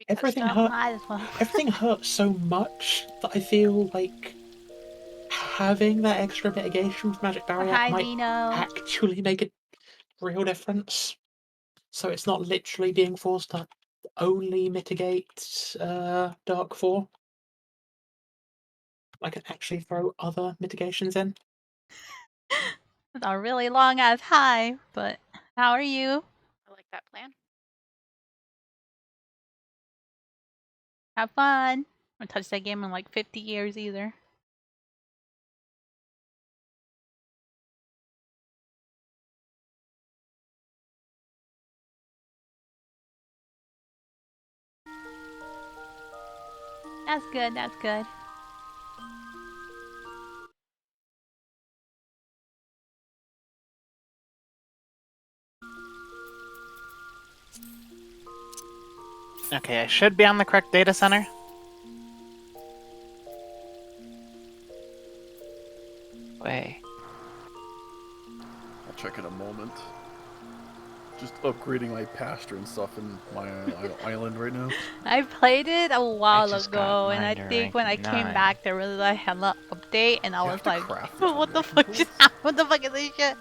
Everything stuff, hurt. might as well. Everything hurts so much that I feel like having that extra mitigation for magic barrier Hi, might Dino. actually make a real difference. So it's not literally being forced to only mitigate Dark 4. I can actually throw other mitigations in. It's a really long ass hi, but how are you? I like that plan. Have fun. I haven't touched that game in like 50 years either. That's good, that's good. Okay, I should be on the correct data center. Way. I'll check in a moment. Just upgrading my pasture and stuff in my island right now. I played it a while just ago, got and I mine to think when I rank came 9. back, there was a hella update, and I You was have to like, craft the what the foundation fuck tools? just happened? What the fuck is this shit?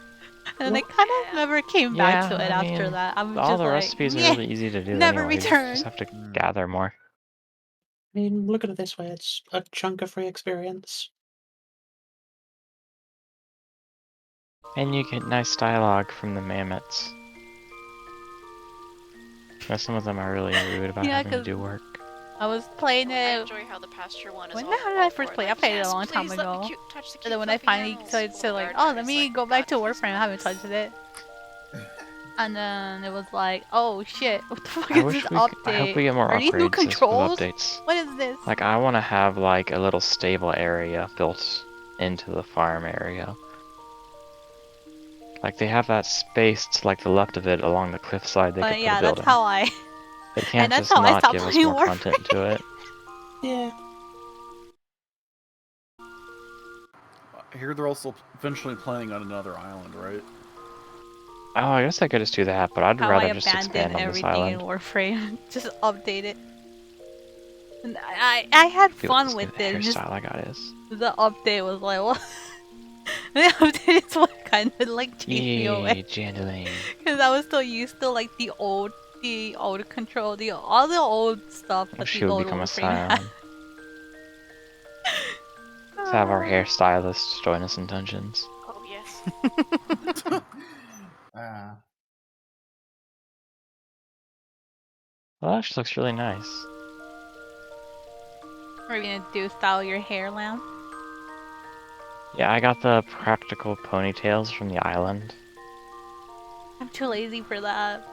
And then I kind of never came back to it I after mean, that. I'm all just the like, recipes are "Nyeh, really easy to do never anyways. You just return." have to gather more. I mean, look at it this way, it's a chunk of free experience. And you get nice dialogue from the mammoths. Now, some of them are really rude about Yeah, having to 'cause do work. I was playing I it. enjoy how the pasture one is When all, the hell did I all first for play? I like, played it a yes, long time please let me ago. touch the And cute then when I fluffy finally animals. said, Well, like, the oh, gardener let is me like, go back God, to please Warframe, I haven't please. touched it. And then it was like, oh shit, what the fuck I is wish this I hope update? we get more Are these new upgrades with controls? updates. What is this? Like, I want to have, like, a little stable area built into the farm area. Like, they have that space to, like, the left of it along the cliffside they could But put a yeah, that's building. how I. They can't And that's just how I not stopped give us playing more content Warframe. to it. Yeah. I hear they're also eventually playing on another island, right? Oh, I guess I could just do that, but I'd How I rather just abandoned expand on this everything in island. Warframe. Just update it. And I had See what fun this with new it. Just hairstyle I got is. the update was like, what? The update is what kind of like chased me away. Yay, Jandaline. Because I was still used to like the old control, all the old stuff that She the would old become a Warframe had. scion. Let's have our hairstylists join us in dungeons. Oh, yes. Well, that actually looks really nice. Are we gonna do style your hair, Lamb? Yeah, I got the practical ponytails from the island. I'm too lazy for that.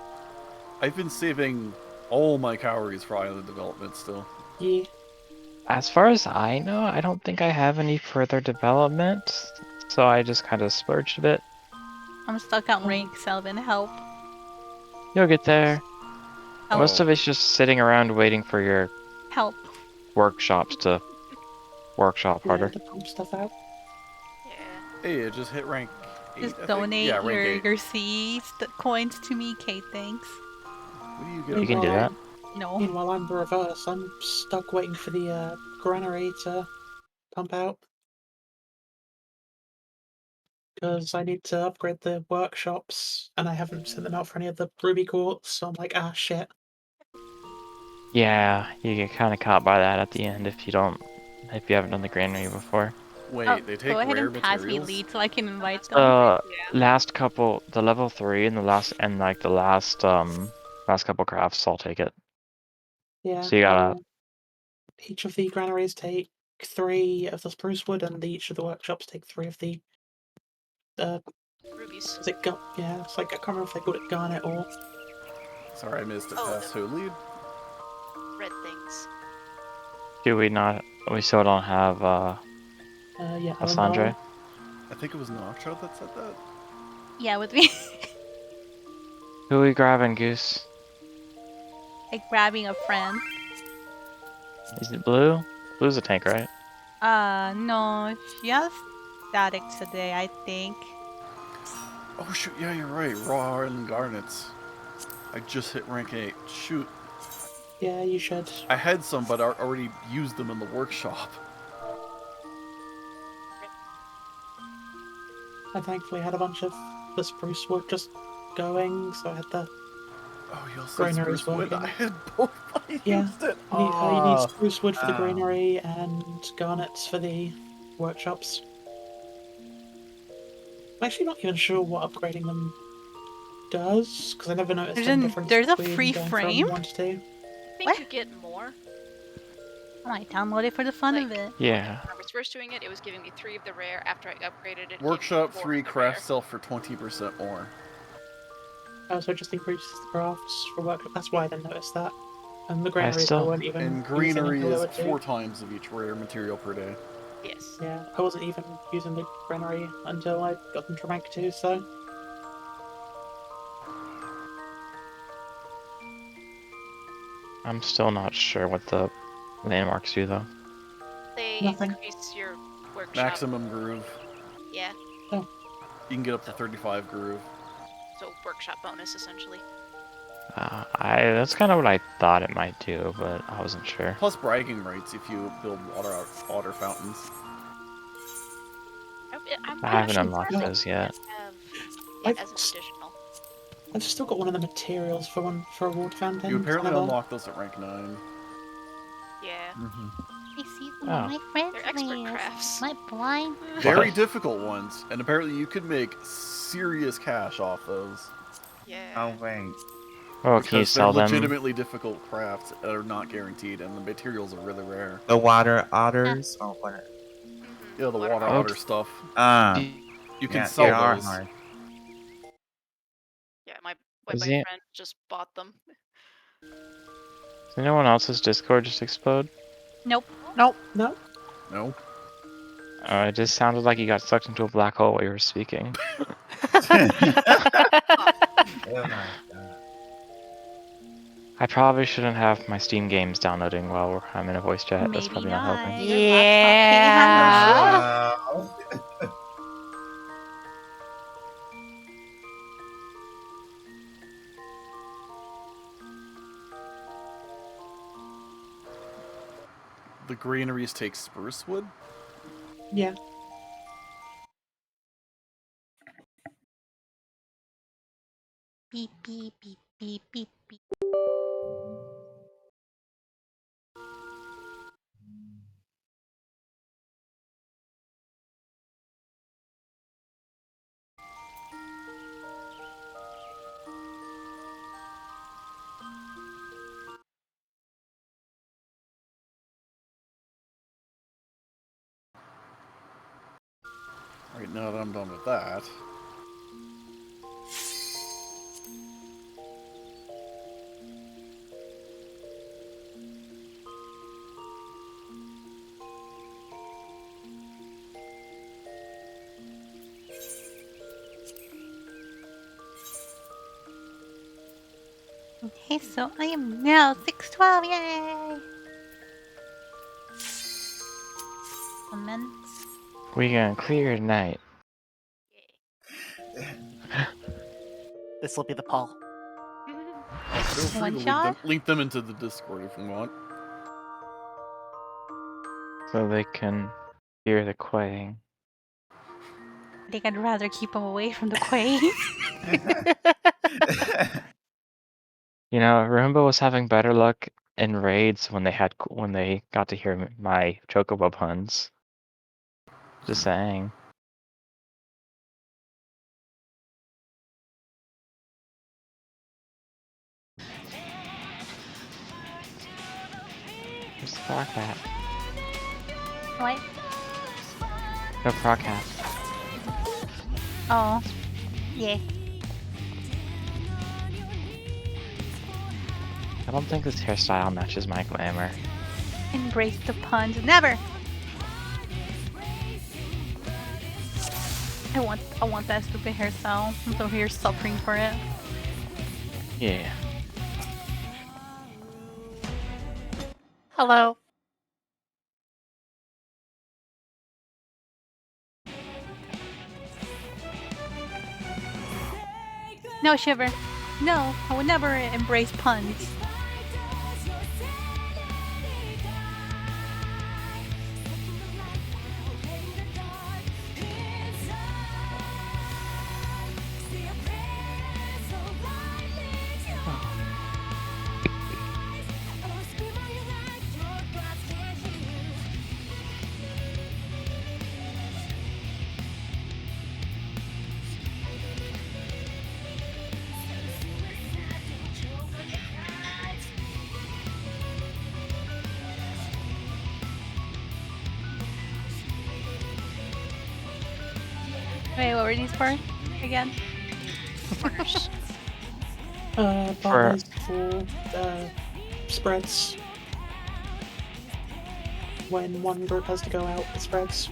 I've been saving all my calories for island development still. Yeah. As far as I know, I don't think I have any further development, so I just kind of splurged a bit. I'm stuck on rank 7. Help. You'll get there. Help. Most of it's just sitting around waiting for your Help. workshops to workshop Yeah, harder. to pump stuff out. Yeah. Hey, it just hit rank 8, Just I think? donate Yeah, rank 8. your seeds, the coins to me, Kate. Thanks. What do you get? You can do that. No. Meanwhile, I'm the reverse. I'm stuck waiting for the granary to pump out. Because I need to upgrade the workshops, and I haven't sent them out for any of the ruby quartz, so I'm like, ah, shit. Yeah, you get kind of caught by that at the end if you haven't done the granary before. Wait, they take Go ahead rare and pass me materials? lead so I can invite them. Last couple, the level 3 and the last couple crafts, I'll take it. Yeah. So you gotta. Each of the granaries take 3 of the spruce wood, and each of the workshops take 3 of the. Rubies. Is it yeah, it's like, I can't remember if they called it garnet or. Sorry, I missed it. Oh, Pass who lead? Red things. Do we not? We still don't have Yeah, Alessandre. I think it was Nacho that said that. Yeah, with me. Who are we grabbing, Goose? Like grabbing a friend. Is it Blue? Blue's a tank, right? No, she has static today, I think. Oh shoot, yeah, you're right. Raw and garnets. I just hit rank 8. Shoot. Yeah, you should. I had some, but I already used them in the workshop. I thankfully had a bunch of the spruce wood just going, so I had the Oh, you also granaries spruce wood? working. I had both. I Yeah, used it. you need spruce wood for the Oh. granary and garnets for the workshops. I'm actually not even sure what upgrading them does, because I never noticed any difference there's a between free going frame? from 1 to 2. I think What? you get more. I might download it for the fun of Like, it. Yeah. When I was first doing it, it was giving me 3 of the rare. After I upgraded it, Workshop gave me 4 3 of the craft rare. sell for 20% more. Oh, so it just increases the crafts for work. That's why I didn't notice that. And the granaries I still- weren't even And using greenery until they is were 2. 4 times of each rare material per day. Yes. Yeah, I wasn't even using the granary until I got them to rank 2, so... I'm still not sure what the landmarks do though. They Nothing. increase your workshop. Maximum groove. Yeah. You can get up to 35 groove. So workshop bonus essentially. That's kind of what I thought it might do, but I wasn't sure. Plus bragging rights if you build water fountains. I'm I haven't actually unlocked surprised those they yet. have I've it as an s- additional. I've still got one of the materials for a water fountain. You apparently Never- unlock those at rank 9. Yeah. I see some Oh. of my friends They're expert made. crafts. My blind. Very What? difficult ones, and apparently you could make serious cash off those. Yeah. Oh wait. Oh, can you Because they're sell them? legitimately difficult crafts that are not guaranteed, and the materials are really rare. The water otters or what? Mhm. Yeah, the water otter. otter stuff. You can Yeah, sell they are those. hard. Yeah, my Is friend it- just bought them. Does anyone else's Discord just explode? Nope. No. No? It just sounded like you got sucked into a black hole while you were speaking. Oh my god. I probably shouldn't have my Steam games downloading while I'm in a voice chat. That's Maybe probably not not. helping. Your laptop can't handle it. Wow. The granaries take spruce wood? Yeah. Beep beep beep beep beep beep. Right now that I'm done with that. Okay, so I am now 612. Yay! Commence. We gonna clear tonight. This will be the poll. Feel free One to shot? link them into the Discord if you want. So they can hear the quaying. I think I'd rather keep them away from the quay. You know, Roomba was having better luck in raids when they got to hear my chocobo puns. Just saying. Where's the proc at? What? No proc at. Oh. Yeah. I don't think this hairstyle matches my glamour. Embrace the puns. Never! I want that stupid hairstyle. I'm so here suffering for it. Yeah. Hello. No, Shiver. No, I would never embrace puns. Wait, what were these for? Again? Corners. Bars for spreads. When one group has to go out, it spreads.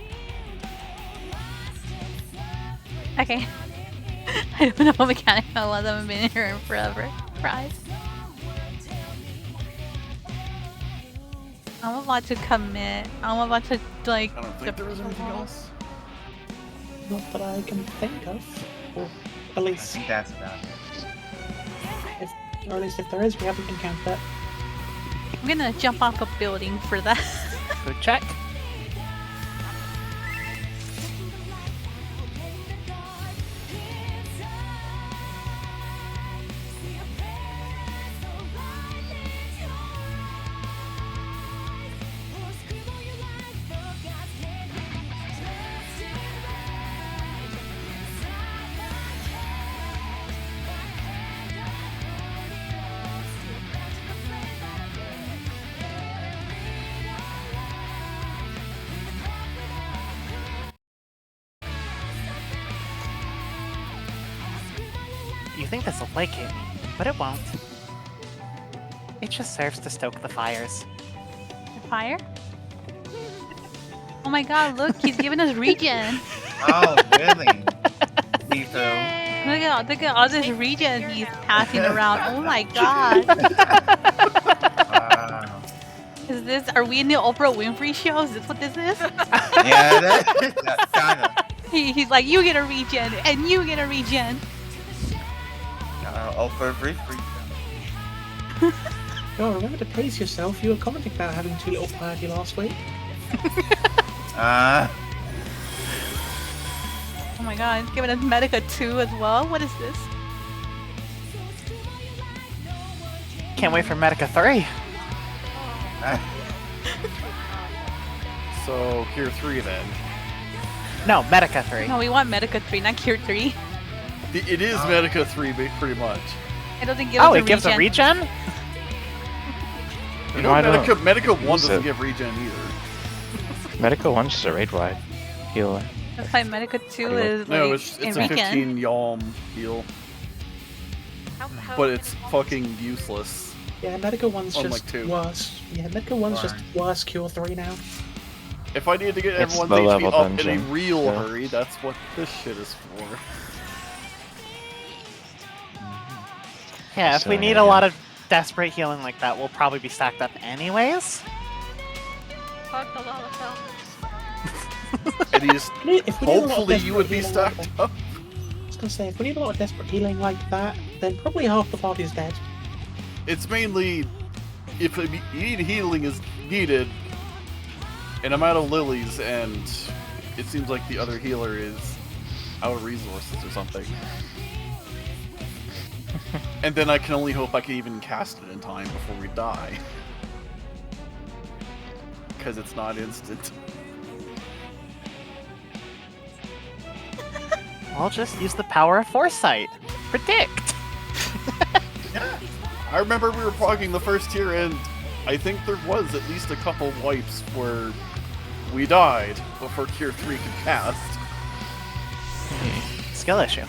Okay. I don't know what mechanic I was. I haven't been here in forever. Surprise. I'm about to commit. I'm about to, like... I don't think there was anything else. Not that I can think of. Or at I least, think that's about it. or at least if there is, we haven't encountered that. I'm gonna jump off a building for that. Good check. You think this will placate me, but it won't. It just serves to stoke the fires. Fire? Oh my god, look, he's giving us regen. Oh, really? Vito. Look at all this regen he's passing around. Oh my god. Wow. Are we in the Oprah Winfrey show? Is this what this is? Yeah, that kinda. He's like, you get a regen, and you get a regen. Over brief. Oh, remember to praise yourself. You were commenting about having too little piety last week. Oh my god, he's giving us Medica 2 as well. What is this? Can't wait for Medica 3. So, Gear 3 then. No, Medica 3. No, we want Medica 3, not Cure 3. It is Medica 3 pretty much. It doesn't give us Oh, a it gives a regen. regen? You No, I know, don't Medica 1 use doesn't it. give regen either. Medical 1's just a raid wide healer. That's why Medica 2 Anyway. is No, like it's in a regen. 15 yalm heal, How but it's fucking useless. Yeah, Medica 1's Unlike just 2. worse. Yeah, Medica 1's just Fine. worse Cure 3 now. If I need to get It's everyone's low HP level up in a dungeon, real so. hurry, that's what this shit is for. Yeah, if we So, need yeah. a lot of desperate healing like that, we'll probably be stacked up anyways. Fuck a lot of films. And he's If we need a lot of hopefully you would be desperate healing like stacked that- up. I was gonna say, if we need a lot of desperate healing like that, then probably half the party's dead. It's mainly if immediate healing is needed, and I'm out of lilies, and it seems like the other healer is out of resources or something. And then I can only hope I can even cast it in time before we die. Because it's not instant. I'll just use the power of foresight. Predict! I remember we were progging the first tier, and I think there was at least a couple wipes where we died before Cure 3 could cast. Skill issue.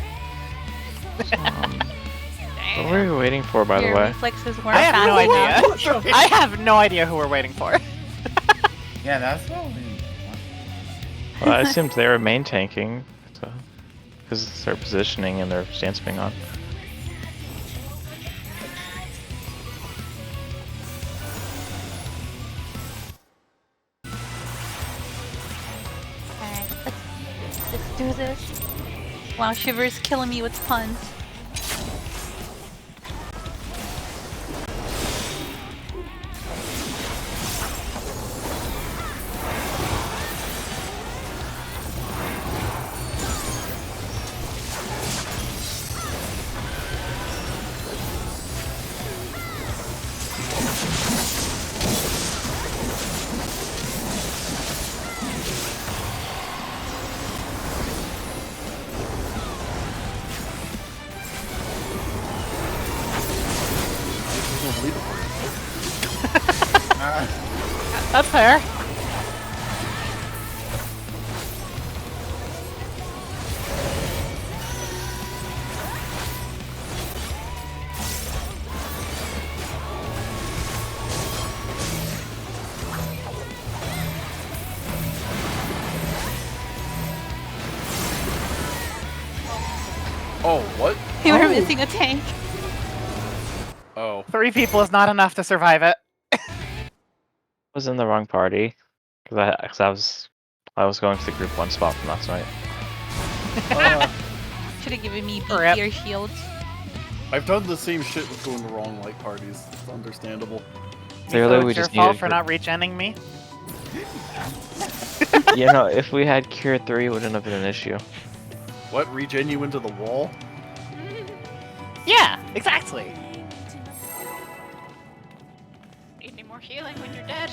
What were we waiting for, by the Your way? reflexes weren't I have no fast enough. idea. I have no idea who we're waiting for. Yeah, that's what we Well, I assumed they were main tanking, because it's their positioning and their stance being on. Alright, let's do this. Wow, Shiver's killing me with puns. That's fair. Oh, what? You were Oh. missing a tank. Oh. 3 people is not enough to survive it. Was in the wrong party because I was going to the group 1 spot from last night. Should have given me Rip. beefier shields. I've done the same shit with going to wrong light parties. It's understandable. Clearly, So we it's your just fault needed for to- not regening me. You know, if we had Cure 3, it wouldn't have been an issue. What? Regen you into the wall? Yeah, exactly. Need any more healing when you're dead?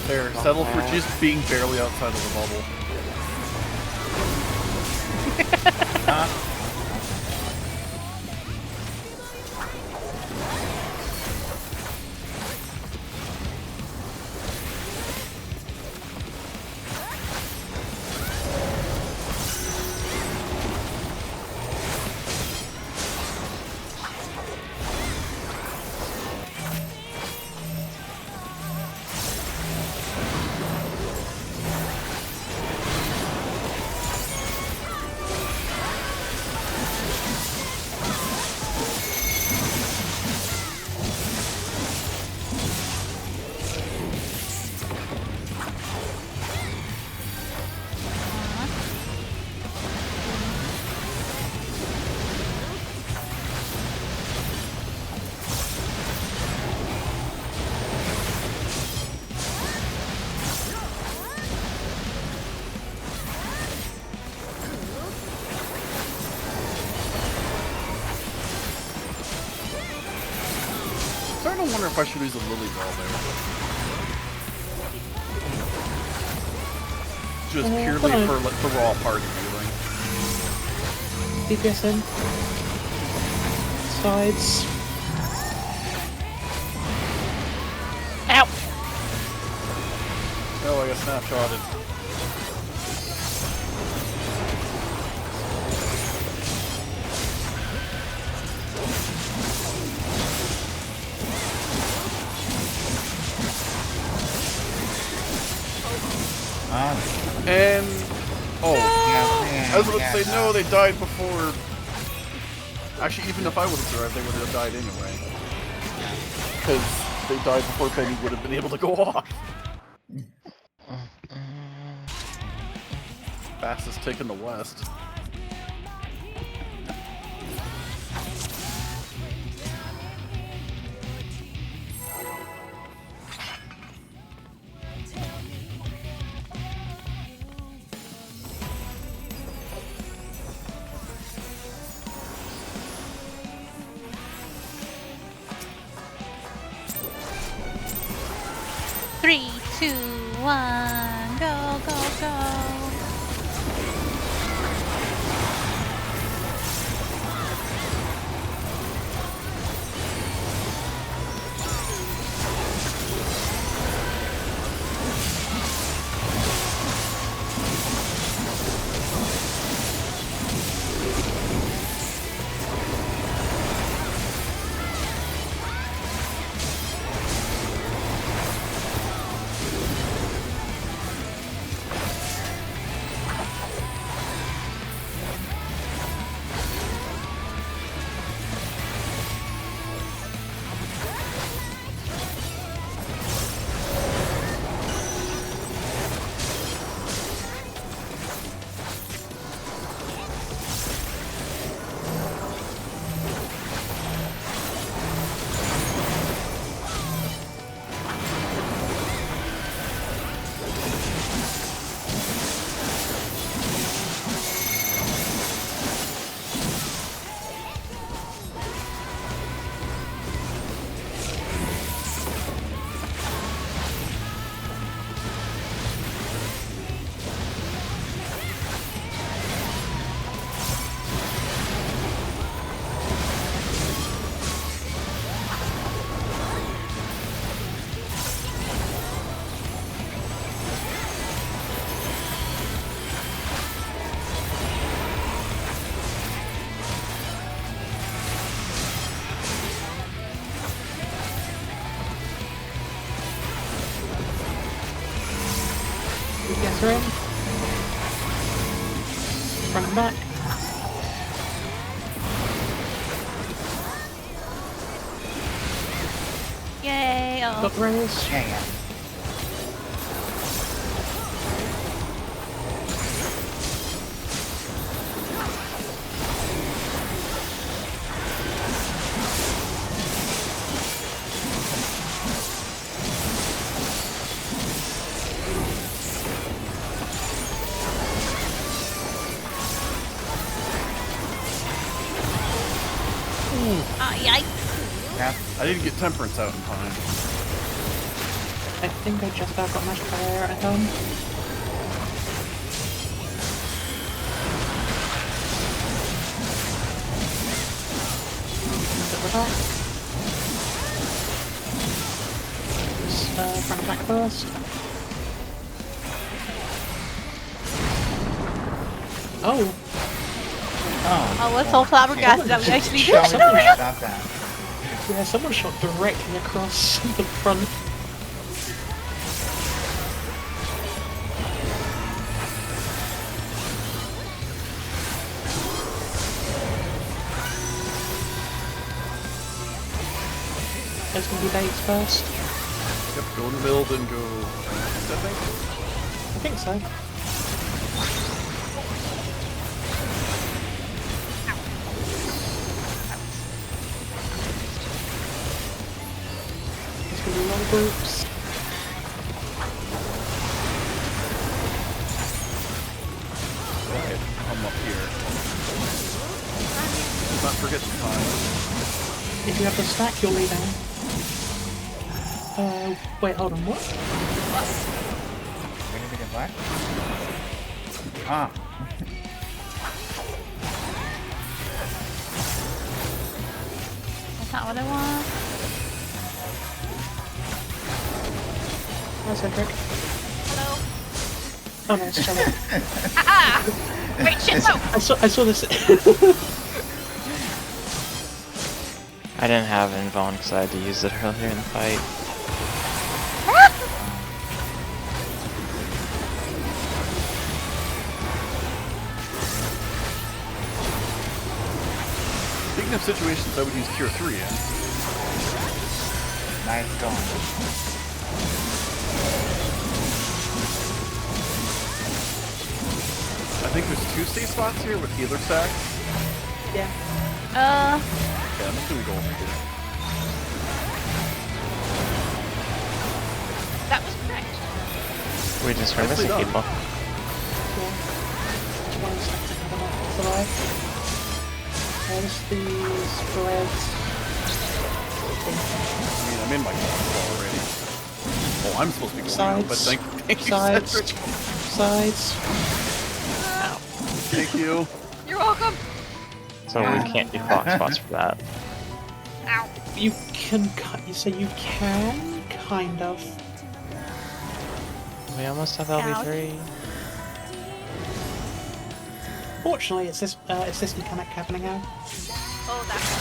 There, settle for just being barely outside of the bubble. I'm starting to wonder if I should use a Lily Ball there. Just purely fine. for like, the raw party healing. DPS in. Sides. Ow! Oh, I got snapshotted. Oh, And oh, yeah, I was about to say no. They died before. Actually, even if I would have survived, they would have died anyway. Because they died before Penny would have been able to go off. Fastest tick in the West. Three, two, one, go, go, go. Attacks are in. Front and back. Yay! Got Oh. the raise. Yeah. Ah, yikes! Yep. I didn't get Temperance out in time. I think I just about got Magic Barrier at home. Double attack. Front and back first. Oh, Oh. I was so flabbergasted that we actually Show did me it. where that's at. yeah, someone shot directly across the front. There's gonna be baits first. Yep, go in the middle, then go. I think. I think so. There's gonna be a lot of groups. Okay, I'm up here. Let's not forget the time. If you have the stack, you're leaving. Wait, hold on, what? Wait a minute, what? Ah. That's not what I want. Hi, Cedric. Hello. Oh no, it's Charlotte. Haha! Wait, shit, no! I saw this. I didn't have Invuln because I had to use it earlier in the fight. Speaking of situations I would use Cure 3 in, Nice going. I think there's 2 safe spots here with healer stacks. Yeah. Yeah, I'm just gonna go over here. That was correct. We just heard Nicely missing done. people. Just one stack to cover that to the right. There's the spread. I mean, I'm in my class already. Oh, I'm supposed to be going out, but Sides. thank you, Sides. Cedric. Sides. Thank you. You're welcome. So we can't do clock spots for that. Ow. You can so you can kind of. We almost have LB3. Fortunately, it's this mechanic happening now. Oh, that's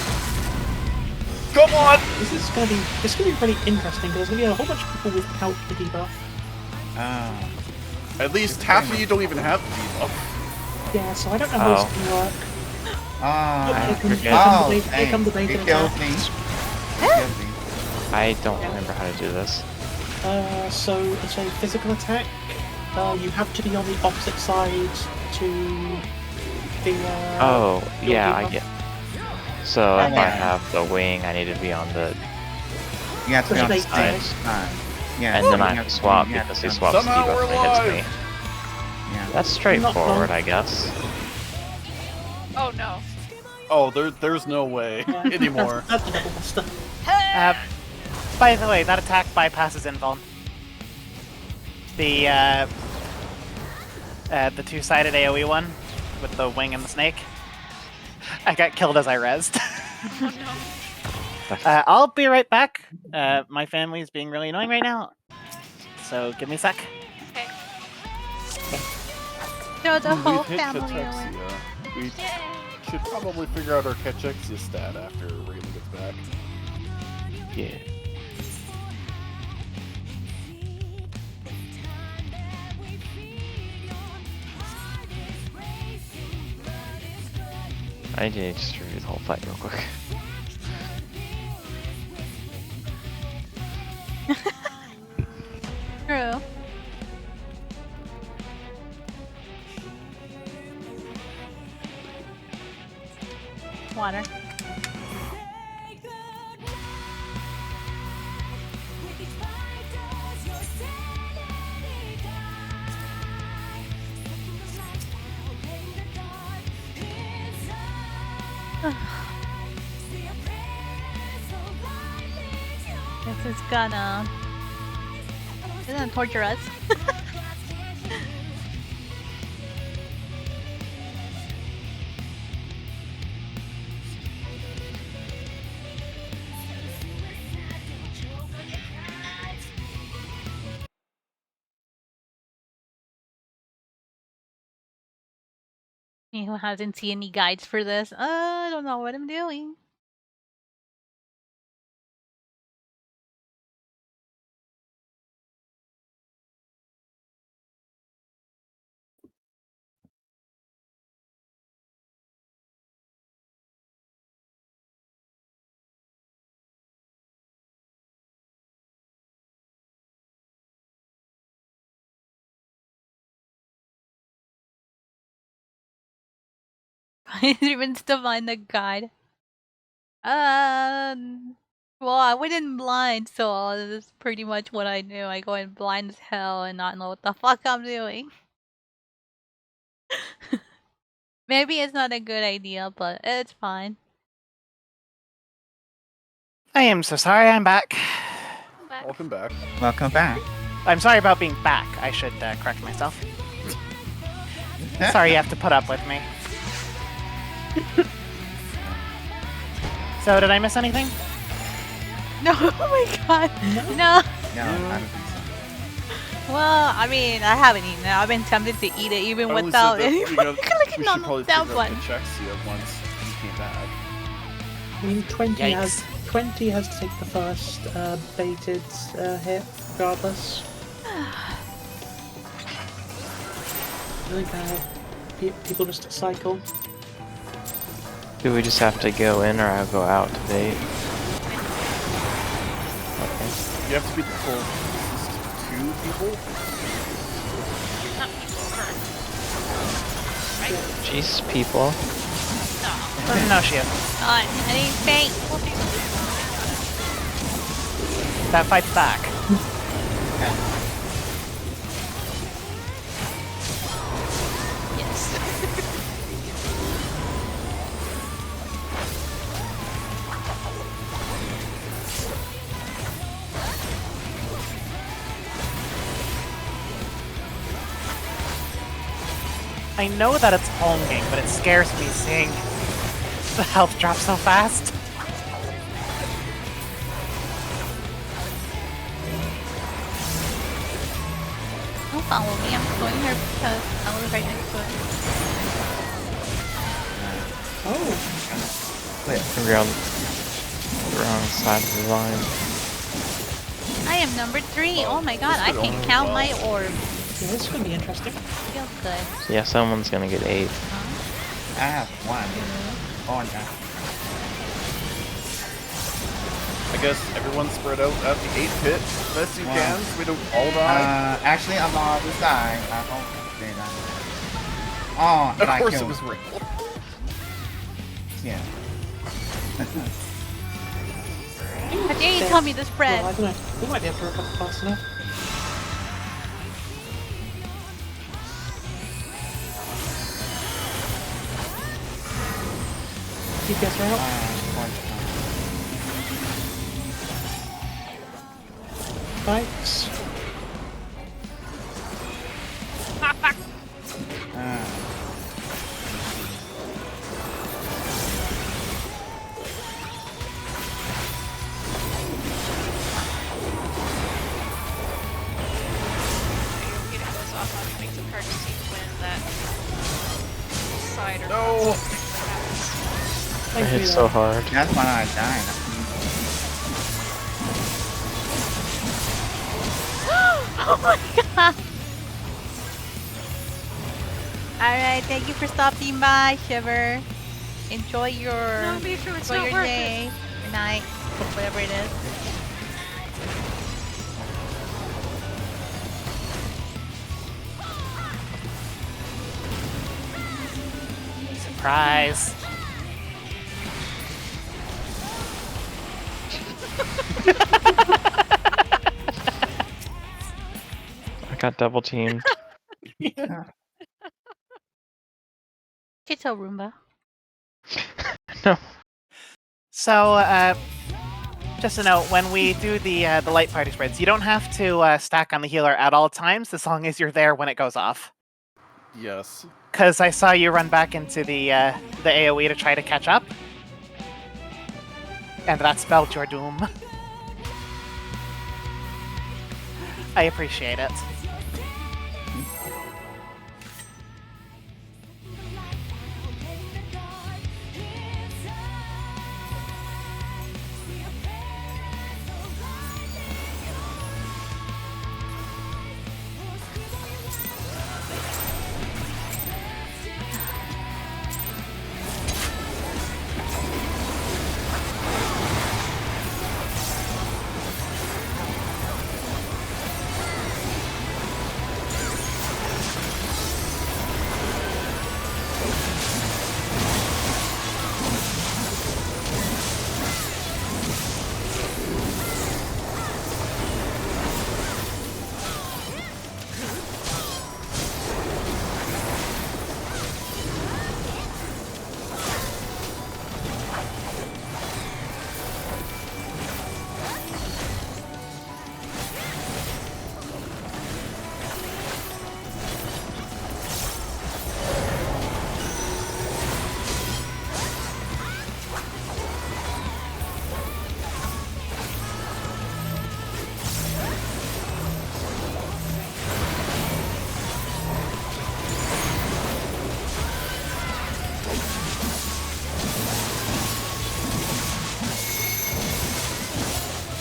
Come on! This is gonna be pretty interesting because there's gonna be a whole bunch of people without the debuff. Oh. At least half of you don't even have the debuff. Yeah, so I don't know how Oh. it's gonna work. Ah. Here come the bait He and killed attack. me. He killed me. I don't remember how to do this. So it's a physical attack. You have to be on the opposite side to the. Oh, your yeah, I debuff. get. So if I Yeah. have the wing, I need to be on the, You have to be on the Push side. bait. Yeah. and then I you have to swap you have because to he be on- swaps the Somehow debuff we're when he hits me. alive. Yeah. That's straightforward, I guess. Oh no. Oh, there's no way Yeah. anymore. That's a double buster. By the way, that attack bypasses Invuln. The two-sided AoE one with the wing and the snake. I got killed as I rezzed. Oh no. I'll be right back. My family is being really annoying right now, so give me a sec. Okay. Throw the whole We've hit family away. Cachexia. We Yay. should probably figure out our Cachexia stat after Raylan gets back. Yeah. I need to just review the whole fight real quick. True. Water. This is gonna torture us. Who hasn't seen any guides for this? I don't know what I'm doing. I didn't even still find the guide. Well, I went in blind, so that's pretty much what I do. I go in blind as hell and not know what the fuck I'm doing. Maybe it's not a good idea, but it's fine. I am so sorry I'm back. Welcome back. Welcome back. I'm sorry about being back. I should correct myself. Sorry you have to put up with me. So, did I miss anything? No, oh my god, no. No, I don't think so. Well, I mean, I haven't eaten it. I've been tempted to eat it even I only without said that, any. you know, we should on probably that figure out one. the checks you have once you came back. I mean, 20 Yikes. 20 has to take the first baited hit, regardless. I think people just cycle. Do we just have to go in or I'll go out to bait? Okay. You have to beat the full 2 people? Not people, her. Right? Jeez, people. Doesn't know she is. I need faint. That fight's back. Yes. I know that it's homing, but it scares me seeing the health drop so fast. Don't follow me. I'm going here because I was right next to it. Oh, Wait, We're on the wrong side of the line. I am number 3. Oh my god, I can count my orb. yeah, this is going to be interesting. Feels good. Yeah, someone's gonna get 8. I have 1. Oh, no. I guess everyone spread out at the 8 pit best you can so we don't all die. Actually, I'm on the side. I hope they die. Oh, and Of I course it killed. was real. Yeah. How dare you tell me the spread? Well, I don't know. We might be able to recover fast enough. DPS right up. Spikes. Getting those off on makes it hard to see when that side or No. what happens. I hit so hard. That's when I died. Oh my god! Alright, thank you for stopping by, Shiver. Enjoy your No, me too. It's enjoy not your worth day, your night, whatever it is. Surprise. I got double teamed. It's a Roomba. No. So, just a note, when we do the light party spreads, you don't have to stack on the healer at all times, as long as you're there when it goes off. Yes. Because I saw you run back into the AoE to try to catch up. And that spelled your doom. I appreciate it.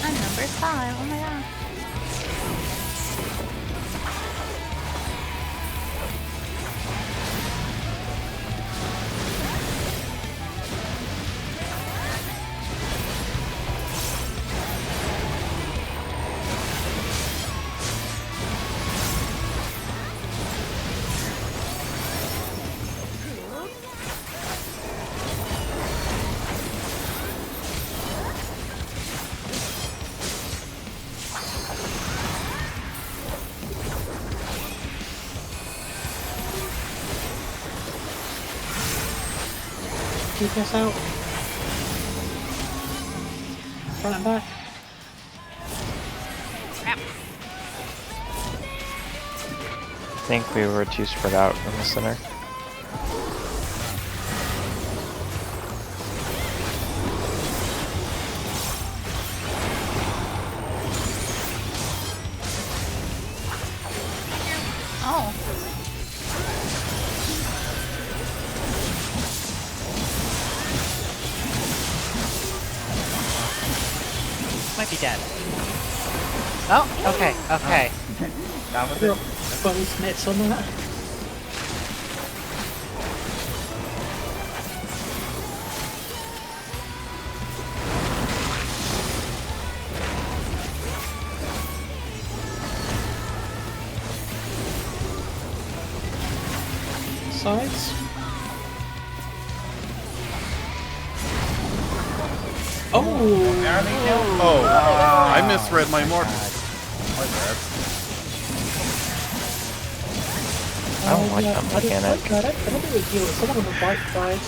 I'm number 5. Oh my god. Keep us out. Front and back. Crap. I think we were too spread out in the center. Oh. Might be dead. Oh, okay, okay. That was Drop it. both mitts on that. Sides. Oh! Apparently, no. Oh, I Ah, misread my mark. My bad. I don't like yeah, that I didn't mechanic. like that. I don't think it was you. It was someone on the right side.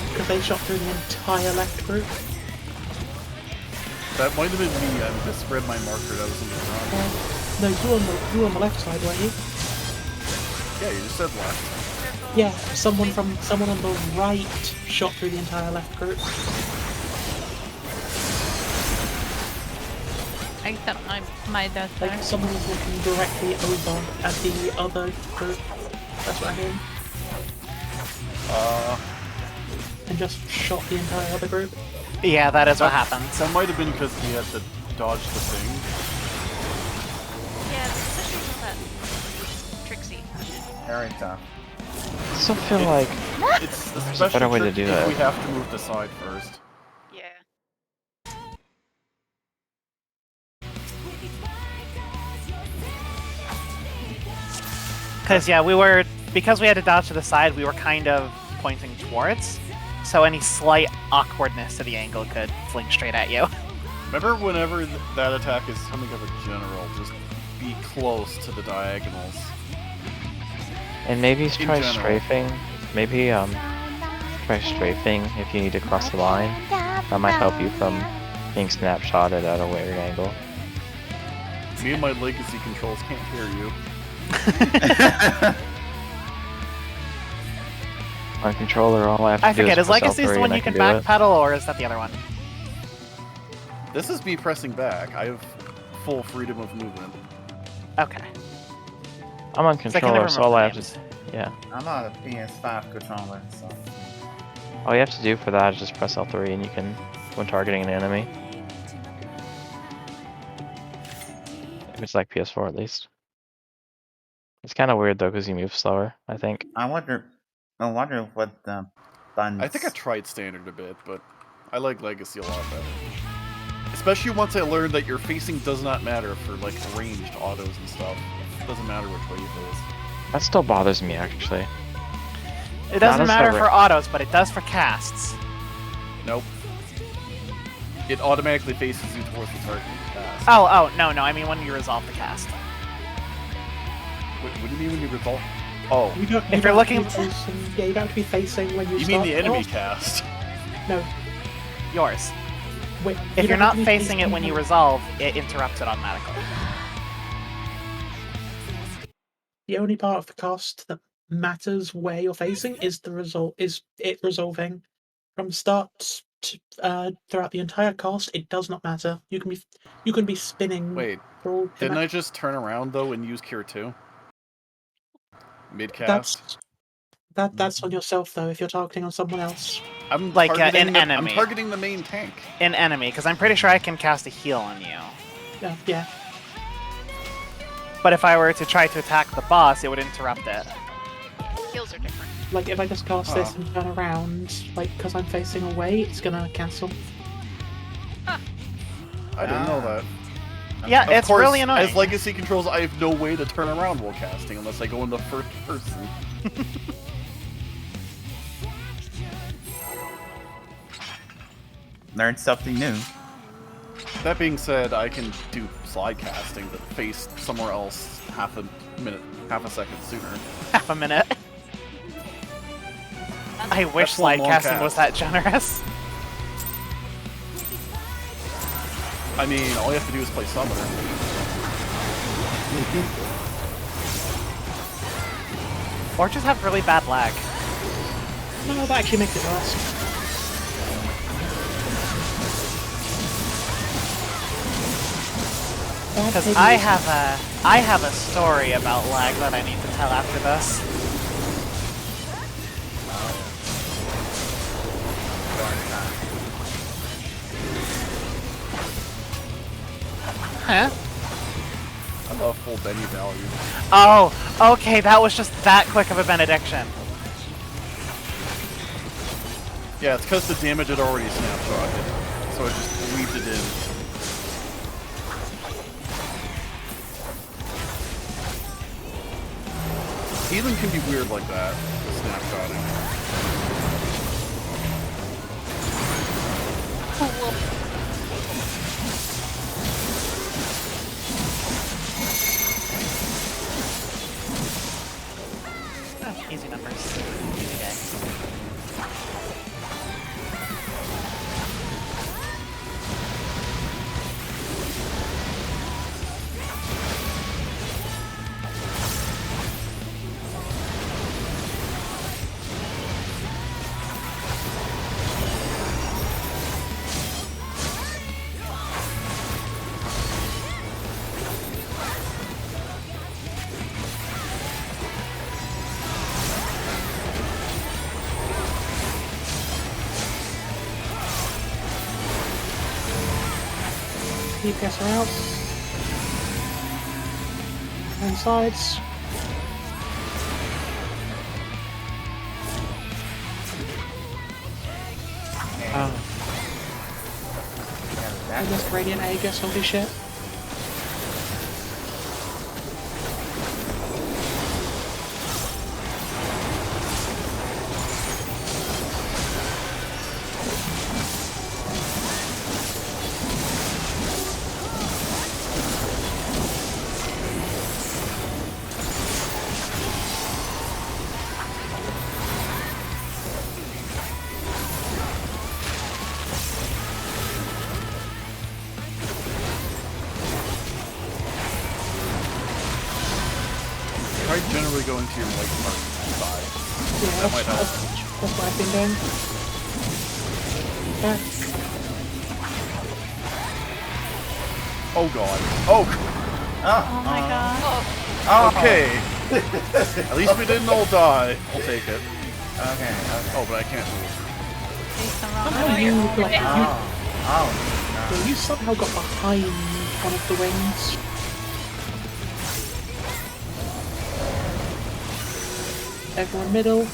Because they shot through the entire left group. That might have been me. I misread my marker. That was in the wrong. No, you on the left side, weren't you? Yeah, you just said left. Yeah, someone on the right shot through the entire left group. I got my death Like there. someone was looking directly over at the other group. That's what I mean. And just shot the entire other group. Yeah, that is what happened. That might have been because he had to dodge the thing. Yeah, the position of that Trixie. Very tough. still feel like It's There's a especially better way to tricky do if that. we have to move the side first. Yeah. Because yeah, because we had to dodge to the side, we were kind of pointing towards. So any slight awkwardness to the angle could fling straight at you. Remember, whenever that attack is coming up a general, just be close to the diagonals. and maybe In try general. strafing. Maybe try strafing if you need to cross the line. That might help you from being snapshotted at a weird angle. Me and my legacy controls can't hear you. On controller, all I have to I do forget, is is press Legacy L3 the one and I you can do it. backpedal, or is that the other one? This is me pressing back. I have full freedom of movement. Okay. I'm on 'Cause I can never controller, so all I have remember to yeah, I'm on a PS5 controller, so. all you have to do for that is just press L3 and you can, when targeting an enemy. If it's like PS4 at least. It's kind of weird though because you move slower, I think. I wonder what the buttons. I think I tried standard a bit, but I like legacy a lot better. Especially once I learned that your facing does not matter for like ranged autos and stuff. It doesn't matter which way you face. That still bothers me actually. It doesn't does matter that for autos, but it does for casts. Nope. It automatically faces you towards the target when you pass. Oh, no, I mean when you resolve the cast. What do you mean when you resolve? Oh, You don't, If you you're don't looking- have to be facing, yeah, you don't have to be facing when you you start mean the enemy off. cast? No. Yours. Wait, If you you're don't have not to be facing it when you resolve, it interrupts it automatically. The only part of the cost that matters where you're facing is it resolving from start to, throughout the entire cost. It does not matter. You can be spinning. Wait, for all the didn't I just turn around though and use Cure 2? Mid-cast? That's on yourself though. If you're targeting on someone else, I'm Like, targeting an the, I'm enemy. targeting the main tank. An enemy, because I'm pretty sure I can cast a heal on you. yeah. But if I were to try to attack the boss, it would interrupt it. Heals are different. Like if I just cast this Oh. and turn around, like because I'm facing away, it's gonna cancel. I didn't know that. Yeah, Of it's course, really annoying. as legacy controls, I have no way to turn around while casting unless I go into first person. Learn something new. That being said, I can do slide casting but face somewhere else half a second sooner. Half a minute. I wish That's one slide long casting was that cast. generous. I mean, all you have to do is play Summoner. Or just have really bad lag. No, that actually makes it worse. Because I have a story about lag that I need to tell after this. Huh? I love full Benny value. Oh, okay, that was just that quick of a benediction. Yeah, it's because the damage had already snapshotted, so it just weaved it in. Healing can be weird like that, the snapshotting. Oh, easy numbers. Easy day. DPS are out. And sides. Oh. I guess Radiant Aegis, holy shit. Try generally going to your like part side. Yeah, That might help. that's what I've been doing. Yeah. Oh god. Oh. Oh my god. Oh, Okay. At least we didn't all die. I'll take it. Okay. Oh, but I can't move. Face the wrong Somehow way. you, like, Oh. you somehow got behind one of the wings. Everyone middle.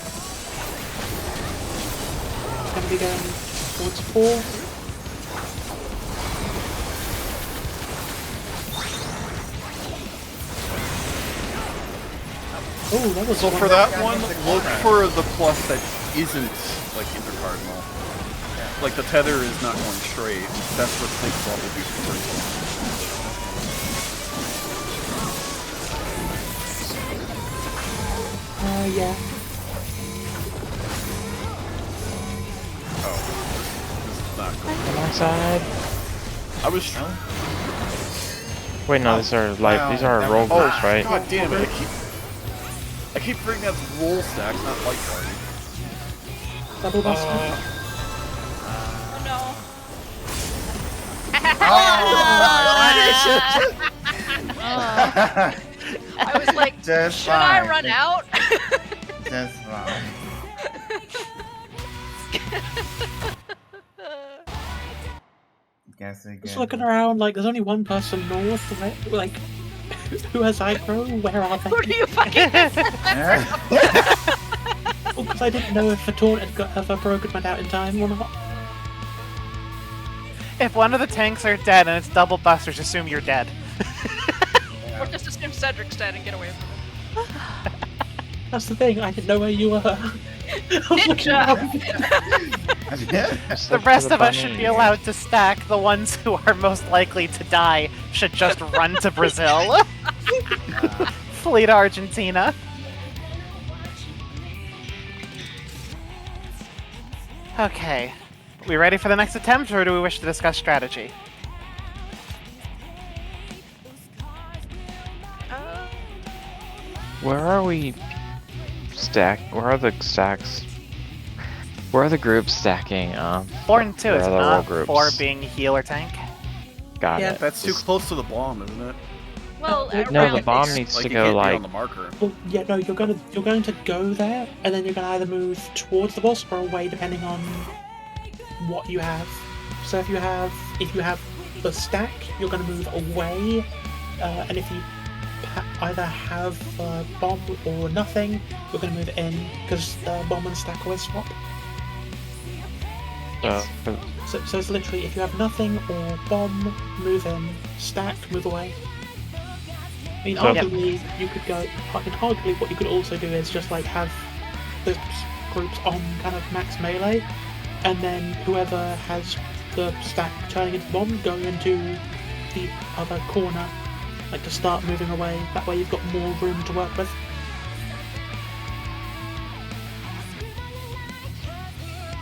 Gonna be going towards 4. Oh, that was So one for that one, look for the plus that isn't like intercardinal. Like the tether is not going straight. That's what Snake Ball will do for the first one. yeah. Oh, this is not good. Alongside. I was. Wait, no, these are like these are roll Oh, groups, right? god damn it! I keep forgetting that's roll stacks, not light party. Double buster. oh no. I was like, Just should I fine. run out? Just fine. Guess again. Just looking around, like, there's only one person north, like, who has aggro? Where are they? Who do you fucking Because I didn't know if the taunt had ever broken went out in time or not. If one of the tanks are dead and it's double busters, assume you're dead. Or just assume Cedric's dead and get away from him. That's the thing, I didn't know where you were. Ninja! The rest of us should be allowed to stack. The ones who are most likely to die should just run to Brazil. Flee to Argentina. Okay. We ready for the next attempt, or do we wish to discuss strategy? Where are we where are the stacks? Where are the groups stacking? 4 and 2 where is are the roll not groups? 4 being heal or tank. Got Yeah, it. That's too close to the bomb, isn't it? Well, No, around the bomb this- needs Like to you go can't be like on the marker. Well, yeah, no, you're going to go there, and then you're going to either move towards the boss or away, depending on what you have. So if you have the stack, you're going to move away, and if you either have bomb or nothing, you're going to move in because bomb and stack always swap. So it's literally if you have nothing or bomb, move in, stack, move away. I mean, So- arguably, you could go. Arguably, what you could also do is just like have the groups on kind of max melee, and then whoever has the stack turning into bomb go into the other corner, like to start moving away. That way, you've got more room to work with.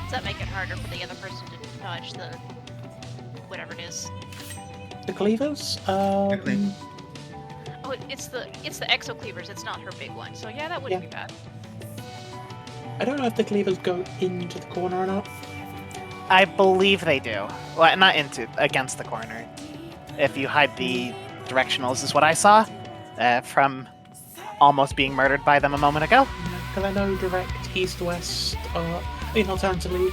Does that make it harder for the other person to dodge the whatever it is? The cleavers. cleavers. Oh, it's the exo cleavers. It's not her big one. So yeah, that wouldn't Yeah. be bad. I don't know if the cleavers go into the corner or not. I believe they do. Well, not against the corner. If you hide the directionals, is what I saw from almost being murdered by them a moment ago. Because I know direct east-west. I mean, alternatively,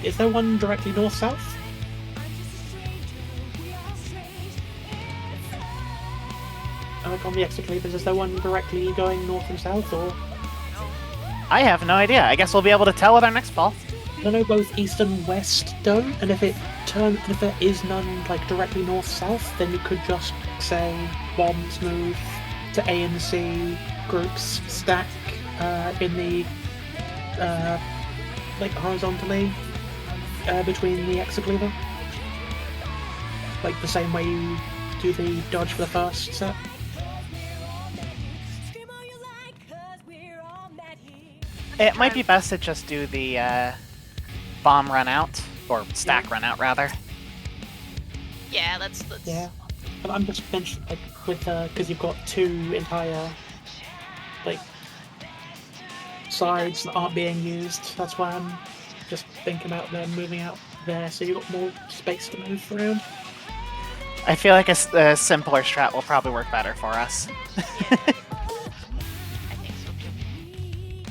is there one directly north-south? Like on the extra cleavers, is there one directly going north and south, or? I have no idea. I guess we'll be able to tell with our next ball. I know both east and west don't, and if there is none like directly north south, then you could just say bombs move to A and C groups stack in the like horizontally between the exocleaver, like the same way you do the dodge for the first set. It might be best to just do the bomb run out, or stack run out rather. Yeah, let's. Yeah, I'm just mentioning like with because you've got two entire like sides that aren't being used. That's why I'm just thinking about them moving out there, so you've got more space to move around. I feel like a simpler strat will probably work better for us. I think so too.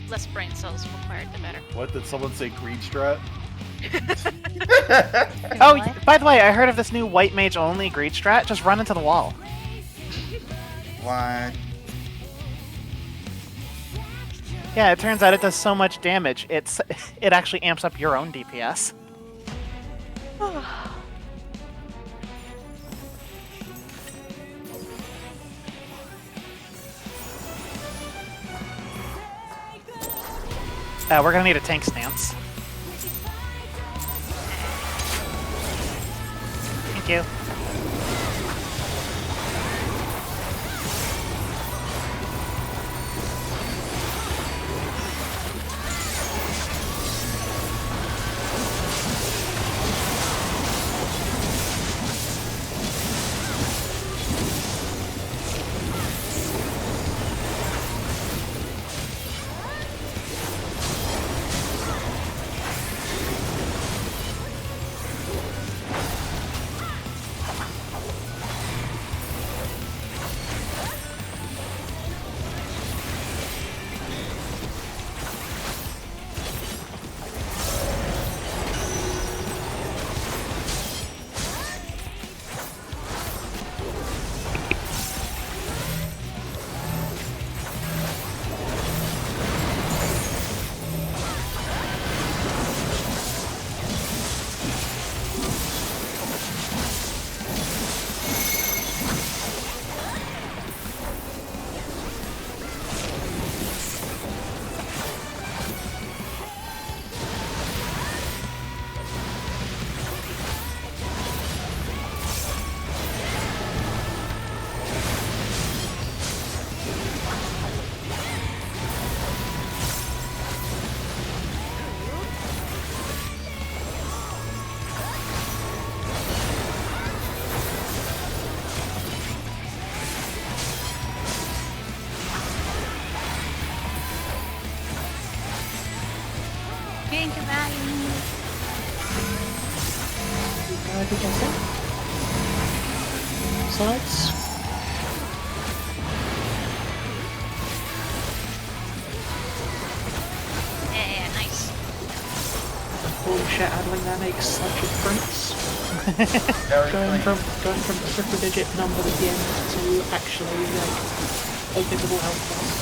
Less brain cells required, the better. What did someone say? Greed strat? Oh, What? by the way, I heard of this new white mage only greed strat. Just run into the wall. What? Yeah, it turns out it does so much damage. It actually amps up your own DPS. We're gonna need a tank stance. Thank you. Getting to value. Did I say? Sides. Yeah, nice. Holy shit, Adling, that makes such a difference. Very Going clean. from triple digit numbers at the end to actually like a visible health bar.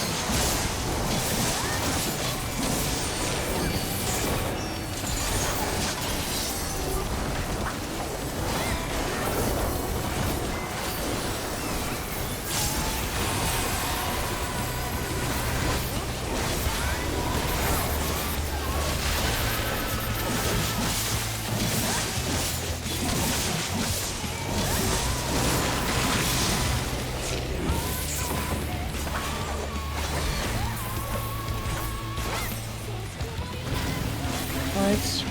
Right.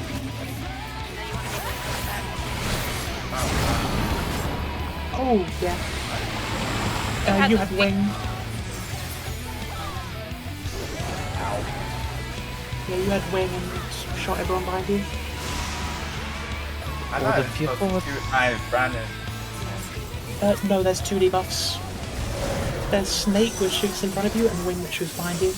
Oh, yeah. You had wing. Yeah, you had wing and shot everyone behind you. I Well, thought the it was people supposed with- to shoot my Brandon. No, there's two debuffs. There's Snake, which shoots in front of you, and Wing, which shoots behind you.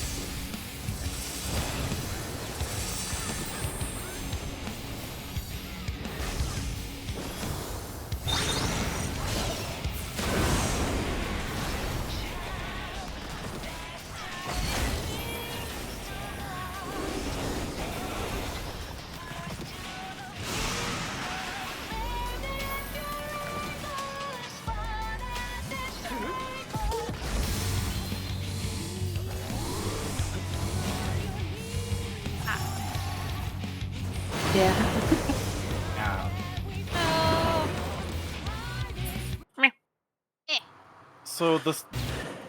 Yeah. No. So the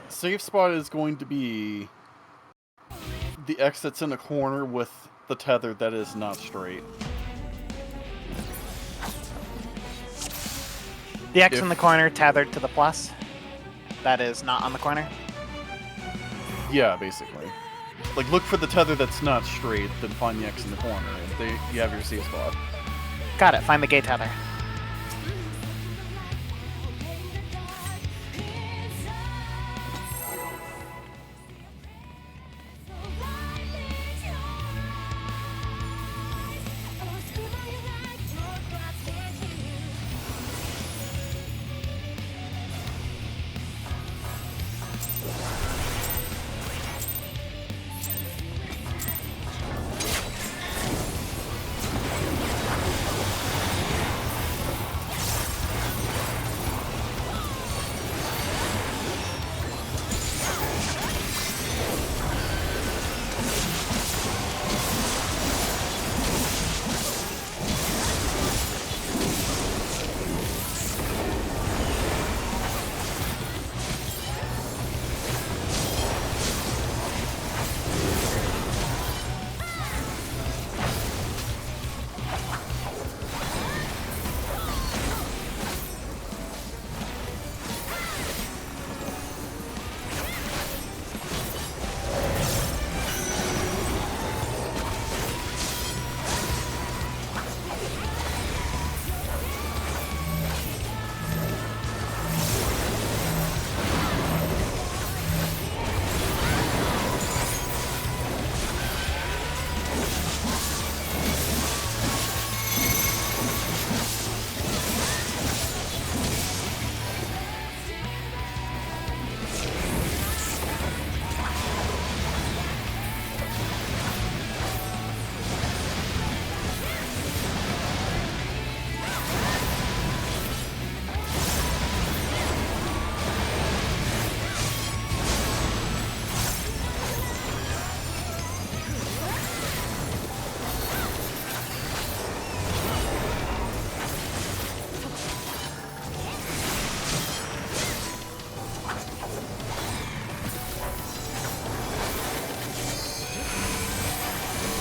safe spot is going to be the X that's in the corner with the tether that is not straight. The X If- in the corner tethered to the plus. That is not on the corner. Yeah, basically. Like, look for the tether that's not straight, then find the X in the corner. And you have your safe spot. Got it. Find the gate tether.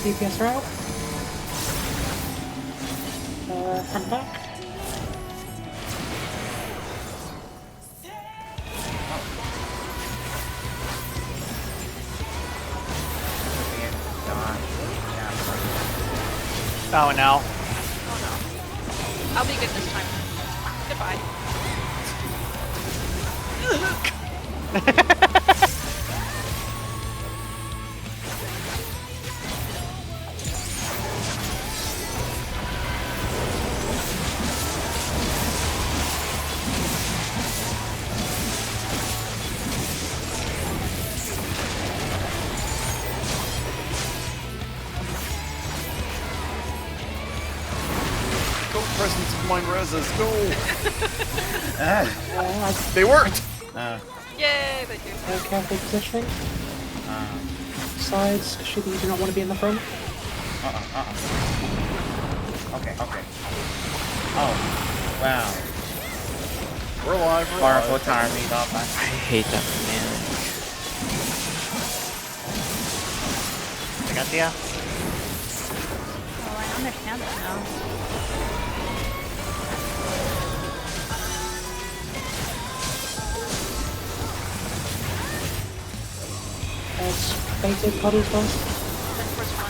DPS route. Front back. Oh no. Oh no. I'll be good this time. Goodbye. Go, Presence of Mind Reses, go! Ah. They worked! Yay, they do. Careful positioning. Sides, should you do not want to be in the front. Okay, okay. Oh, wow. We're alive, we're Powerful alive. timing off. I hate that mechanic. I got Dia. Oh, I understand that now. Baited puddles one. First one.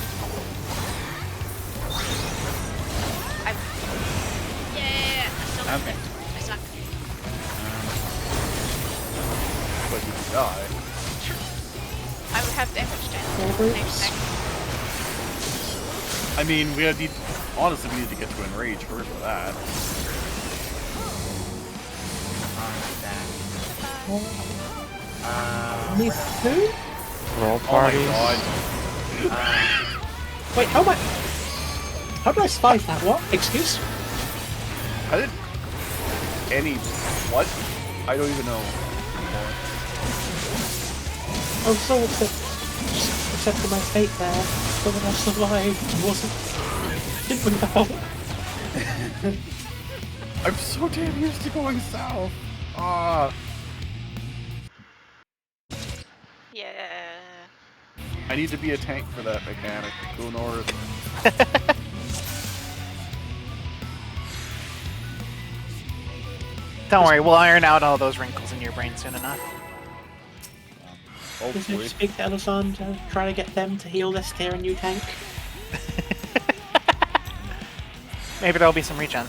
Yeah, I still missed Okay. it. I suck. But you can die. I would have damage Four down. groups. I mean, we need... Honestly, we need to get to Enrage first for that. Me too? Roll Oh my parties. god. Wait, how did I survive that? What? Excuse? How did... Any... What? I don't even know. Oh, so accepted my fate there, but when I survived, wasn't... I'm so damn used to going south. Ah, Yeah. I need to be a tank for that mechanic. Go north. Don't worry, we'll iron out all those wrinkles in your brain soon enough. Just Hopefully. speak to Elasan to try to get them to heal this tier new tank. Maybe there'll be some regen.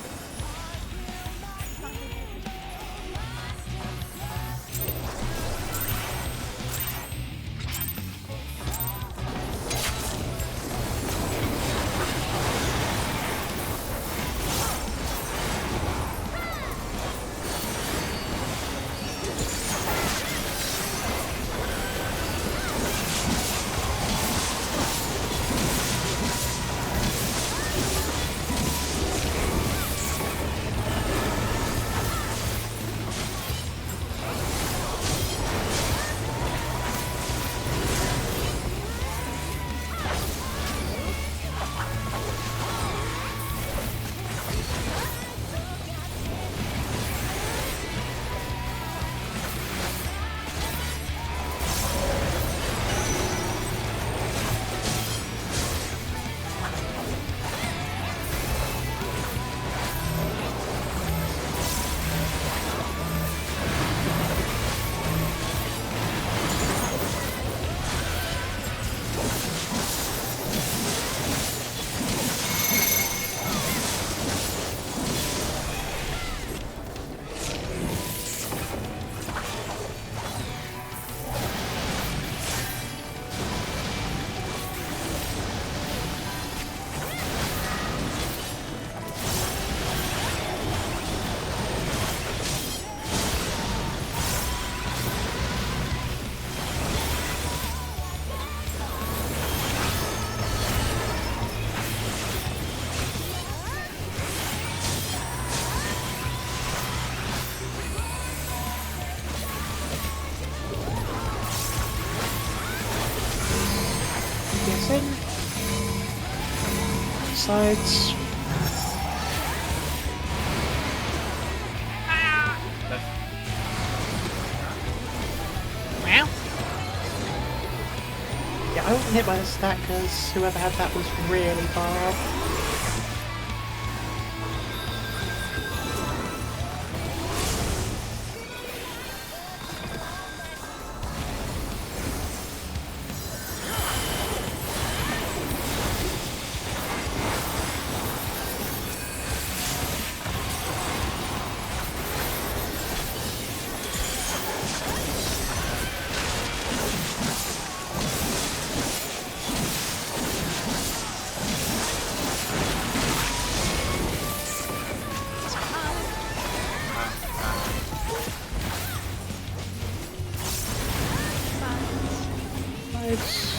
Guessing. Sides. Meow. Yeah, I wasn't hit by the stack because whoever had that was really far off. Sides.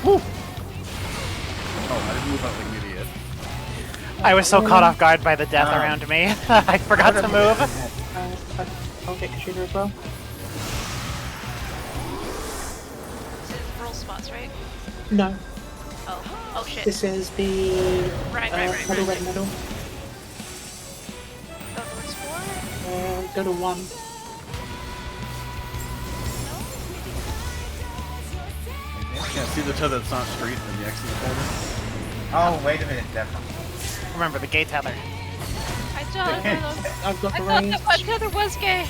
Woo! Oh, I didn't move out like an idiot. I was so caught off guard by the death around me. I forgot to move. I'll get Kashida as well. This is roll spots, right? No, Oh. Oh shit. this is the Right. medal, red medal. Go towards 4? Go to 1. Can't see the tether that's not straight in the X in the corner. Oh, wait a minute, definitely. Remember the gay tether. I don't know. I've got I the thought range. that one tether was gay.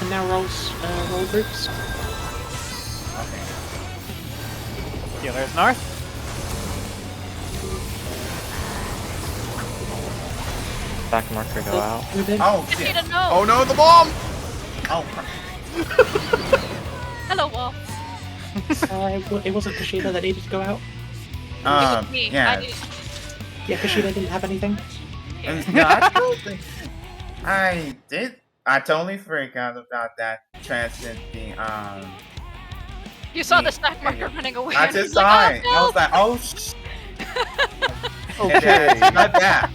And now roll groups. Okay. Healer's north. Back marker go out. Move in. Oh, I need shit. to know. Oh no, the bomb! Oh, Hello, Wall. It wasn't Kashida that needed to go out. It was me. I yeah. need... Yeah, Kashida didn't have anything. No, I don't think I did. I totally forgot about that transcend being You saw the stack marker running away. I and just he's saw like, it. "Oh, I was like, oh sh. Okay. Not that.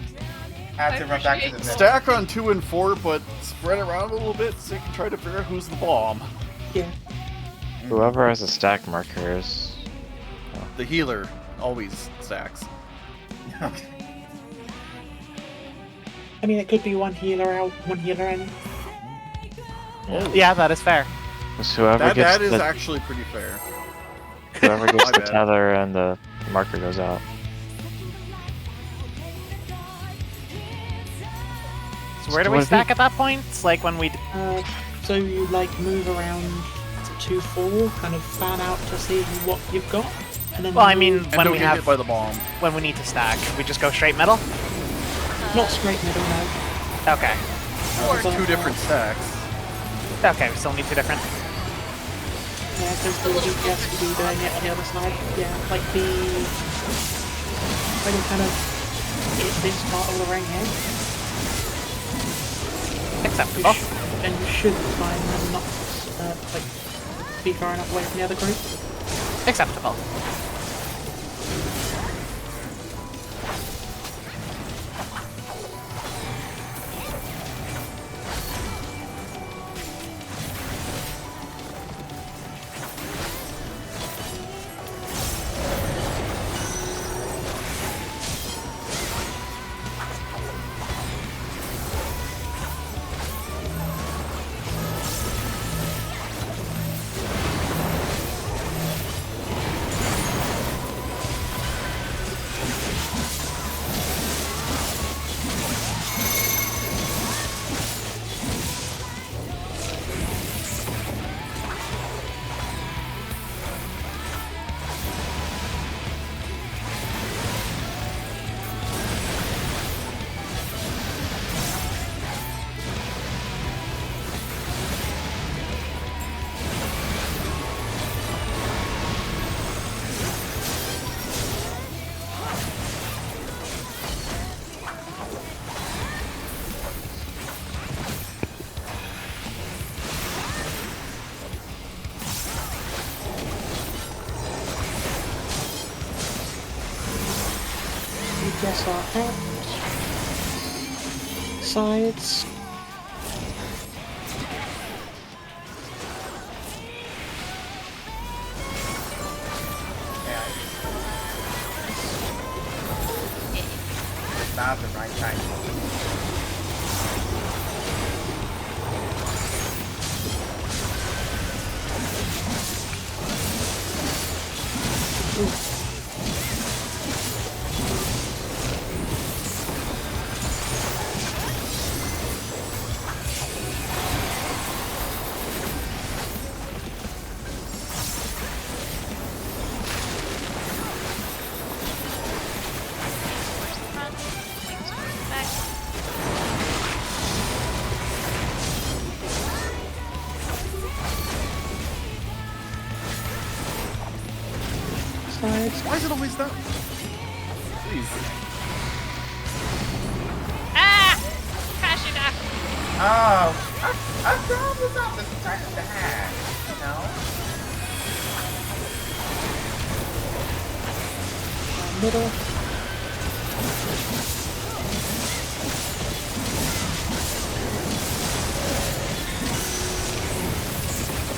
I had to run back to the middle. Stack on 2 and 4, but spread around a little bit so you can try to figure out who's the bomb. Yeah. Whoever has a stack marker is. The healer always stacks. Okay. I mean, it could be one healer out, one healer in. Yeah, that is fair. It's whoever That gets is the actually pretty fair. whoever gets My the bad. tether and the marker goes out. So where do So we what if stack we- at that point? It's like when we. So you like move around to 2-4, kind of fan out to see what you've got, and then. Well, I mean, And when don't we get hit have by the bomb. when we need to stack, we just go straight middle. Not straight middle, no. Okay. Or So, Two different stacks. Okay, we still need two different. Yeah, because the GPS will be doing it on the other side. Yeah, like the kind of this part of the ring here. Acceptable. And you should find them not like be far enough away from the other group. Acceptable. GPS are out. Sides. Yeah. It's not the right time. towards the front, things towards the back. Sides. Why is it always that? Please. Ah! Crashing down. Oh, I promise not to turn it back. You know? Middle.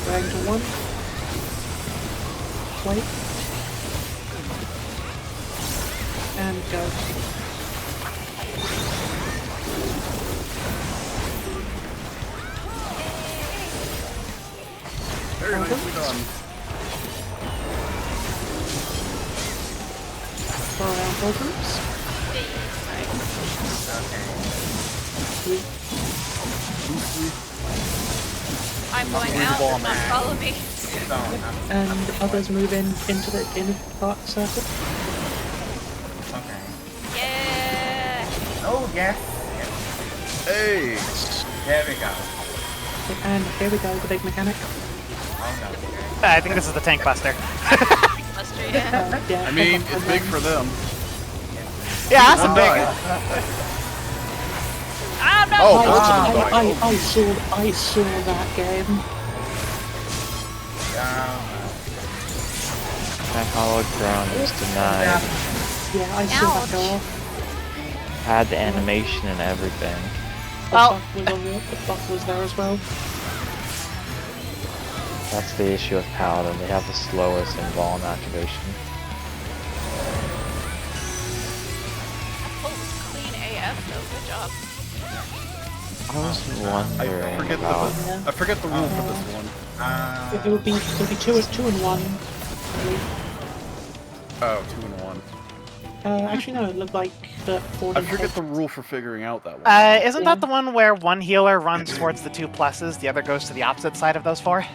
Going to 1. Wait. And go. Very nicely done. Go around both groups. Okay. I'm going Where's the out, bomb not at? follow me. So, And others move in into the inner part circle. okay. Yeah! Oh, yes. Hey! There we go. And here we go, the big mechanic. Oh, no. I think this is the tank buster. Buster, yeah. Yeah, I mean, and it's big then- for them. Yeah, that's One a big. died. Oh no! Oh, both of them died. I saw that game. My hollowed ground is denied. Yeah, I saw that go off. Had the animation and everything. The Well- buff was on the buff was there as well. That's the issue with Paladin. They have the slowest invuln activation. That pull was clean AF though. Good job. I was wondering about. I forget the rule for this one. It would be two and one. Oh, 2 and 1. Actually, no. It looked like the 4. I forget the rule for figuring out that one. Isn't that the one where one healer runs towards the 2+s, the other goes to the opposite side of those 4?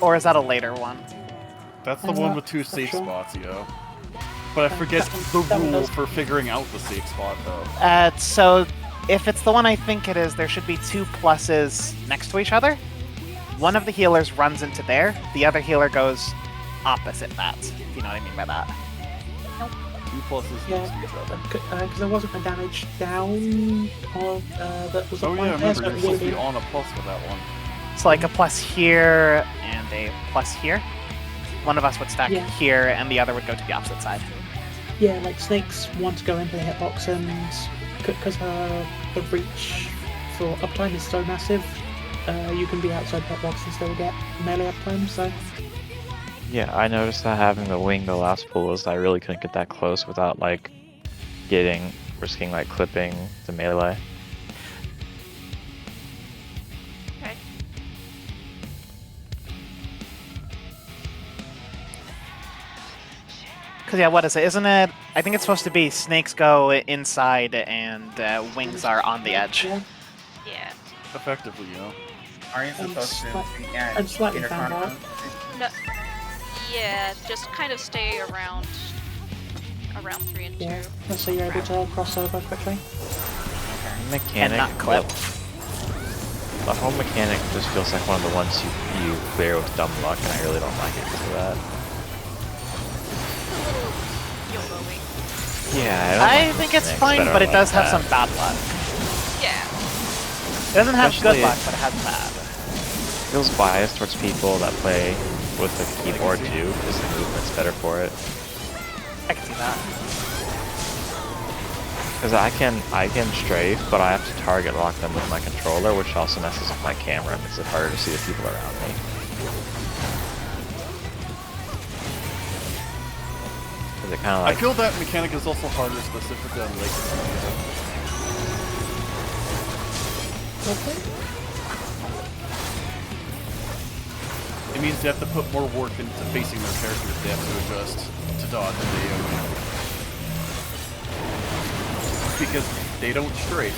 Or is that a later one? That's the one with 2 safe sure. spots, yo. But I forget the rule for figuring out the safe spot, though. So if it's the one I think it is, there should be 2+s next to each other. One of the healers runs into there, the other healer goes opposite that, if you know what I mean by that. 2 pluses Yeah, next to each other. because there wasn't a damage down that was Oh on yeah, I there, remember so you're it supposed would to be be. on a plus with that one. So like a plus here and a plus here. One of us would stack Yeah. here and the other would go to the opposite side. Yeah, like snakes want to go into the hitbox, and because the reach for uptime is so massive, you can be outside the hitbox and still get melee uptime. So Yeah, I noticed that having the wing the last pull was I really couldn't get that close without like risking like clipping the melee. Okay. Cause yeah, what is it? Isn't it? I think it's supposed to be snakes go inside and wings are on the edge. yeah, Yeah. Effectively, you know. Are you I'm supposed to sli- be at I'm slightly Peter found out. Conklin? No. Yeah, just kind of stay around 3 and 2. yeah. Let's say you're able to cross over quickly. Mechanic, not clip. The whole mechanic just feels like one of the ones you clear with dumb luck, and I really don't like it because of that. YOLO-ing. Yeah, I think it's fine, but it does have some bad luck. Yeah. It doesn't have Especially- good luck, but it has bad. Feels biased towards people that play with the keyboard too, because the movement's better for it. I can see that. Because I can strafe, but I have to target lock them with my controller, which also messes with my camera and makes it harder to see the people around me. Because it kind of I like feel that mechanic is also harder specifically on Lake. Okay. It means they have to put more work into facing their characters. They have to adjust to dodge and AoE. Because they don't strafe.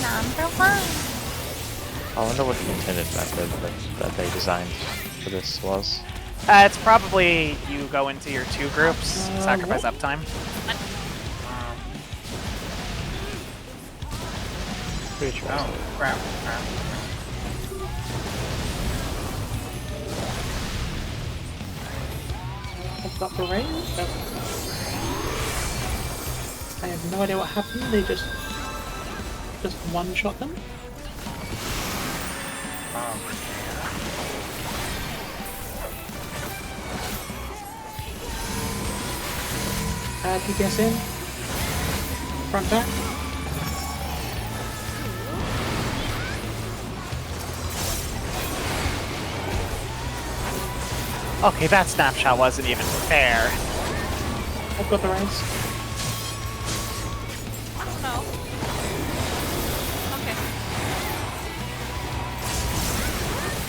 Number 1. I wonder what the intended method that they designed for this was. It's probably you go into your 2 groups, sacrifice uptime. Pretty sure. Oh, crap. I've got the range. I have no idea what happened. They just one-shot them. DPS in. Front back. Okay, that snapshot wasn't even fair. I've got the range. Oh. Okay.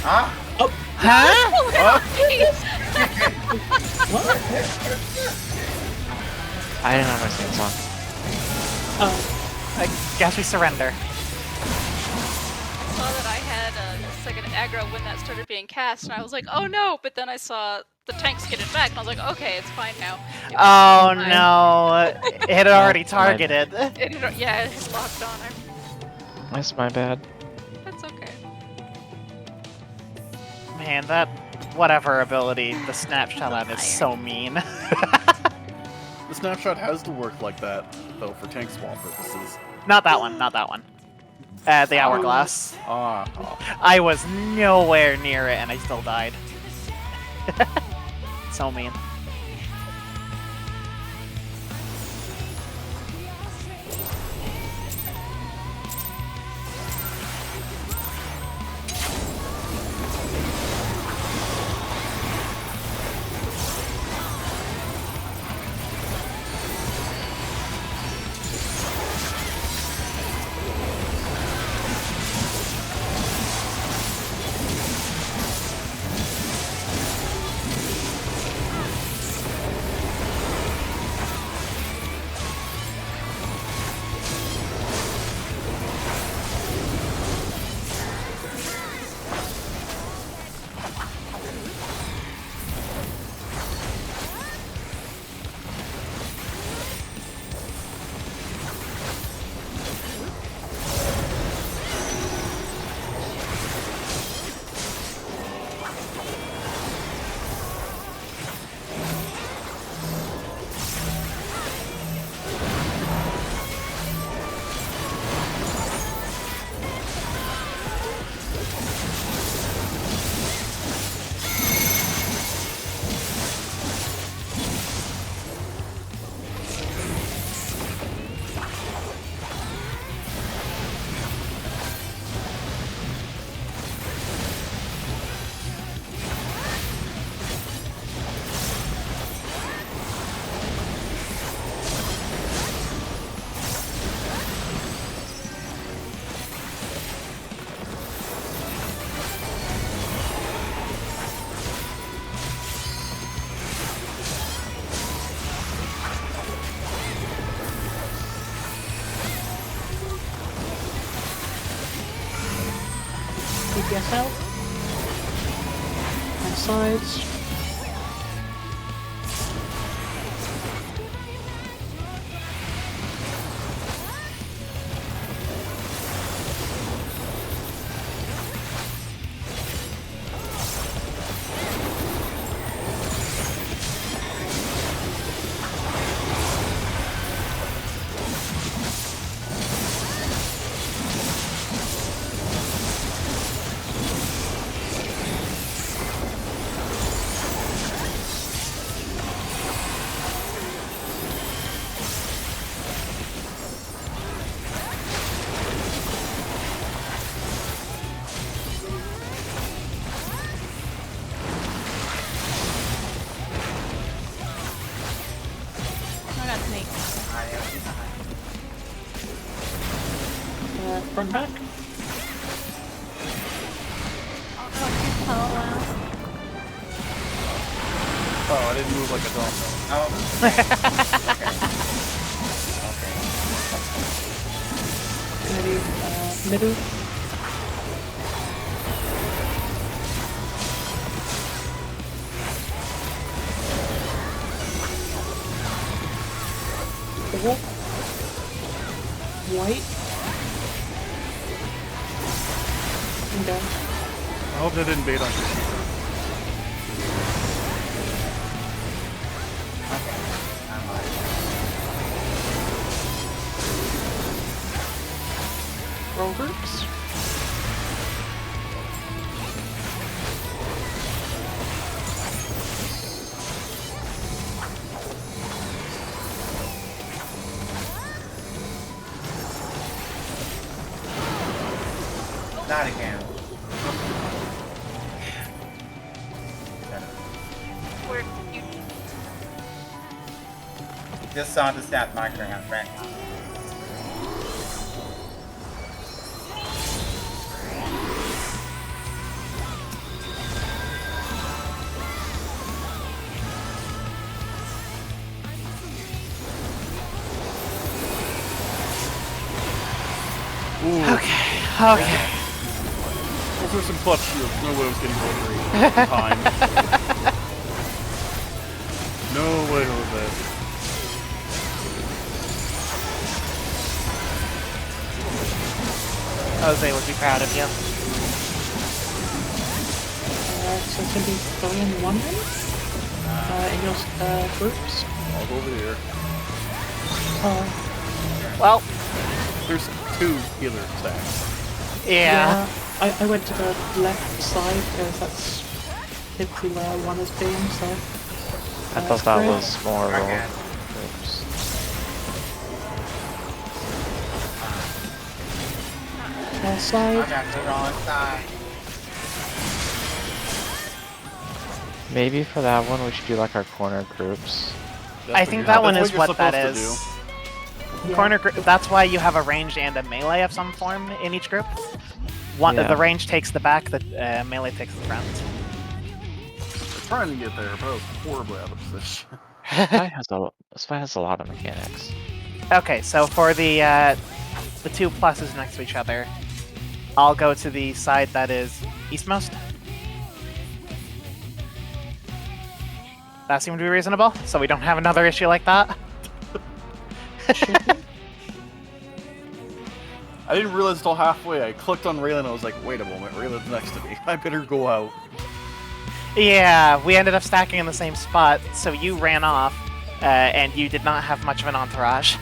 Huh? Oh, Huh? what? I didn't have my stance on. Oh, I guess we surrender. Saw that I had a second aggro when that started being cast, and I was like, oh no! But then I saw the tanks get it back, and I was like, okay, it's fine now. It was Oh fine. no, it had already targeted. Yeah, it's locked on her. That's my bad. That's okay. Man, that whatever ability the snapshot on is so mean. The snapshot has to work like that, though, for tank swap purposes. Not that one, not that one. The hourglass. Oh. I was nowhere near it and I still died. So mean. DPS out. On sides. I got Snake. Front back. Oh, I didn't move like a dog. Oh. Maybe middle. Purple. White. And down. I hope that didn't bait on you. Roll groups. Not again. Where you Just saw the stat marker on right now. Ooh. Okay. Those were some clutch shields. No way I was getting rotated in time. No way was that. Jose would be proud of you. So it's gonna be 3 and 1 then? In your groups. I'll go over here. Well, There's 2 healer stacks. yeah. I went to the left side because that's typically where one has been, so. I thought that was more roll Okay. groups. I Side. got the wrong side. Maybe for that one we should do like our corner groups. That's I what think you're- that one that's is what what you're that supposed is. to Yeah. Corner group. That's why you have a ranged and a melee of some form in each group. One, Yeah. the range takes the back, the melee takes the front. do. I'm trying to get there, but I was horribly out of position. This fight has a lot of mechanics. Okay, so for the 2 pluses next to each other, I'll go to the side that is eastmost. That seemed to be reasonable, so we don't have another issue like that. I didn't realize until halfway. I clicked on Raylan and I was like, wait a moment, Raylan's next to me. I better go out. Yeah, we ended up stacking in the same spot, so you ran off, and you did not have much of an entourage.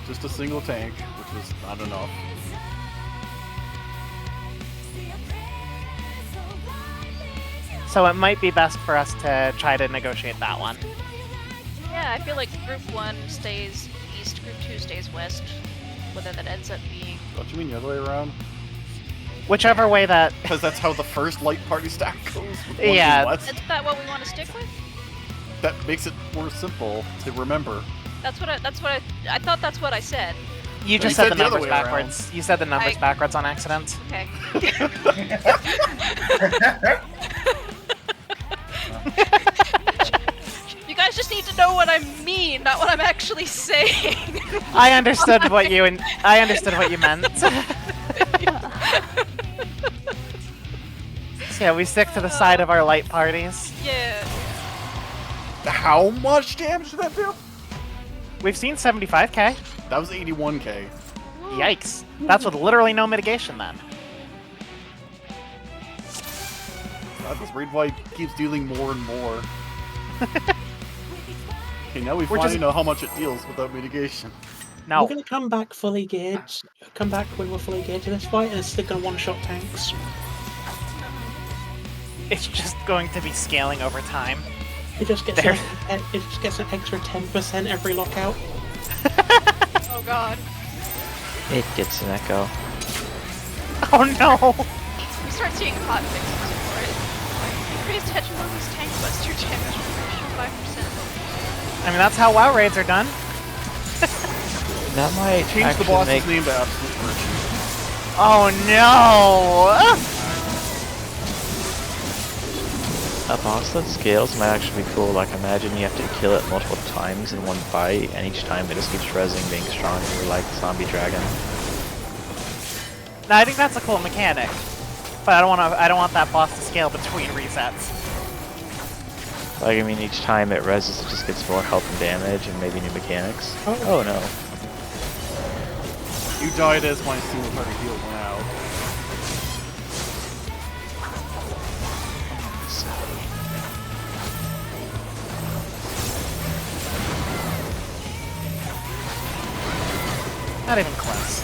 Just a single tank, which was not enough. So it might be best for us to try to negotiate that one. Yeah, I feel like group 1 stays east, group 2 stays west. Whether that ends up being Don't you mean the other way around? Whichever way that... Because that's how the first light party stack goes. With one Yeah. being west. Is that what we want to stick with? That makes it more simple to remember. I thought that's what I said. You just You said said the the other numbers way around. backwards. You said the numbers I- backwards on accident. Okay. You guys just need to know what I mean, not what I'm actually saying. I understood what you meant. Yeah, we stick to the side of our light parties. Yeah. How much damage did that do? We've seen 75k. That was 81k. Yikes. That's with literally no mitigation then. This raid fight keeps dealing more and more. Okay, now we We're finally just- know how much it deals without mitigation. No. We're gonna come back fully geared. Come back when we're fully geared to this fight, and it's still gonna one-shot tanks. It's just going to be scaling over time. It just gets There. it just gets an extra 10% every lockout. Oh god. It gets an echo. Oh no! We start seeing hot fixes for it. Increased hedge bonus tank buster damage ratio 5%. I mean, that's how WoW raids are done. That might Change the actually boss's make name to Absolute Virtue. Oh no! a boss that scales might actually be cool. Like imagine you have to kill it multiple times in one fight, and each time it just keeps rezzing, being stronger, like Zombie Dragon. No, I think that's a cool mechanic. But I don't want that boss to scale between resets. Like I mean, each time it rezzes, it just gets more health and damage, and maybe new mechanics. Oh. Oh no. You died as my single target heal went out. Not even close.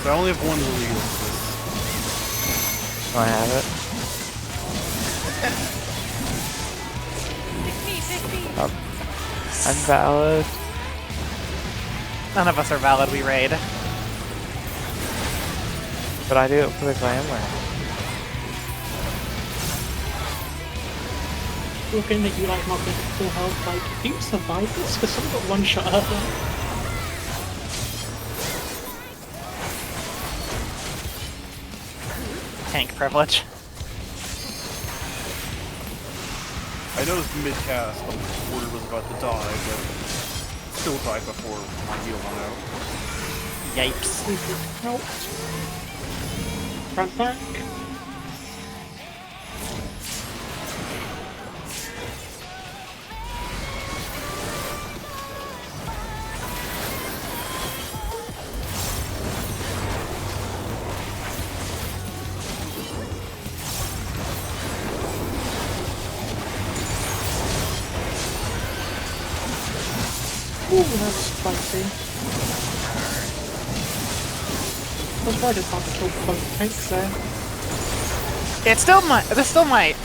So I only have one little heal for this. I have it. Pick me. I'm valid. None of us are valid, we raid. But I do it for the glamour. Looking at you like not getting full health, like, do you survive this? Because someone got one shot earlier. Tank privilege. I noticed mid-cast when Porter was about to die, but still died before my heal went out. Yipes. Help. Run back. Ooh, that's spicy. I was worried about to kill both tanks there. It still might. This still might.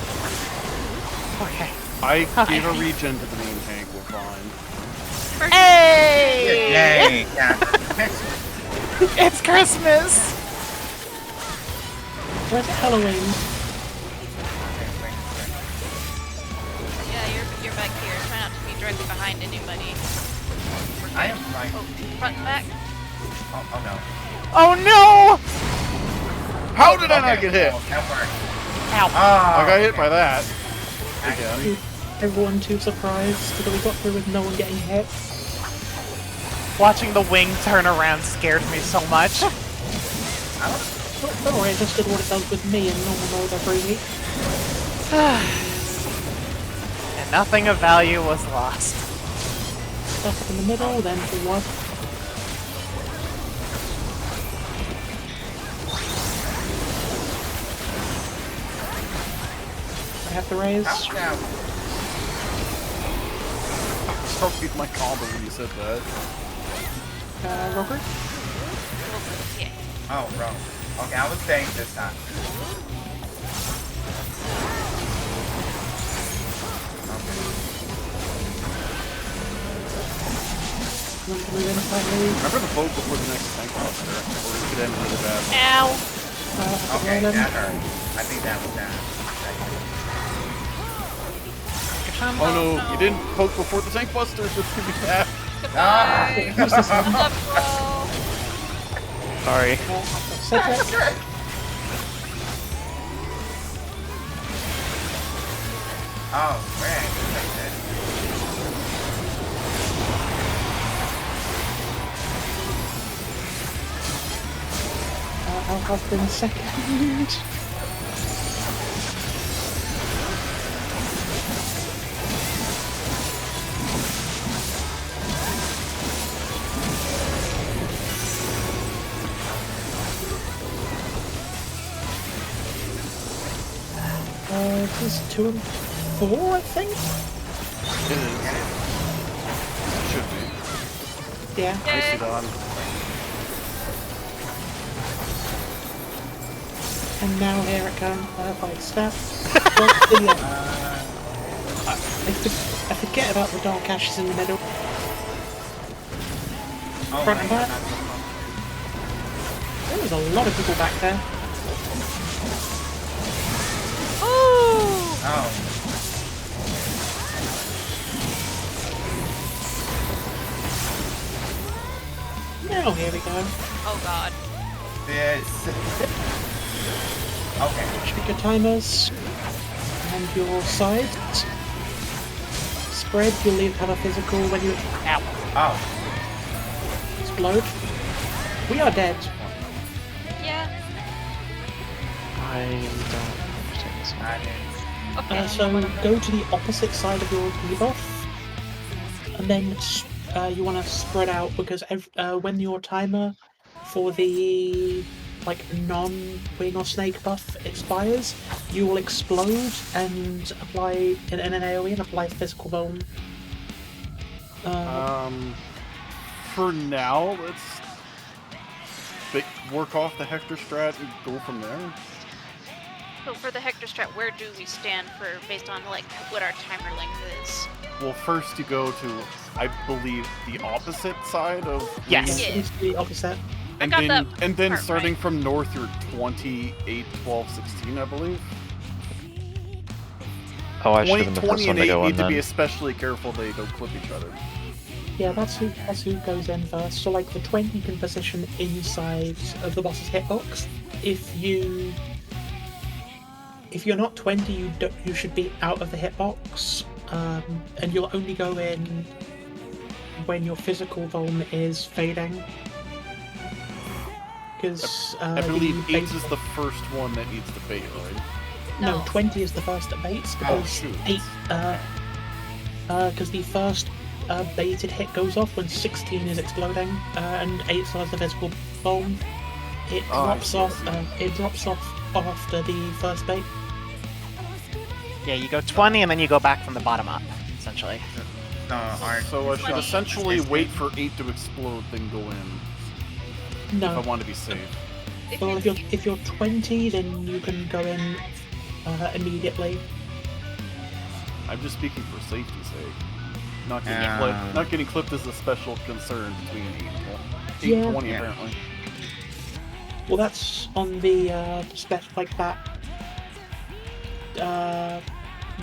Okay. I Okay. gave a regen to the main tank, we're fine. Hey! Yay! Yeah. It's Christmas! Where's Halloween? Yeah, you're back here. Try not to be directly behind anybody. I am like. Oh, front and back. Oh no. Oh no! How did I not Okay, get hit? well, that worked. Ow. Oh, I got hit okay. by that. Again. Everyone too surprised that we got through with no one getting hit. Watching the wing turn around scared me so much. Don't worry, I just did what it does with me in normal mode every week. And nothing of value was lost. Stuff up in the middle, then for what? I have to raise. Ouch, ouch. Sorry with my combo when you said that. Robert? Yeah. Oh, bro. Okay, I was staying this time. You want to move in slightly? Remember the vote before the next tank monster, or it could end really bad. Ow! Okay, roll in. that hurt. I think that was that. Oh no, you didn't poke before the tank buster, it's gonna be bad. Ah! Left roll. Sorry. Cedric? Oh, man. Like that. I'll have been second. This is 2 and 4, I think? It is. It should be. Yeah. Nicely done. And now here it comes, like step. I forget about the dark ashes in the middle. Oh Front my and god. back. There was a lot of people back there. Ooh! Oh. Now here we go. Oh god. This. Okay. Check your timers and your sides. Spread, you'll have a physical when you Oh. explode. We are dead. Yeah. I don't understand this one. I didn't. Okay. So go to the opposite side of your debuff, and then you want to spread out because when your timer for the non-wing or snake buff expires, you will explode and apply an AOE and apply physical vuln. For now, let's work off the Hector strat and go from there. So for the Hector strat, where do we stand based on like what our timer length is? Well, first you go to, I believe, the opposite side of Yes. Yeah. It's the opposite. I got that and then part starting right. from north, you're 28, 12, 16, I believe. Oh, I should 20, have been the 20 first one and to 8 go need in to be then. especially careful they don't clip each other. Yeah, that's who goes in first. So like the 20 can position inside of the boss's hitbox. If you're not 20, you should be out of the hitbox, and you'll only go in when your physical vuln is fading. Because I believe 8 is the first one that needs to bait, right? no, No. 20 is the first that baits because shoot. 8 because the first baited hit goes off when 16 is exploding, and 8 starts the physical vuln. It Oh, I drops see, I off. It drops off after the first bait. Yeah, you go 20 and then you go back from the bottom up, essentially. No, aren't. So I should 20. essentially wait for 8 to explode, then go in, if I No. want to be safe. Well, if you're 20, then you can go in immediately. I'm just speaking for safety's sake. Not getting Yeah. clipped. Not getting clipped is a special concern between 8 and 20. 8 Yeah. and 20 Yeah. apparently. Well, that's on the like that.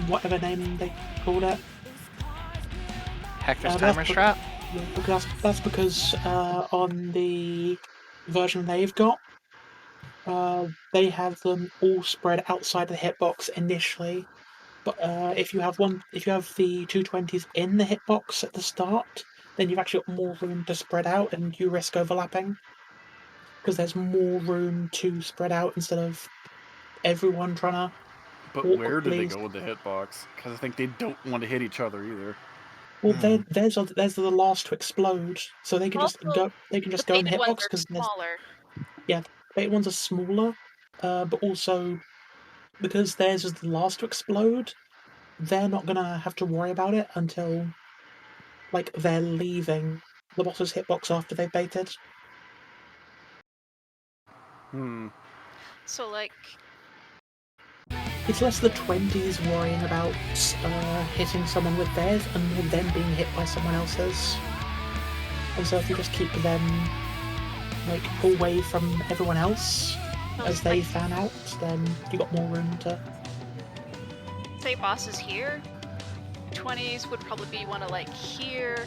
Whatever name they called it. Hector's that's timer be- strat. Yeah, because that's because on the version they've got, they have them all spread outside the hitbox initially. But if you have the 220s in the hitbox at the start, then you've actually got more room to spread out, and you risk overlapping because there's more room to spread out instead of everyone trying to. But where do they go with the hitbox? Because I think they don't want to hit each other either. Well, there's the last to explode, so they can just Also, go. They can just the go in the baited ones hitbox are because smaller. bait ones are smaller, but also because theirs is the last to explode, they're not gonna have to worry about it until like they're leaving the boss's hitbox after they've baited. So like, It's less the 20s worrying about hitting someone with theirs and more them being hit by someone else's. And so if you just keep them like away from everyone else as they fan out, then you got more room to. say boss is here, 20s would probably be one of like here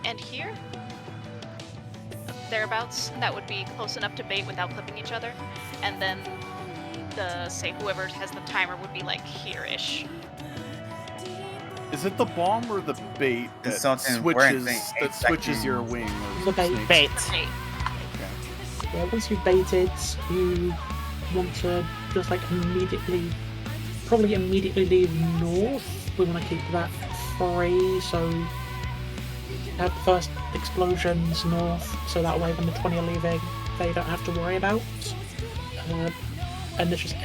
and here. Thereabouts. That would be close enough to bait without clipping each other. And then say whoever has the timer would be like here-ish. Is it the bomb or the bait that Consultant, we're in switches your wing? Or The bait. snake? Bait. Bait. Yeah, once you've baited, you want to just like probably immediately leave north. We want to keep that free, so have the first explosions north, so that way when the 20 are leaving, they don't have to worry about. and it's just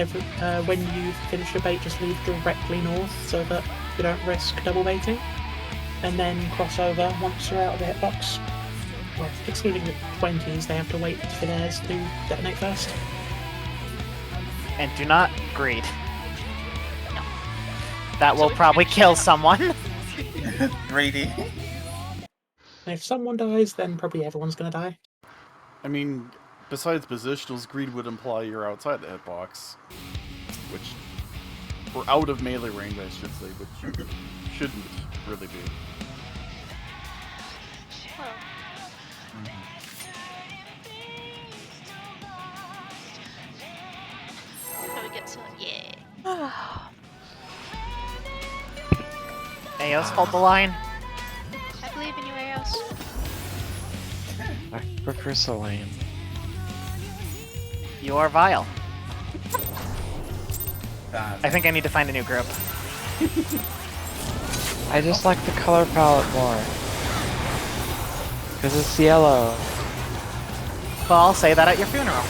when you finish your bait, just leave directly north so that you don't risk double baiting, and then cross over once you're out of the hitbox. Well, excluding the 20s, they have to wait for theirs to detonate first. And do not greed. No. That So will we probably finish kill it up. someone. Greedy. And if someone dies, then probably everyone's gonna die. I mean, besides positionals, greed would imply you're outside the hitbox, which we're out of melee range, I should say, which shouldn't really be. Well, how we get to yeah. Aos, hold the line. I believe in you, Eos. I prefer Selene. You are vile. God. I think I need to find a new group. I just like the color palette more. Because it's yellow. Well, I'll say that at your funeral.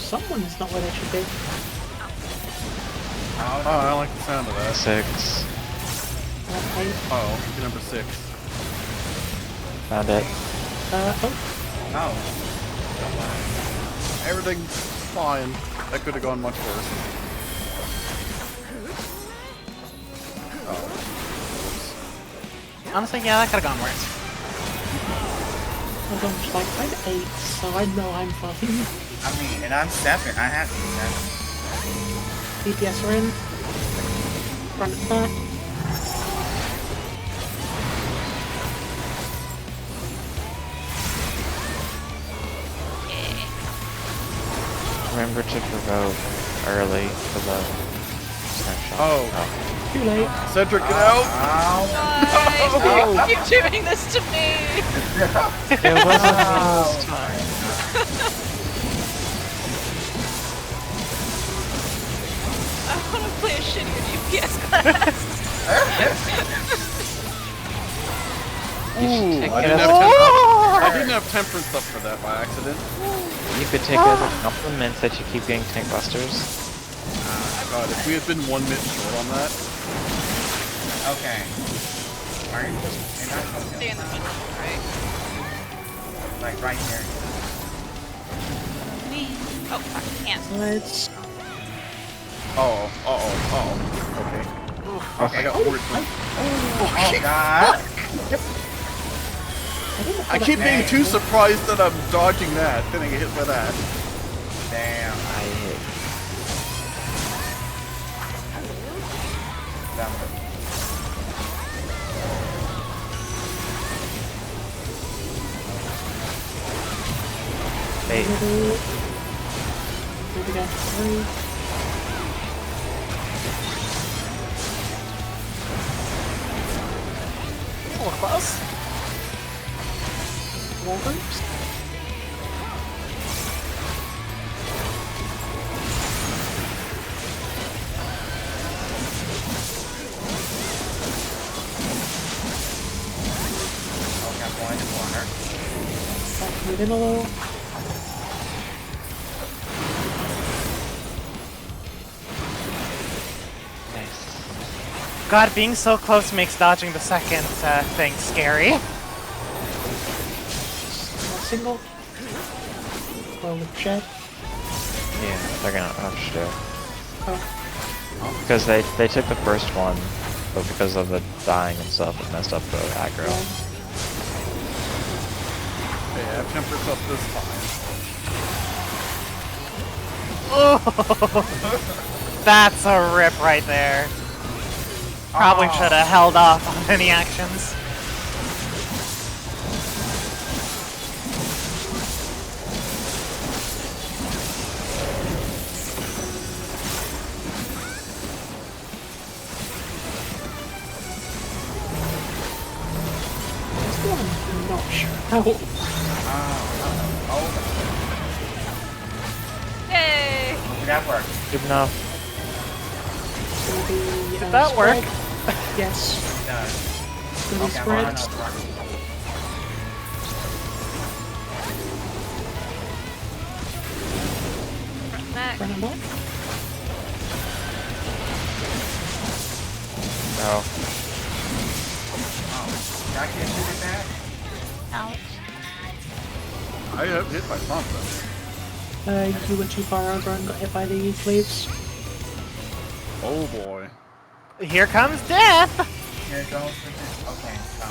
Someone's not where they should be. Oh, I like the sound of that. 6. Oh, number 6. Found it. Oh. Everything's fine. That could have gone much worse. Honestly, yeah, that could have gone worse. Oh gosh, like I'm 8, so I know I'm fine. I mean, and I'm 7. I have to be 7. DPS are in. Front and back. Remember to provoke early for the snapshot. Oh. Too late. Cedric, get out! Ow. Why? You're doing this to me! It wasn't me this time. I want to play a shittier DPS class. You should take I it didn't, as have a, I didn't have temperance up for that by accident. you could take it as a compliment that you keep getting tank busters. God, if we had been 1 minute short on that. Okay. Are you just Stay in the middle, right? like right here? Oh, fuck, can't. Let's. Okay. Okay. I got worried. Oh God. I keep being too surprised that I'm dodging that, then I get hit by that. Damn. I hit. That one. Wait, Here we go. 3. A little close. Wall groups. Okay, I'm going to corner. Back move in a little. nice. God, being so close makes dodging the second thing scary. Single. Well, with shed. Yeah, they're gonna rush too. Oh, Because they took the first one, but because of the dying and stuff, it messed up the aggro. Okay, I have tempered up this time. Oh, that's a rip right there. Probably Oh. should have held off on any actions. still not sure how. Oh, Yay! that worked. Good enough. Did that work? Yes. It does. Will Okay, I'm spread? on another rock. Front back. Run amok? No. Oh, I can't shoot it back. Ouch. I have hit by something. You were too far over and got hit by the leaves. Oh boy. Here comes death! Here it goes. Okay, so.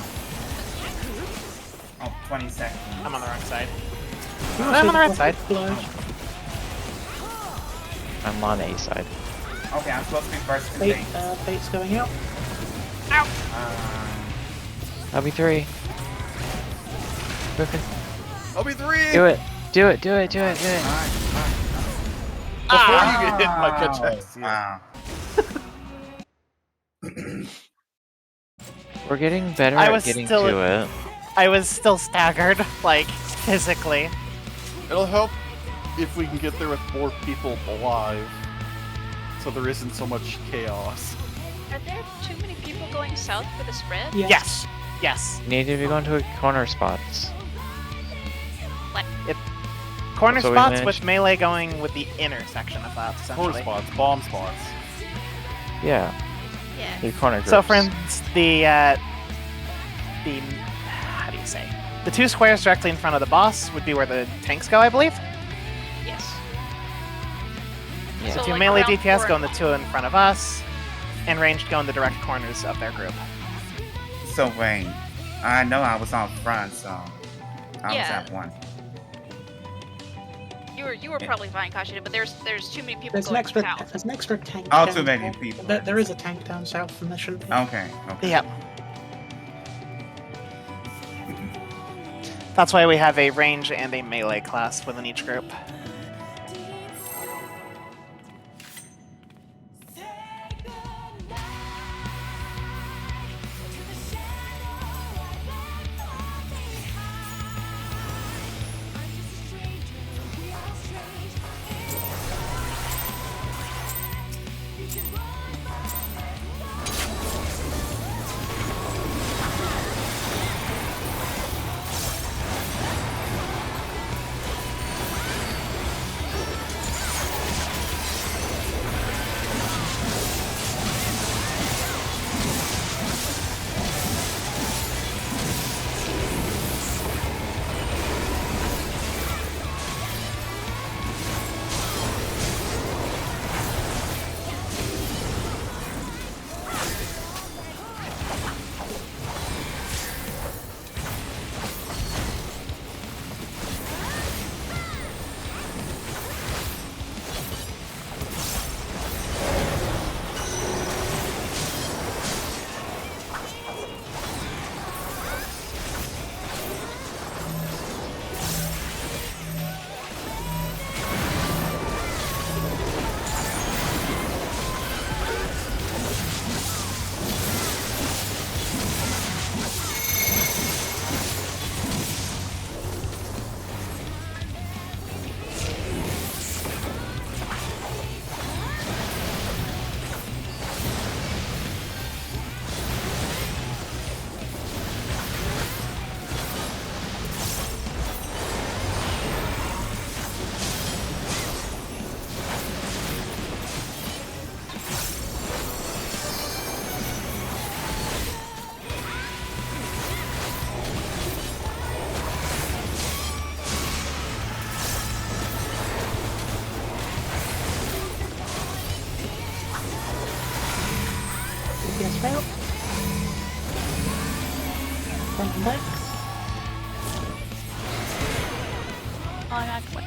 Oh, 20 seconds. I'm on the wrong side. You I'm on the right also side. blow. I'm on A side. Okay, I'm supposed to be first to Bait, things. bait's going out. I'll be 3. Quickly. I'll be 3! Do it. Do it. Do it. Do it. Do it. Before you get hit by Kachex. Wow. We're getting better I at was getting still- to it. I was still staggered, like, physically. It'll help if we can get there with more people alive. So there isn't so much chaos. Are there too many people going south for the spread? Yes. Yes. You need to be going to corner spots. Corner So we spots managed- with melee going with the intersection of that, Corner essentially. spots, bomb spots. Yeah. Yeah. The corner groups. So, for instance, the how do you say? The 2 squares directly in front of the boss would be where the tanks go, I believe. Yes. Yeah. So, The 2 like, melee around DPS 4 go in the 2 in front of us, and ranged go in the direct corners of their group. So wait, I know I was on front, so I Yeah. was at 1. You were probably fine, Kashida, but there's too many people There's an going extra. south. There's an extra tank. Oh, down too many south. people. There is a tank down south, and there shouldn't be. Okay, okay. Yep. That's why we have a range and a melee class within each group. complex. Oh, I'm actually.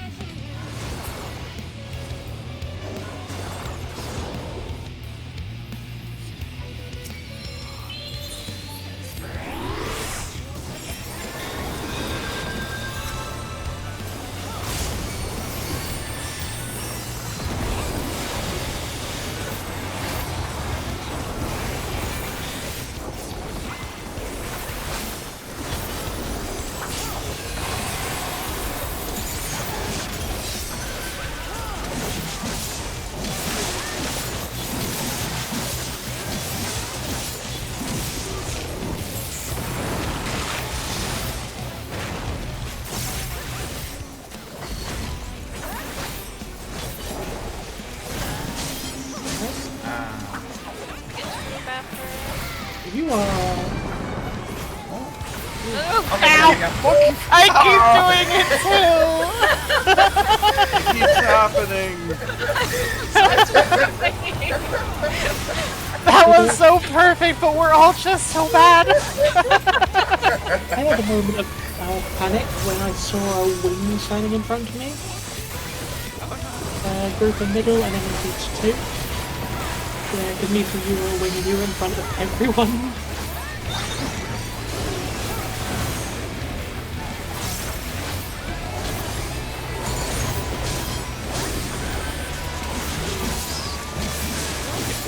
You are. Okay, I keep doing it It keeps happening. too! That was so perfect, but we're all just so bad! I had a moment of panic when I saw a wing standing in front of me. Group in middle and then repeats 2. Yeah, because neither of you were a wing and you were in front of everyone.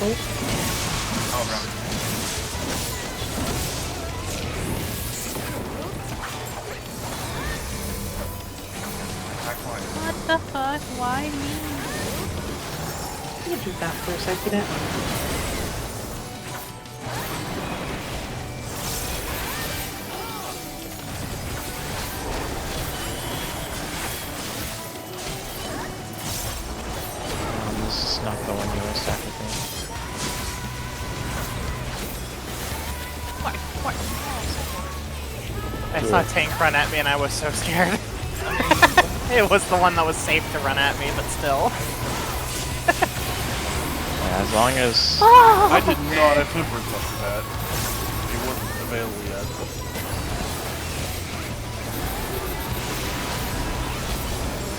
Oh, bro. What the fuck? Why me? You do that for a second. This is not the one you were stuck with me. I saw a tank run at me and I was so scared. It was the one that was safe to run at me, but still. Yeah, as long as I did not have temperance after that. It wasn't available yet.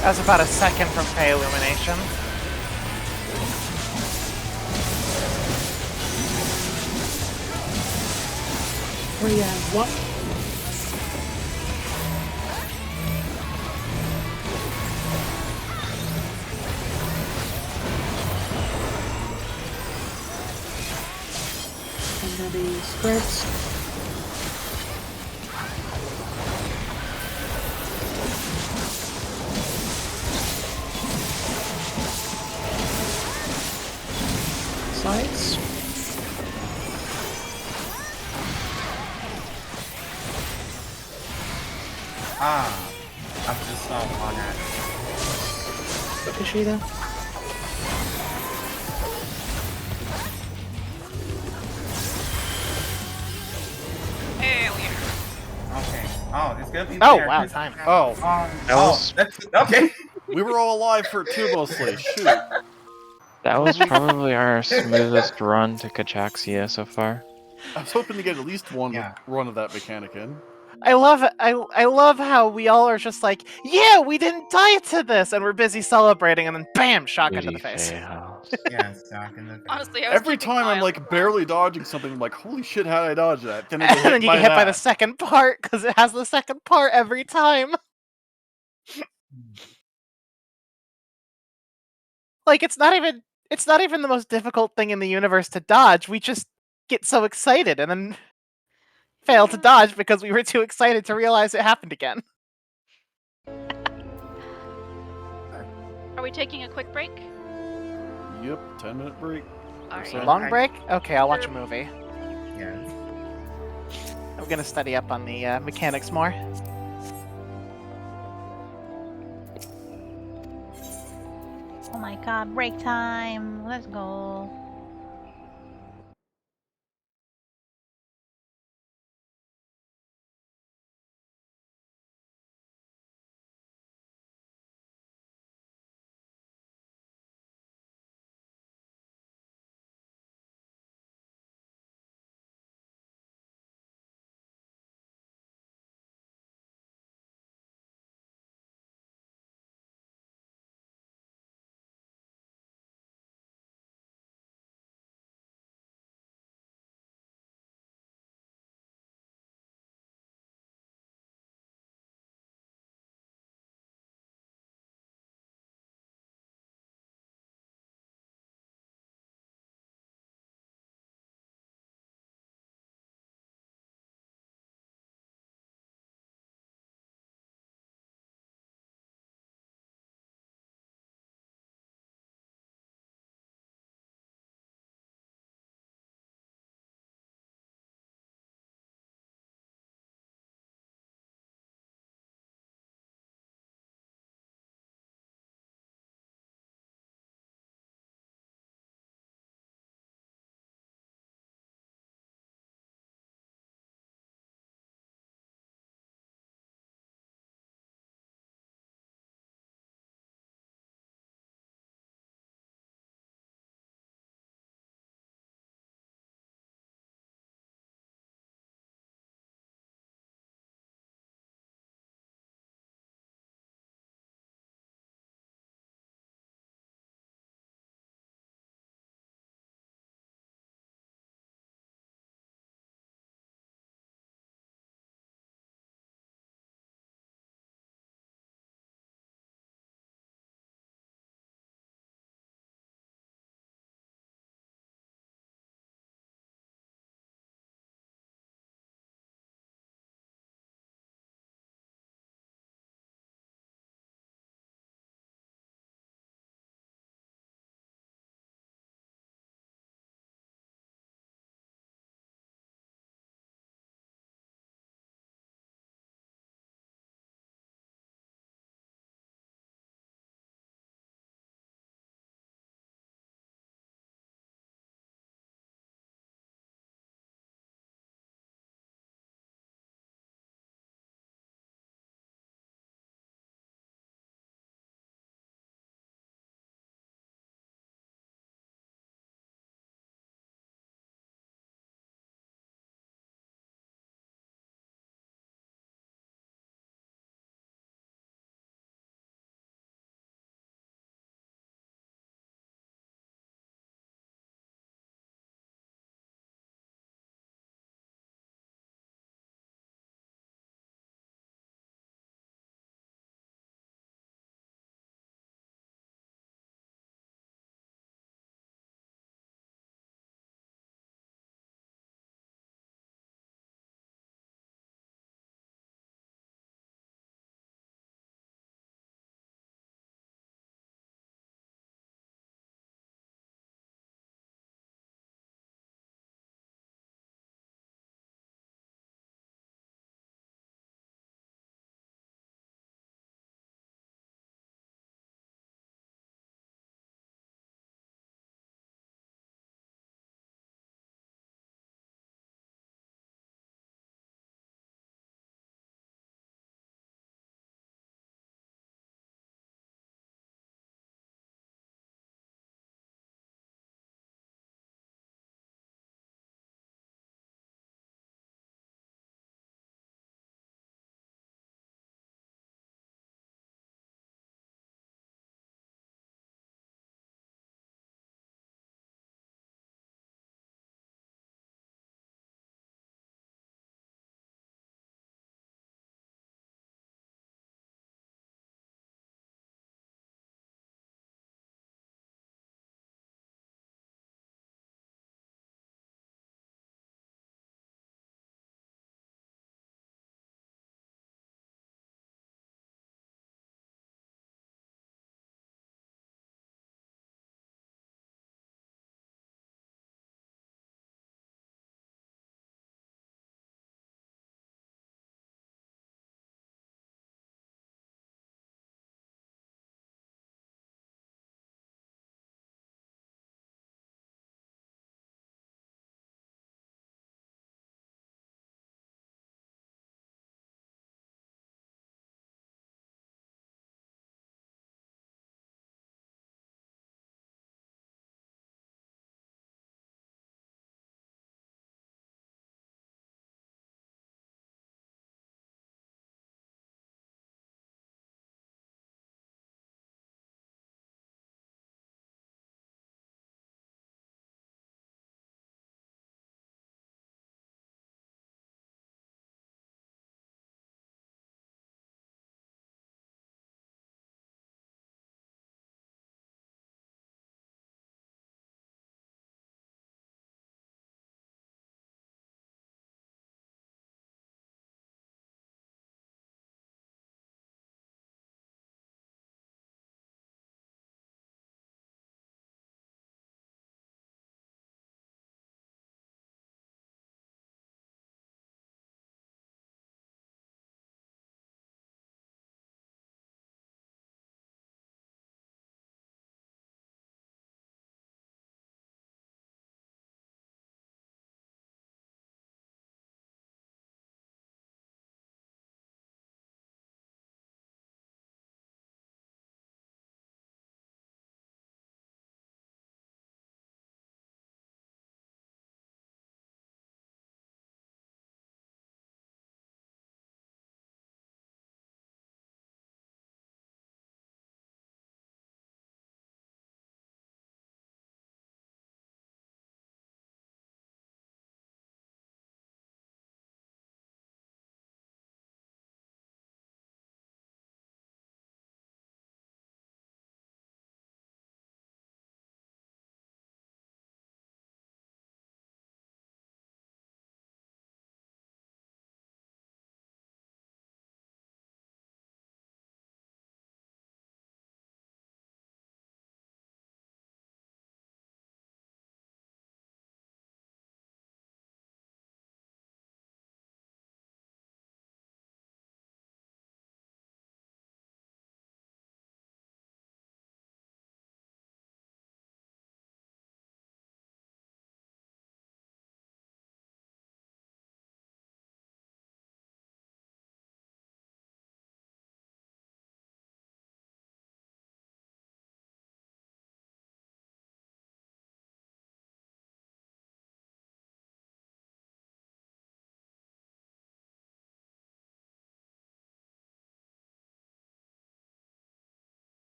That was about a second from Fey Illumination. Three and 1. And then the spreads. Sides. I'm just so on that. Ricochet there. Okay. Oh, it's gonna be Oh, there. wow, time. Oh, That was- that's okay. we were all alive for 2 mostly. Shoot. that was probably our smoothest run to Kachaxia so far. I was hoping to get at least one Yeah. run of that mechanic in. I love how we all are just like, yeah, we didn't die to this, and we're busy celebrating, and then bam, shotgun to the Duty face. fails. Yeah, stock in the face. Honestly, I was Every keeping time my I'm eye like on the barely dodging something, I'm like, holy shit, how did I dodge that? Then I And get hit then you by get hit by the that. second part, because it has the second part every time. Like, it's not even the most difficult thing in the universe to dodge. We just get so excited and then fail to dodge because we were too excited to realize it happened again. Are we taking a quick break? Yep, 10-minute break. Alright. So- Long break? Okay, I'll watch a movie. Yes. I'm gonna study up on the mechanics more. Oh my god, break time. Let's go.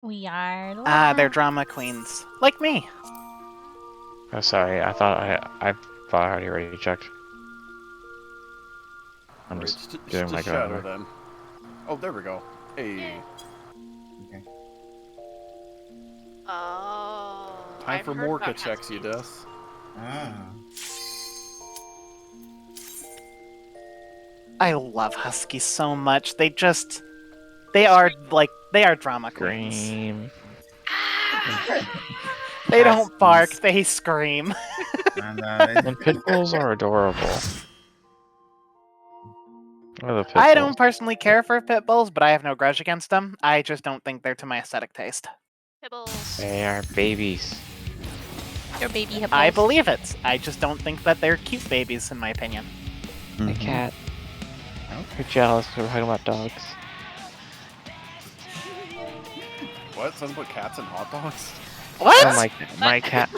We are. Ah, they're live. drama queens. Like me. Oh, sorry. I thought I already checked. I'm Alright, just doing my shadow go. then. Oh, there we go. Hey. Okay. Oh. Time I've for heard more about checks, you des. Ah. I love Huskies so much. They are drama queens. Scream. They don't bark, Huskies. they scream. And, And pit bulls are adorable. What are the pit I bulls? don't personally care for pit bulls, but I have no grudge against them. I just don't think they're to my aesthetic taste. Pibbles. They are babies. Your baby hippos. I believe it. I just don't think that they're cute babies, in my opinion. Hey, cat. You're jealous because we're talking about dogs. What? Something about cats and hot dogs? What? Oh, my cat.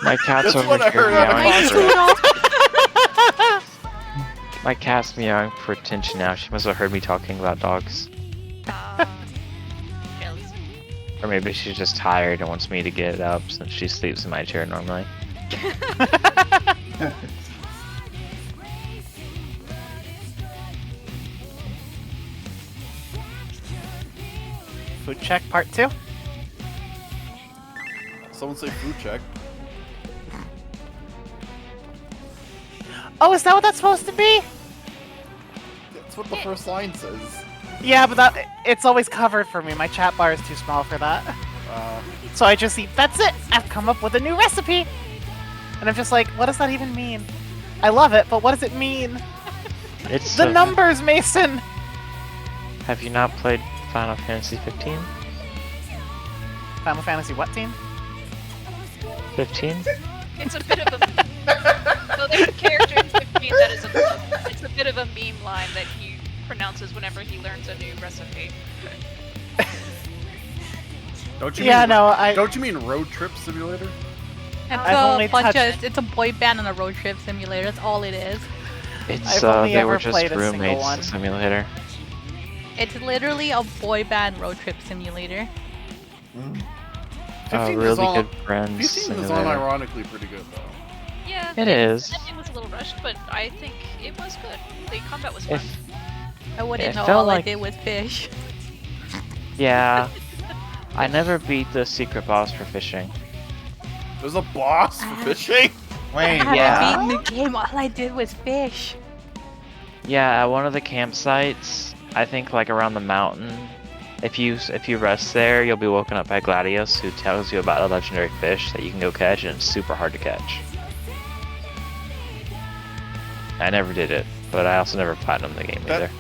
My cat's That's over what I here heard on the meowing. concert. My cat's meowing for attention now. She must have heard me talking about dogs. Jealous. Or maybe she's just tired and wants me to get up since she sleeps in my chair normally. Food check part 2? Someone say food check. Oh, is that what that's supposed to be? That's what the first line says. Yeah, but it's always covered for me. My chat bar is too small for that. So I just see, that's it! I've come up with a new recipe! And I'm just like, what does that even mean? I love it, but what does it mean? It's The numbers, Mason! Have you not played Final Fantasy 15? Final Fantasy what team? 15? It's a bit of a. So there's a character in 15 that is it's a bit of a meme line that he pronounces whenever he learns a new recipe. Don't you Yeah, mean, no, I... Don't you mean Road Trip Simulator? I've only It's a boy band and a road trip simulator. That's all it is. It's I've only they were ever just played a single roommates one. simulator. It's literally a boy band road trip simulator. 15 Really is on, good friends 15 is simulator. unironically pretty good though. Yeah, It is. The ending was a little rushed, but I think it was good. The combat was fun. I wouldn't It know. felt All I like- did was fish. Yeah. I never beat the secret boss for fishing. There's a boss for fishing? Wait, I Yeah. haven't beaten the game. All I did was fish. Yeah, at one of the campsites, I think like around the mountain, if you rest there, you'll be woken up by Gladius, who tells you about a legendary fish that you can go catch, and it's super hard to catch. I never did it, but I also never platinumed the game That either.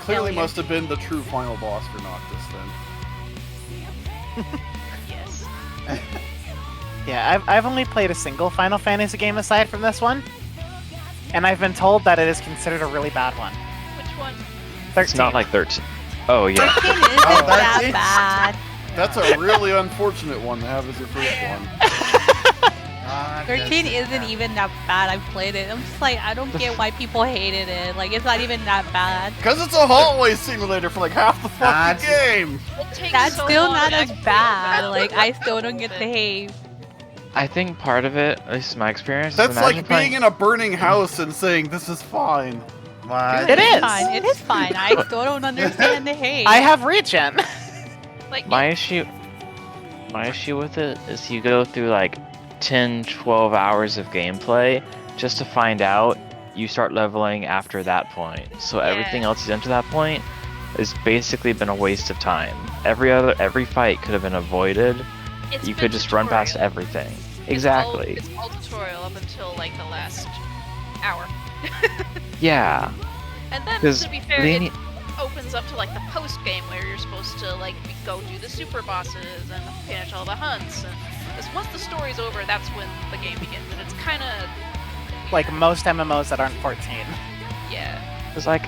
clearly yeah. must have been the true final boss for Noctis then. Yes. Yeah, I've only played a single Final Fantasy game aside from this one. And I've been told that it is considered a really bad one. Which one? 13. It's not like 13. Oh yeah. 13 isn't that that's it. bad. That's a really unfortunate one to have as your first one. God, 13 this isn't even that bad. I played it. I'm just like, I don't get why people hated it. Like, it's not even that bad. Because it's a hallway simulator for like half the fucking That's- game! It takes That's so still long not to as actually bad. go Like, back I still don't get the to hate. I think part of it, at least in my experience, is That's imagine like playing- being in a burning house and saying, this is fine. What? It is. Fine. It is fine. I still don't understand the hate. I have regen. Like, My issue with it is you go through like 10, 12 hours of gameplay just to find out you start leveling after that point. So everything Yeah. else you done to that point has basically been a waste of time. Every fight could have been avoided. it's You been could just run past tutorial. everything. It's Exactly. all tutorial up until like the last hour. Yeah. And then, 'Cause to be fair, leni- it opens up to like the post game where you're supposed to like go do the super bosses and finish all the hunts. And because once the story's over, that's when the game begins, and it's kind of Like most MMOs that aren't 14. yeah. It's like,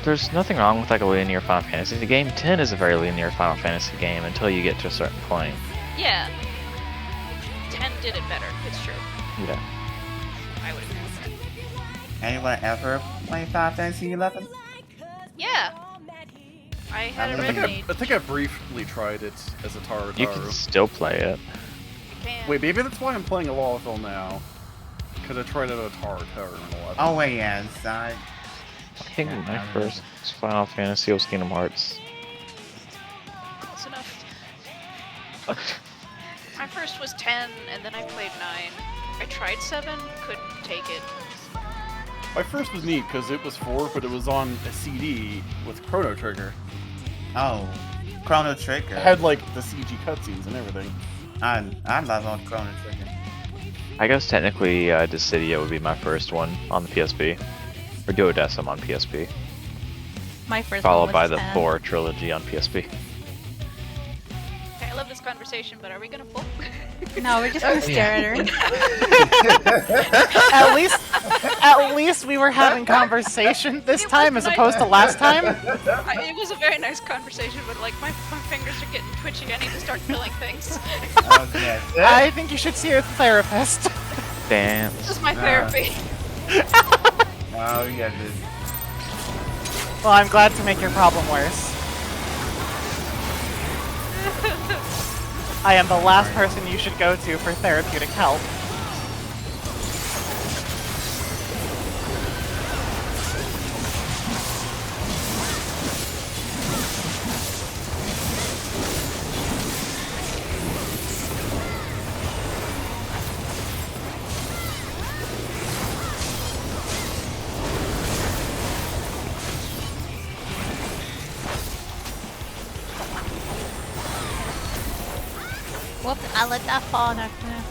there's nothing wrong with like a linear Final Fantasy. The game 10 is a very linear Final Fantasy game until you get to a certain point. Yeah. 10 did it better. It's true. Yeah. I would agree with that. Anyone ever play Final Fantasy 11? Yeah. I had I a think red I mage. think I briefly tried it as a Taro You can still play it. You can. Wait, maybe that's why I'm playing a Lawful now. Because I tried it at a Taro in 11. Oh wait, yes, I think Yeah, my I first Final Fantasy was Kingdom Hearts. Close enough. My first was 10, and then I played 9. I tried 7, couldn't take it. My first was neat because it was 4, but it was on a CD with Chrono Trigger. Oh, Chrono Trigger. It had like the CG cutscenes and everything. I love on Chrono Trigger. I guess technically Dissidia would be my first one on the PSP. Or Duodecim on PSP. My first Followed one by was the 10. 4 trilogy on PSP. Okay, I love this conversation, but are we gonna pull? No, we're just gonna stare at her. At least we were having conversation this time as opposed to last time. It was a very nice conversation, but like my fingers are getting twitchy. I need to start feeling things. Okay. I think you should see your therapist. Dance. This is my therapy. Oh, yeah, dude. Well, I'm glad to make your problem worse. I am the last person you should go to for therapeutic help. Whoops, I let that fall on accident.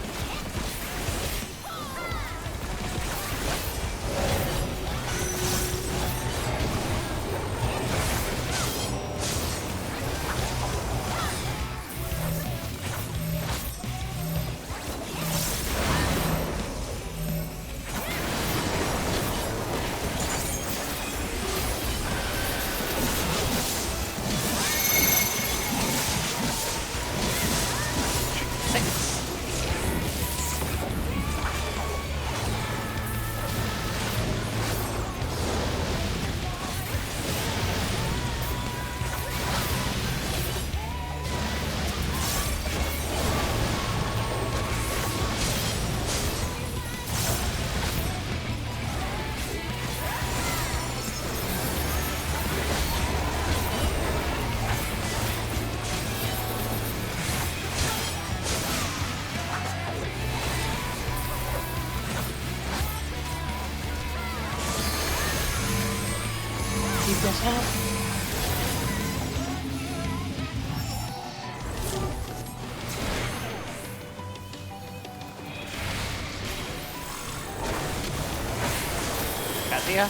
Keep yourself. Katia?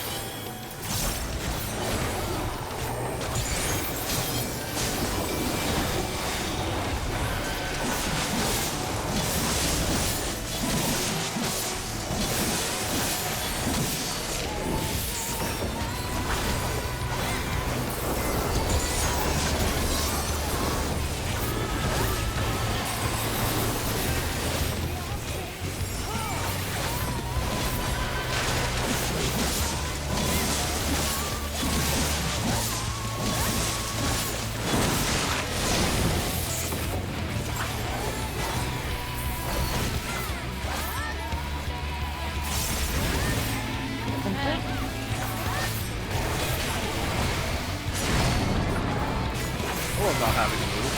Oh, I'm not having to move.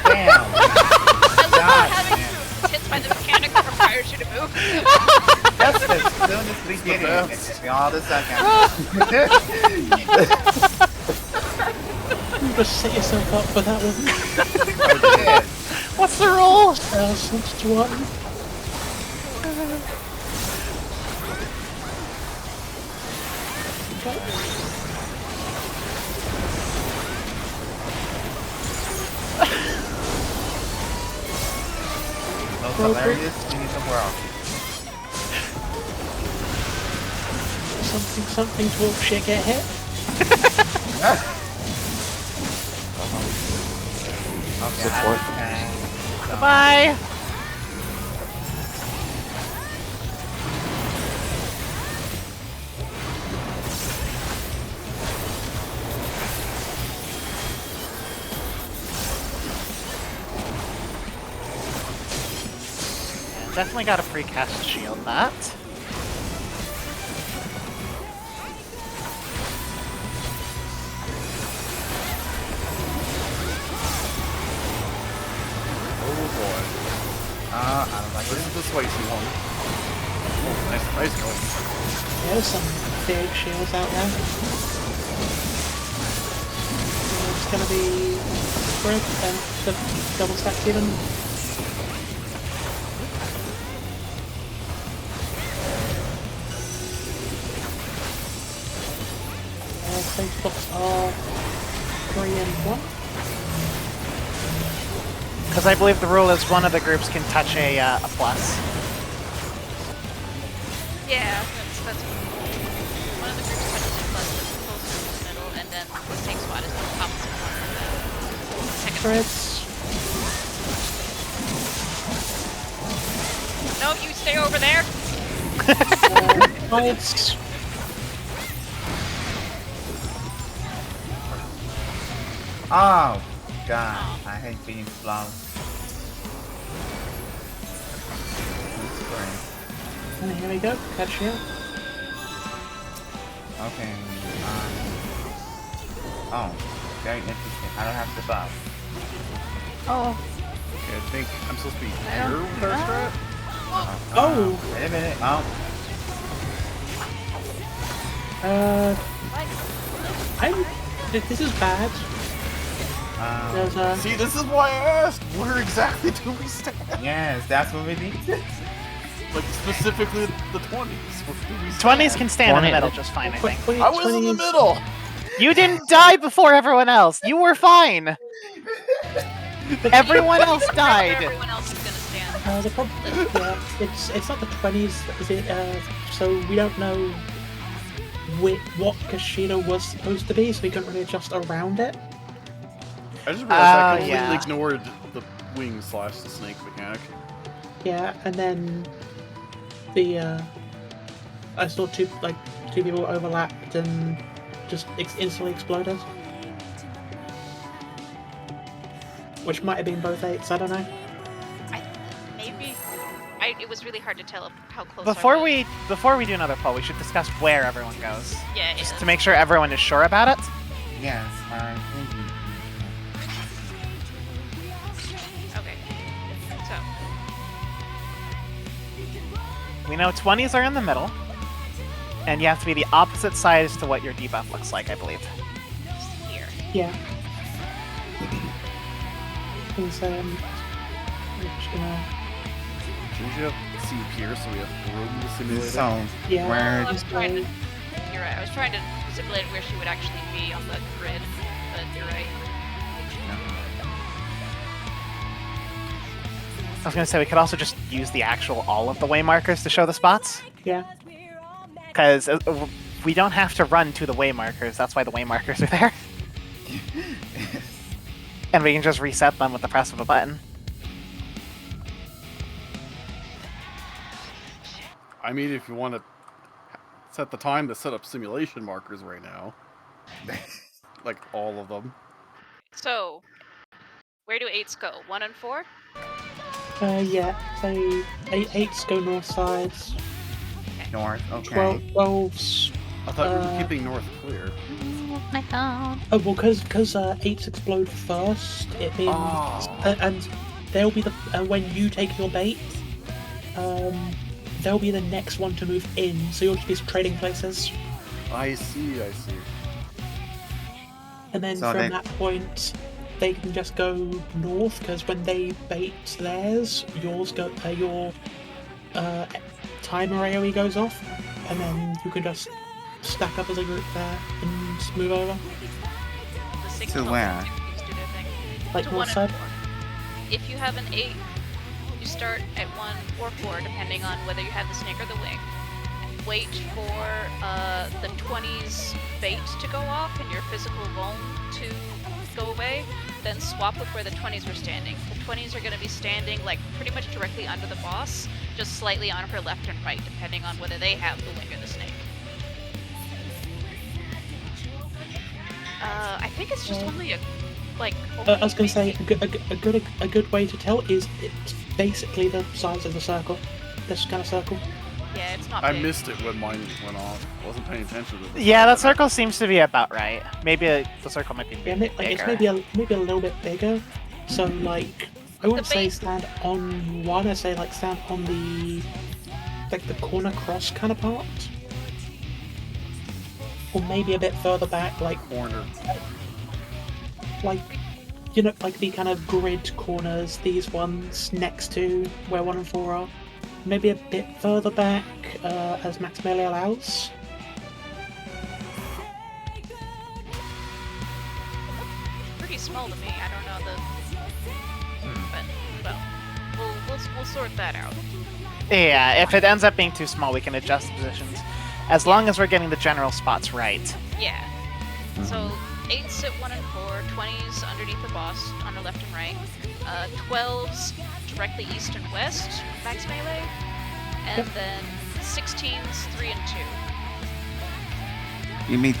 Damn. God, Having man. to hit by the mechanic that requires you to move. Just as soon as we get in, it's just all the second. You just set yourself up for that one. What's the roll? Since one. Most hilarious thing in the world. Something to all shit get hit. Okay, Support. Goodbye! Definitely got a free cast shield that. Oh boy. I don't like This it. is the spicy one. Oh, nice going. There's some big shields out there. It's gonna be great and the double stack even. Safe blocks are 3 and 1. Because I believe the rule is one of the groups can touch a plus. Yeah, that's one of the groups touches a plus that's closer to the middle, and then the snake spot is the opposite corner of the second. Threads. No, you stay over there. Sides. Oh, God. I hate being slow. And here we go, catch shield. Okay. Oh, very interesting. I don't have to bow. Oh, Okay, I think I'm supposed to be I don't- here with our strat. Oh! Wait a minute. Oh, This is bad. There's a... See, this is why I asked. Where exactly do we stand? yes, that's what we need. Like specifically the 20s. Where do we stand? 20s can stand in the 20 middle just fine, I think. I was in the middle. You didn't die before everyone else! You were fine! Everyone else Where died! everyone else is gonna stand. The problem, yeah, it's not the 20s, is it? So we don't know what Kushida was supposed to be, so we couldn't really adjust around it. I just realized I completely yeah. ignored the wing / the snake mechanic. Yeah, and then the I saw two people overlapped and just instantly exploded, which might have been both 8s. I don't know. Maybe. It was really hard to tell how close. Before I was. before we do another poll, we should discuss where everyone goes. Yeah. Just to make sure everyone is sure about it. Yes, I think you. Okay. So. We know 20s are in the middle, and you have to be the opposite side as to what your debuff looks like, I believe. Here. Yeah. Because I'm just gonna... Shouldn't you have C here so we have room to simulate it? So, Yeah. where? I was trying to. You're right. I was trying to simulate where she would actually be on the grid, but you're right. I was gonna say we could also just use the actual all of the way markers to show the spots, Yeah. because we don't have to run to the way markers. That's why the way markers are there, and we can just reset them with the press of a button. I mean, if you want to set the time to set up simulation markers right now, like all of them. So, where do 8s go? 1 and 4? Yeah. So 8s go north sides. North, okay. 12s. I thought we were Uh, keeping north clear. my phone. Oh well, because 8s explode first, it means Oh. and they'll be the when you take your bait, they'll be the next one to move in. So you'll just be trading places, I see. and then So from they- that point, they can just go north. Because when they bait theirs, your timer AOE goes off, and then you can just stack up as a group there and just move over, The 6 To where? Do their thing. like To 1 north and side. 4. If you have an 8, you start at 1 or 4, depending on whether you have the snake or the wing. Wait for the 20's bait to go off and your physical loan to go away, then swap with where the 20's were standing. The 20's are going to be standing like pretty much directly under the boss, just slightly on her left and right, depending on whether they have the wing or the snake. I think it's just only a like. I was going to say a good way to tell is basically the size of the circle. This kind of circle. Yeah, it's not I big. missed it when mine went off. I wasn't paying attention to the Yeah, size that of it. circle seems to be about right. Maybe the circle might be Yeah, bigger. it's maybe a little bit bigger. So like, I wouldn't say bait- stand on one. I'd say like stand on the corner cross kind of part, or maybe a bit further back, like Corner. you know, like the kind of grid corners. These ones next to where 1 and 4 are. Maybe a bit further back, as max melee allows. Pretty small to me. I don't know the. But well, we'll sort that out. Yeah, if it ends up being too small, we can adjust the positions. As long as we're getting the general spots right. Yeah. So 8s at 1 and 4, 20s underneath the boss on the left and right, 12s directly east and west, max melee, and then 16s 3 and 2. You mean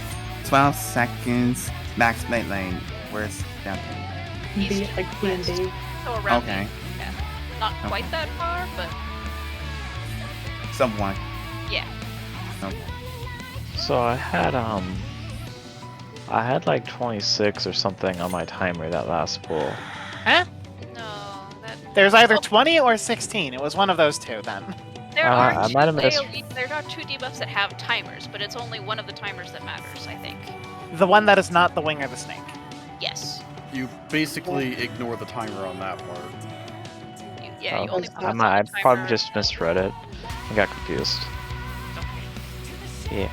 12 seconds max melee. Where's that? East B, and like B and west. D. So around Okay. yeah. Not quite that far, but Someone. yeah. Okay. So I had like 26 or something on my timer that last pull. Huh? No, that There's either Oh. 20 or 16. It was one of those two then. there I are might have missed- there are 2 debuffs that have timers, but it's only one of the timers that matters, I think. The one that is not the wing or the snake. Yes. You basically ignore the timer on that part. You Oh, only I focus on I the probably timer. just misread it. I got confused. Yeah.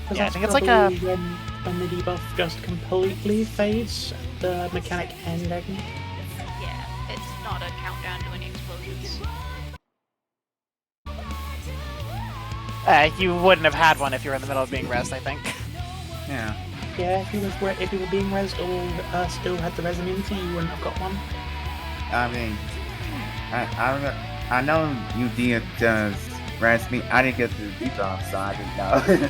'Cause Yeah, I that's think it's like probably when the debuff just completely fades, the mechanic ending. Yeah, it's not a countdown to any explosions. You wouldn't have had one if you were in the middle of being rezzed, I think. Yeah. Yeah, if you were being rezzed or still had the res immunity, you wouldn't have got one. I mean, I know you did just res me. I didn't get the debuff, so I didn't know.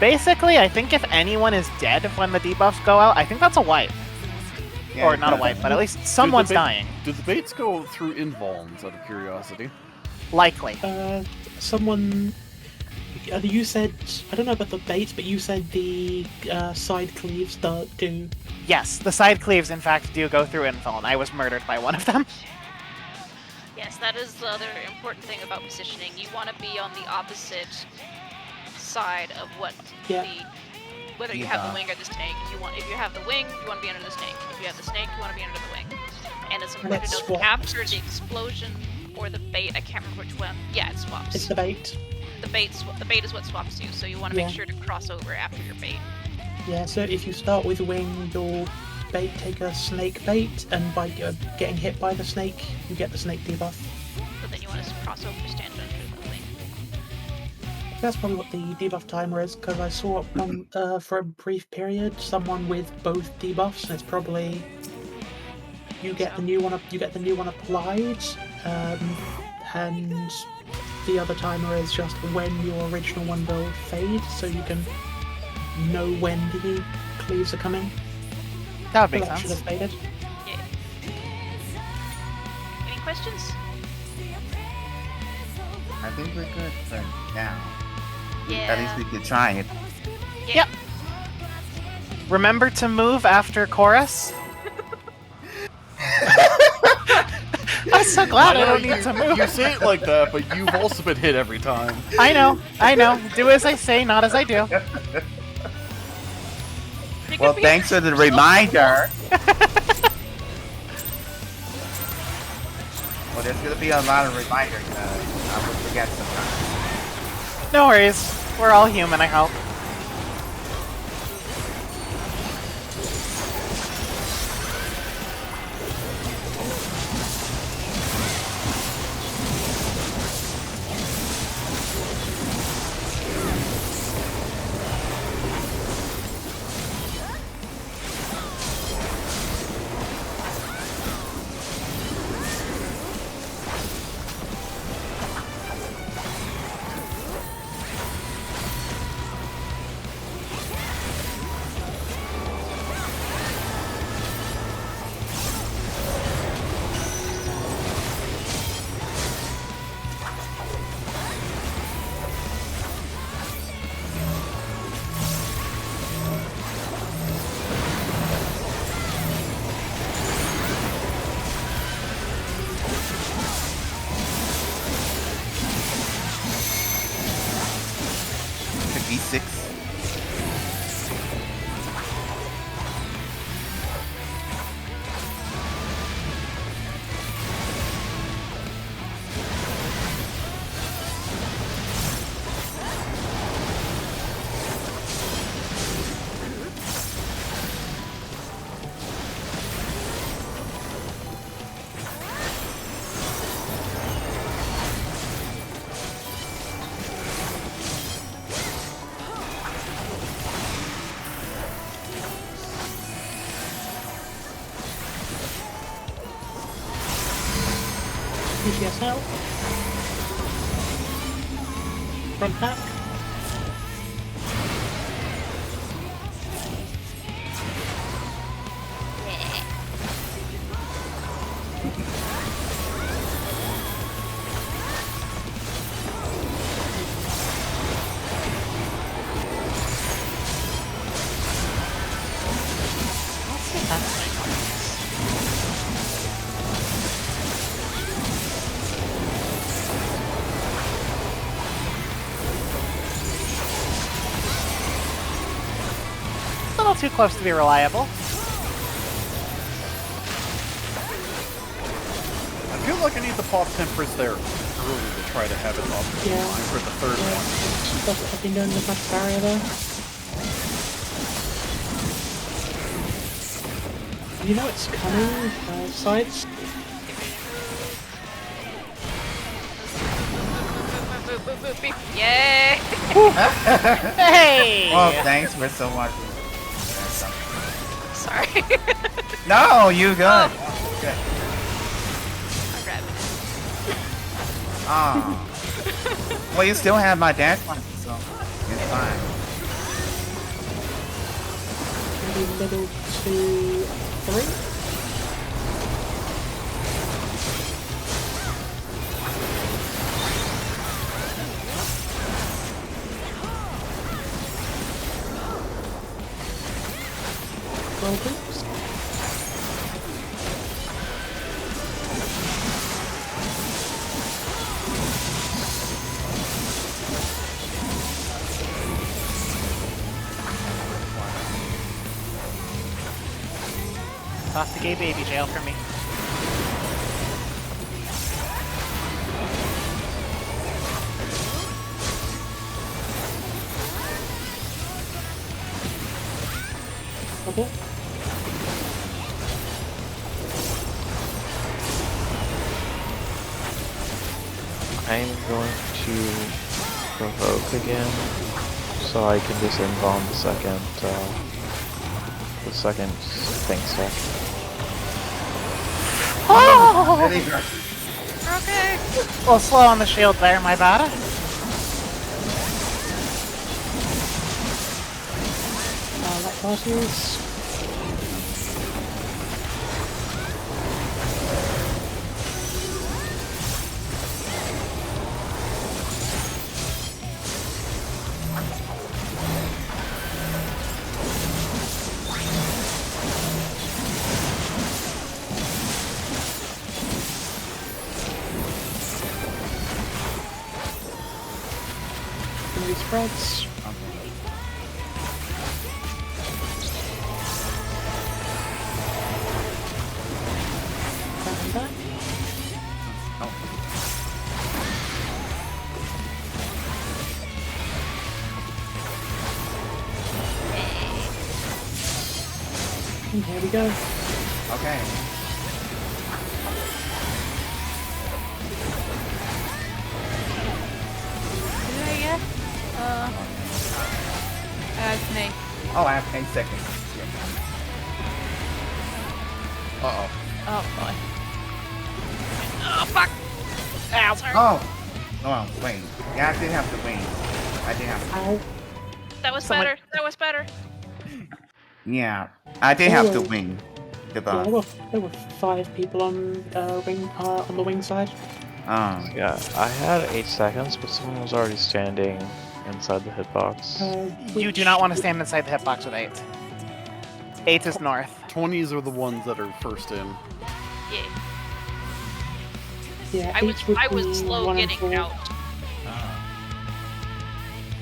Basically, I think if anyone is dead when the debuffs go out, I think that's a wipe. Yeah, Or not a wipe, but at least someone's ba- dying. Did the baits go through invulns out of curiosity? Likely. Someone. You said, I don't know about the baits, but you said the side cleaves do. Yes, the side cleaves, in fact, do go through info, and I was murdered by one of them. Yes, that is the other important thing about positioning. You want to be on the opposite side of what Yeah. whether you have the wing or the snake. If you have the wing, you want to be under the snake. If you have the snake, you want to be under the wing. And it's important to it's note that swapped. after the explosion or the bait, I can't remember which one. Yeah, it swaps. It's the bait. The bait is what swaps you, so you want to Yeah. make sure to cross over after your bait. Yeah, so if you start with wing, your bait take a snake bait, and by getting hit by the snake, you get the snake debuff. But then you want to cross over to stand under the wing. That's probably what the debuff timer is, because I saw one for a brief period someone with both debuffs, and it's probably you get the new one applied, and the other timer is just when your original one will fade, so you can know when the cleaves are coming. That would So make that should sense. have faded. Yeah. Any questions? I think we're good for now. Yeah. At least we could try it. Yep. Remember to move after chorus. I'm so glad I don't need to move. You say it like that, but you've also been hit every time. I know. Do as I say, not as I do. Well, thanks for the reminder. Well, there's gonna be a lot of reminders. I will forget sometimes. No worries. We're all human, I hope. PCS now. Front back. A little too close to be reliable. I feel like I need to pop Temperance there early to try to have it up in Yeah. time for the third one. That's what I've been doing with my barrier there. You know it's coming, sides. Yay! Hey! Well, thanks for so much. Sorry. No, you good. Oh. Good. I'm grabbing it. Ah. Well, you still have my dash button, so it's fine. Maybe middle 2, 3. Roll boots. Toss the gay baby jail for me. Double. I'm going to provoke again, so I can just invuln the second thing stuff. Oh! Really good. Okay. A little slow on the shield there, my bad. Light particles. Three spreads. Back and back. And here we go. Okay. Who did I get? Snake. Oh, I have 10 seconds. Uh-oh. Oh boy. Oh fuck! Ow. Sorry. Oh, wait. Yeah, I did have to win. I did have to. Ow. That was Someone- better. That was better. Yeah, I did have to Oh. win the Yeah, buff. there were 5 people on on the wing side. Yeah, I had 8 seconds, but someone was already standing inside the hitbox. You do not want to stand inside the hitbox with 8. 8 is north. 20s are the ones that are first in. Yeah. Yeah, I was 8 would I was be slow 1 and getting 4. out.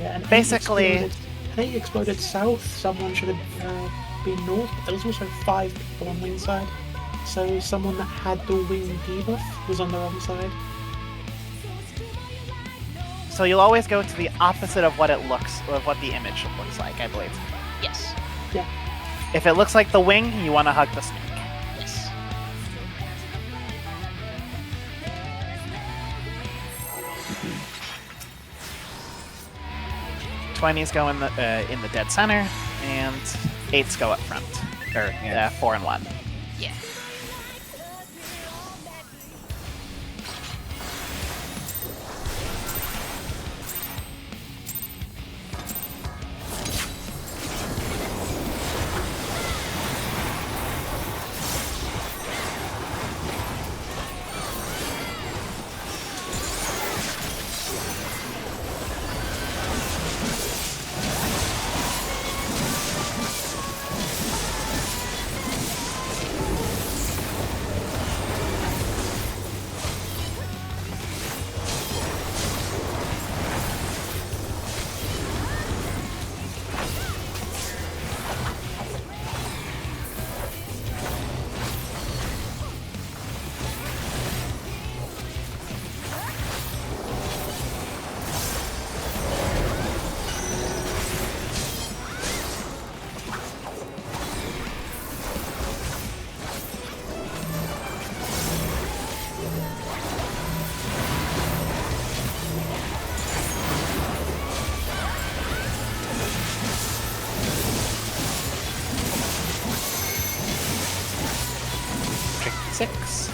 Yeah, and Basically- 8 exploded south. Someone should have been north. But there was also 5 people on wing side. So someone that had the wing debuff was on the wrong side. So you'll always go to the opposite of what the image looks like, I believe. Yes. Yeah. If it looks like the wing, you want to hug the snake. Yes. 20s go in the dead center, and 8s go up front. Or Yeah. 4 and 1. Yeah. P6.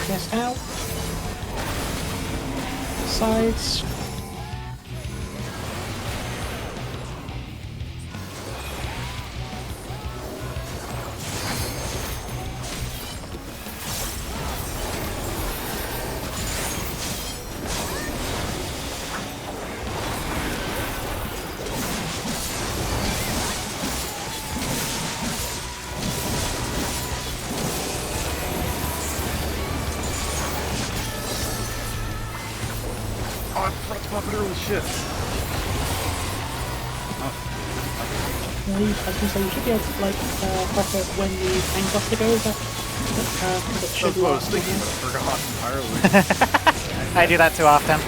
Just out. Sides. Oh, I forgot to pop it early. Shit. I was gonna say, you should be able to, like, pop it when the tank cluster goes up. Because it should That's what I was last thinking, longer. but I forgot entirely. I do that too often.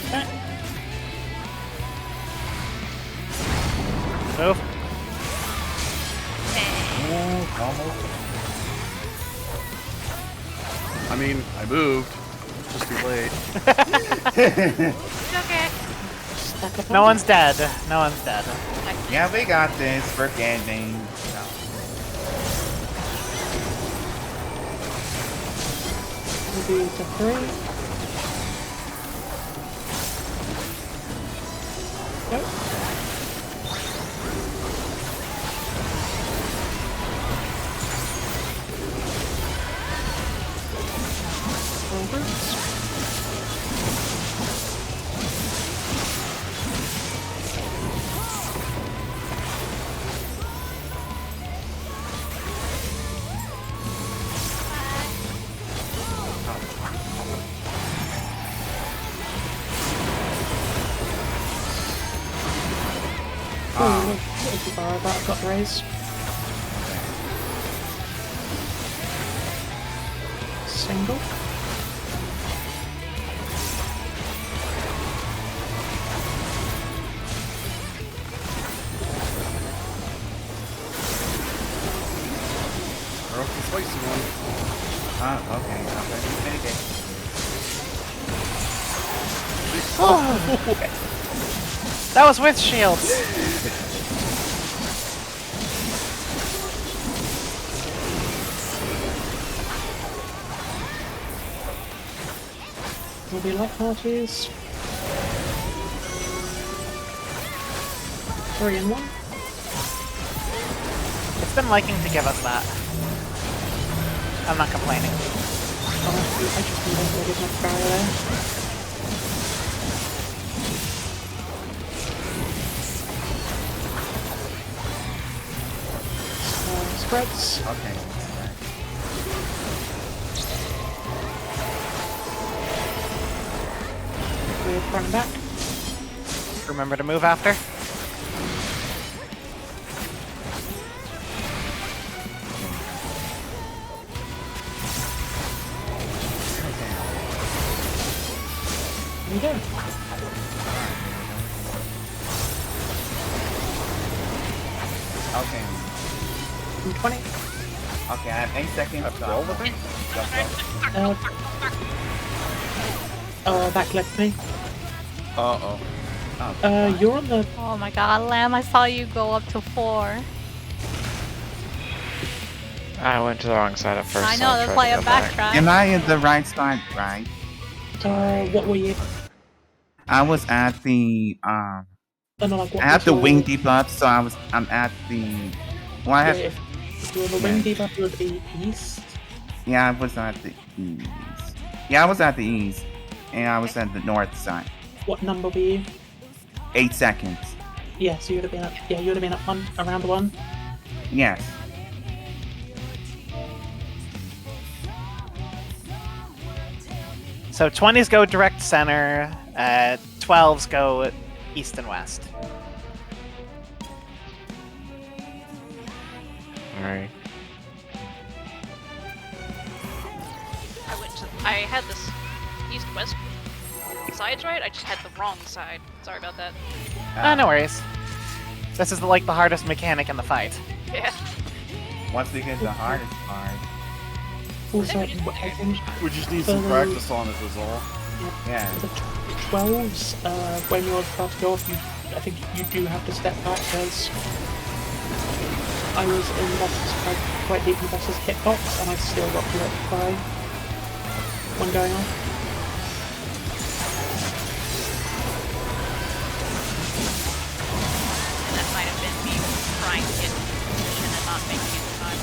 Okay. Move. Ooh, almost. I mean, I moved. Just too late. It's okay. Stack up No on. one's dead. No one's dead. Yeah, we got this. We're getting. No. Maybe to 3. Go. Forwards. Oh, look, if you borrow that, I've got raised. Single. Or else the spicy one. Okay. That was with shields. Will be light parties. 3 and 1. It's been liking to give us that. I'm not complaining. Honestly, I just need to get my barrier there. Spreads. Okay. We're front and back. Remember to move after. There you go. Okay. 20. Okay, I have 8 seconds. After all the things? That left me. Uh-oh. You're on the. Oh my god, Lamb, I saw you go up to 4. I went to the wrong side at first. I so know, I that's tried why to I go back. backtracked. Am I in the right side? Right. What were you? I was at the I don't know, like, what I have was the your- wing debuff, so I'm at the. Well, I Yeah, have. if you're on the wing debuff, you would be east. Yeah, I was at the east. Yeah, I was at the east, and I was at the north side. What number were you? 8 seconds. Yeah, so you would have been at. Yeah, you would have been at 1, around 1. Yes. So 20s go direct center, 12s go east and west. Alright. I had this east-west sides right. I just had the wrong side. Sorry about that. No worries. This is like the hardest mechanic in the fight. Yeah. Once we get the hardest part. Also, I think We just need some practice on it is all. Yeah. the 12s, when you're starting off, I think you do have to step back, because I was in bosses, quite deep in bosses hitbox, and I still got blocked by one going on. That might have been me trying to get position and not making it in time.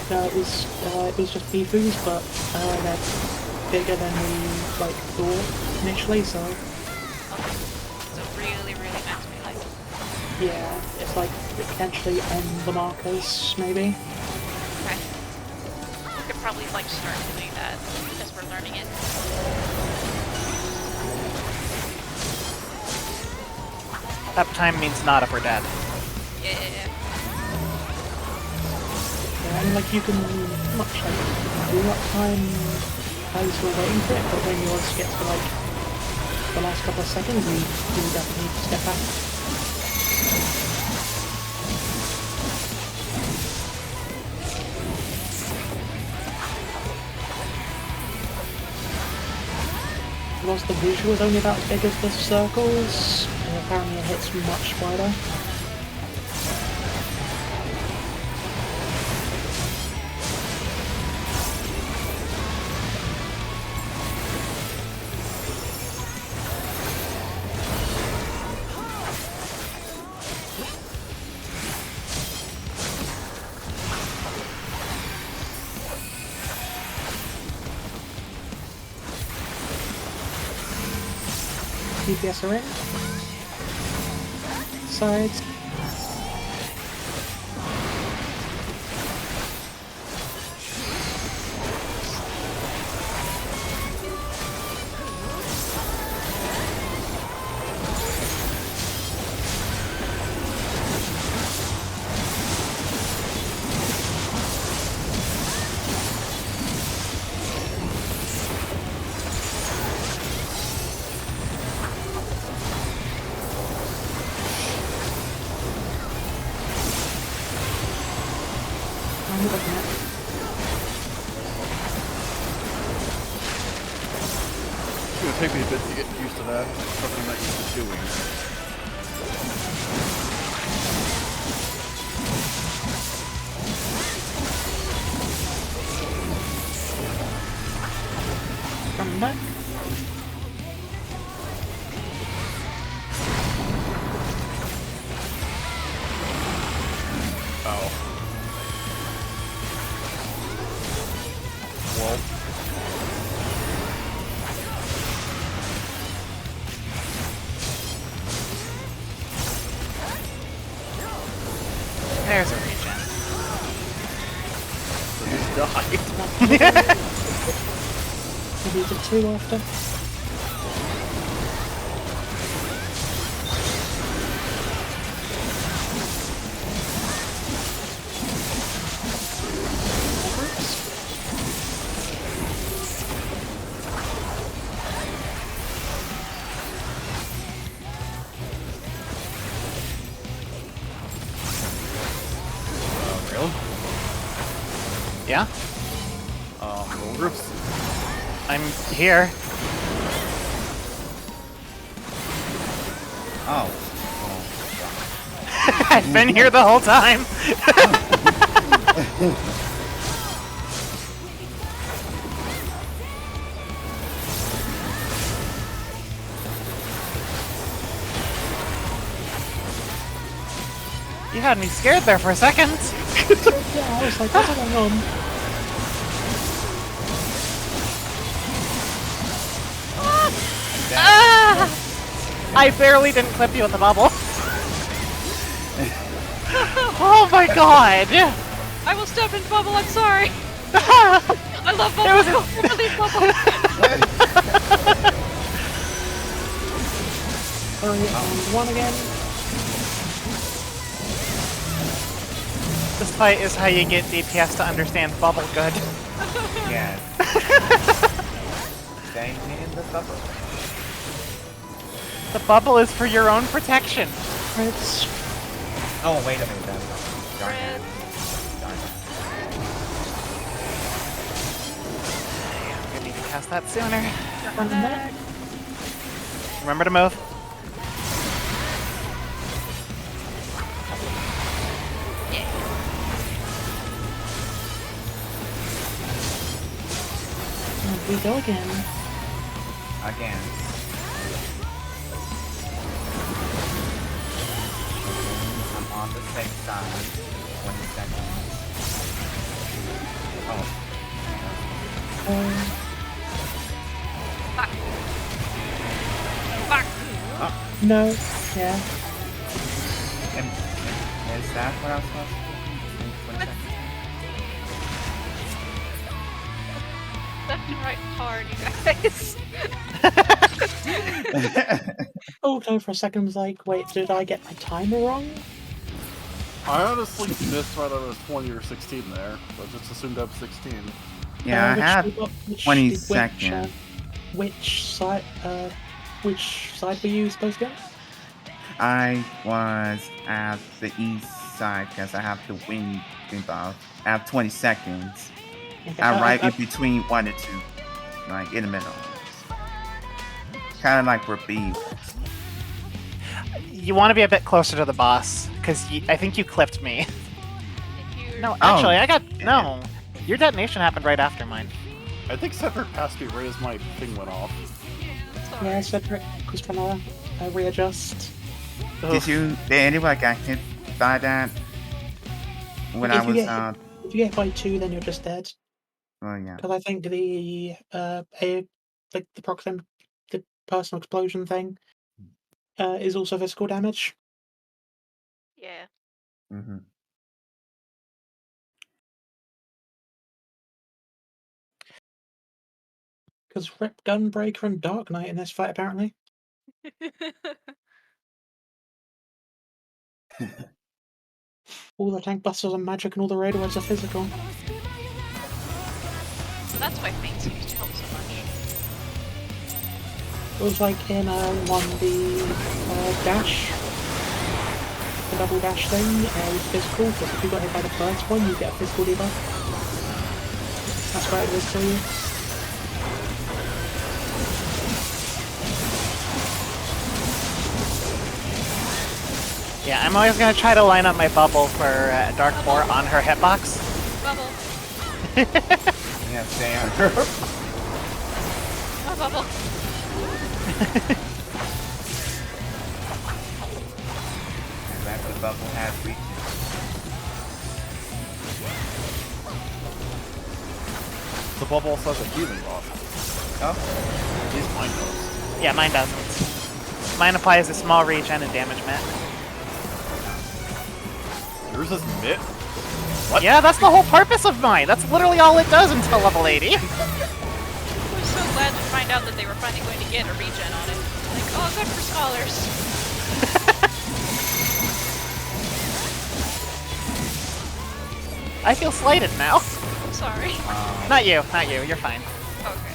No, it was just p6s, but they're bigger than we thought initially, so Okay. So really, really meant to be like. yeah, it's potentially on the markers, maybe. Okay. We could probably start doing that as we're learning it. Uptime means not if we're dead. Yeah. Yeah, and you can much do uptime as you're waiting for it, but when yours gets to the last couple of seconds, you definitely need to step back. Whilst the visual is only about as big as the circles, apparently it hits much wider. DPS are in. Sides. I'm looking at. It's gonna take me a bit to get used to that. Something I'm not used to doing. Come back. Oh. Well. There's a regen. So just died. Maybe the two after. Really? Yeah? Roll groups? I'm here. Oh. I've been here the whole time. You had me scared there for a second. Yeah, I was like, what's going on? I barely didn't clip you with the bubble. Oh my god! I will step in the bubble. I'm sorry. I love It was bubble. I believe bubble. Hurry and one again. This fight is how you get DPS to understand bubble good. Yes. Stay in the bubble. The bubble is for your own protection. Crits. Oh, wait a minute. Darn it. Red. Darn it. I'm gonna need to cast that sooner. Run back. Remember to move. And we go again. Again. I'm on the safe side. 20 seconds. Oh. Fuck. Fuck. No. Yeah. Is that what I was supposed to do? 20 seconds. Left and right hard, you guys. Although for a second I was like, wait, did I get my timer wrong? I honestly missed right on a 20 or 16 there. I just assumed I was 16. Yeah, I which have did what- which 20 did seconds. Which side were you supposed to go? I was at the east side because I have the wing buff. I have 20 seconds. Okay, I'm right in between 1 and 2. Like, in the middle. Kind of like we're B. You want to be a bit closer to the boss, because I think you clipped me. If you No, Oh. actually, I got... No. Your detonation happened right after mine. I think Cedric passed me right as my thing went off. Sorry. Yeah, Cedric was trying to readjust. Did anyone get hit by that? When If I you was, get- If you get by 2, then you're just dead. oh yeah. Because I think the the personal explosion thing is also physical damage. Yeah. Mm-hmm. Because Rip Gunbreaker and Dark Knight in this fight apparently. All the tank busters are magic and all the railroads are physical. So that's why Fates used to help so much. It was like in the dash, the double dash thing, was physical, but if you got hit by the first one, you get a physical debuff. That's why it was for you. Yeah, I'm always going to try to line up my bubble for Dark 4 on her hitbox. Bubble. Yeah, Sam. Oh, bubble. That the bubble has reaches. The bubble also has a healing buff. Oh, At least mine does. Yeah, mine doesn't. Mine applies a small regen and damage met. Yours is mid? Yeah, that's the whole purpose of mine. That's literally all it does until level 80. I was so glad to find out that they were finally going to get a regen on it. Like, oh, good for scholars. I feel slighted now. I'm sorry. Not you, you're fine. Okay.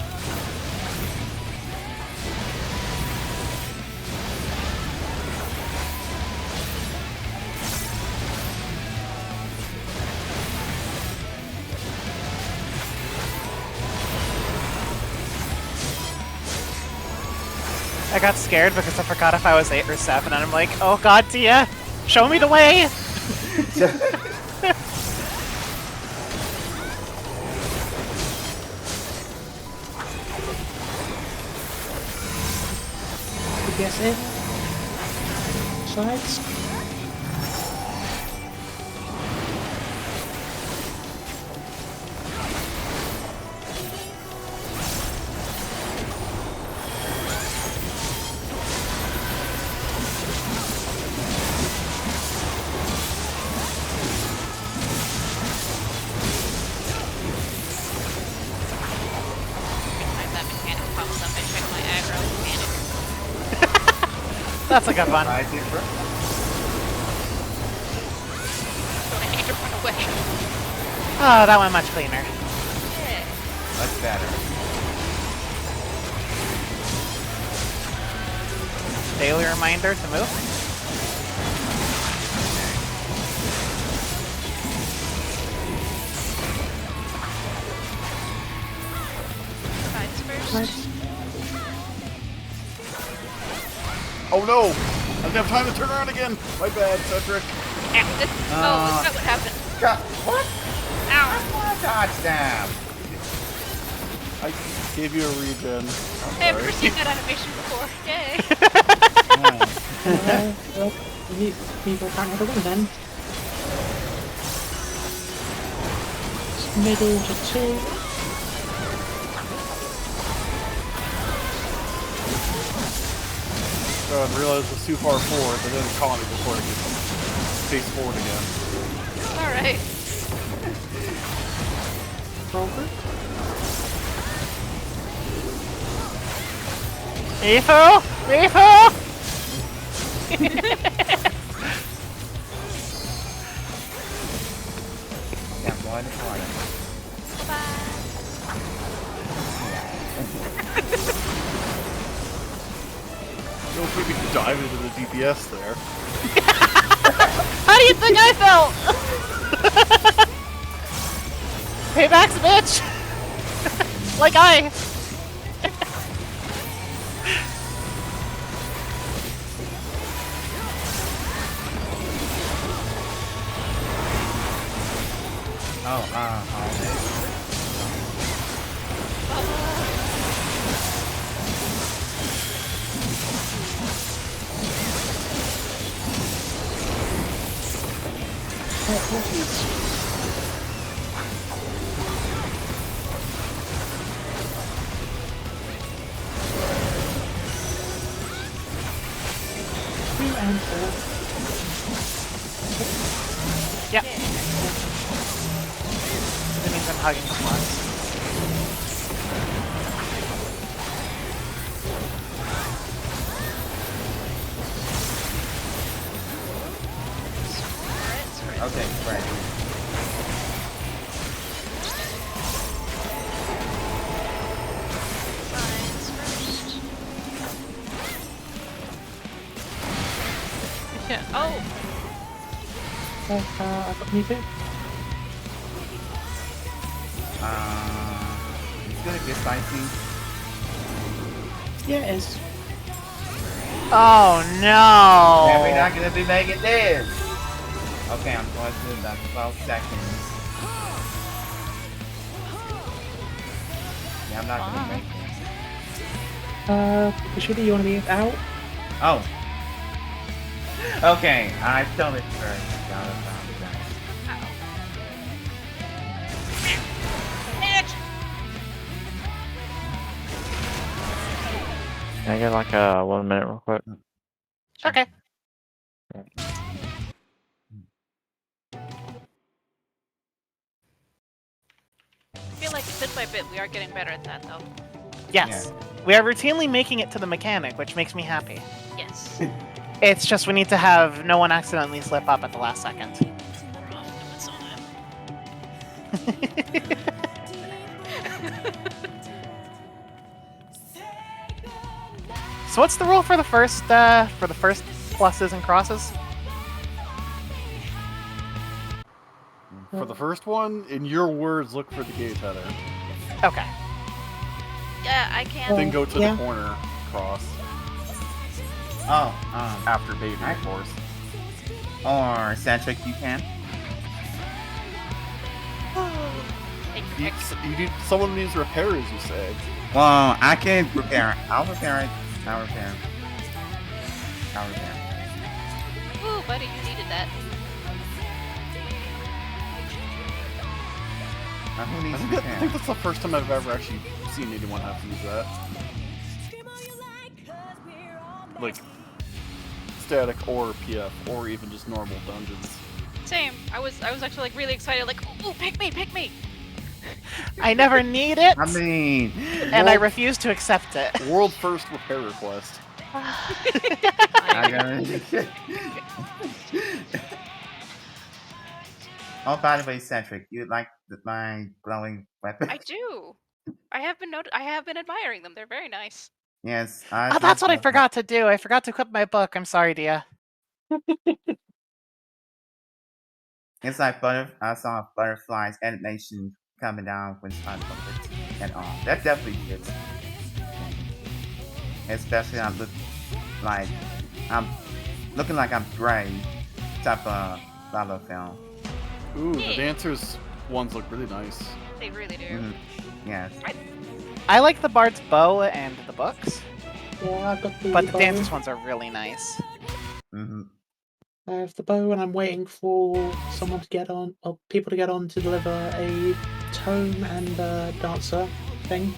I got scared because I forgot if I was 8 or 7, and I'm like, oh god, Tia, show me the way! You guess it? Sides? That's a good one. I did first. So I need to run away. Oh, that went much cleaner. Yeah. Much better. Daily reminder to move. Sides first. Nice. Oh no! I didn't have time to turn around again! My bad, Cedric. Ow, oh, is that what happened? What? Ow! I dodged them. I gave you a regen. I've never seen that animation before. Yay! Well, people can't have a win then. Middle to 2. I realized it was too far forward, but then it caught me before I could face forward again. Alright. Rover. Refu! Refu! Yeah, one corner. Don't make me dive into the DPS there. How do you think I felt? Paybacks, bitch! Like I. And 4. Yep. That means I'm hugging plus. Okay, right. Sides first. Yeah. Oh! I've got me too. It's gonna get spicy. Yeah, it is. Oh no! And we're not gonna be making this. Okay, I'm going to about 12 seconds. Yeah, I'm not gonna make this. Shitty, you wanna be out? Oh. Okay, I told it first. Got it, found it, guys. Can I get like a 1 minute real quick? Okay. I feel like bit by bit we are getting better at that though. Yes. We are routinely making it to the mechanic, which makes me happy. Yes. It's just we need to have no one accidentally slip up at the last second. We're off doing some of that. So what's the rule for the first pluses and crosses? For the first one, in your words, look for the gate header. Okay. Yeah, I can. Then go to Yeah. the corner cross. Oh, After baiting, of course. or Centric, you can. You need, someone needs repairs, you say. Well, I can repair it. I'll repair it. I'll repair. Ooh, buddy, you needed that. Who I needs think, I repair? think that's the first time I've ever actually seen anyone have to use that. Like, static or PF, or even just normal dungeons. Same. I was actually like really excited, like, ooh, pick me! I never need it, I mean, and I refuse to accept it. World first repair request. I'm gonna... Oh, by the way, Cedric, you like my glowing weapon? I do. I have been admiring them. They're very nice. Yes, Oh, that's what I forgot to do. I forgot to equip my book. I'm sorry, Dia. It's like I saw butterflies animation coming down when I looked at it and all. That definitely fits. Especially I look like I'm looking like I'm gray type of lava film. Ooh, the Yeah. dancers ones look really nice. They really do. Yes. I like the Bard's bow and the books, Yeah, I've got the but the bow. dances ones are really nice. I have the bow, and I'm waiting for someone to get on, or people to get on to deliver a tome and dancer thing.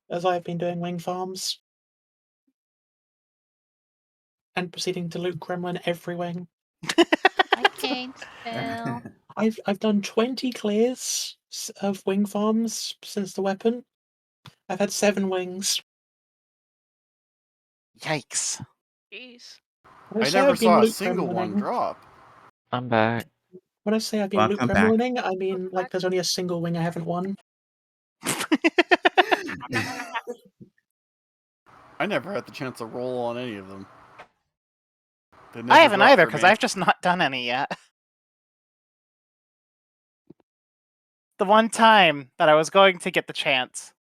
As I've been doing wing farms. And proceeding to loot Gremlin every wing. I can't spell. I've done 20 clears of wing farms since the weapon. I've had 7 wings. Yikes. Jeez. I never saw a single one drop. I'm back. When I say I've been loot Welcome back. gremlining, I mean like there's only a single wing I haven't won. I never had the chance to roll on any of them. They I never haven't dropped either, for because me. I've just not done any yet. The one time that I was going to get the chance,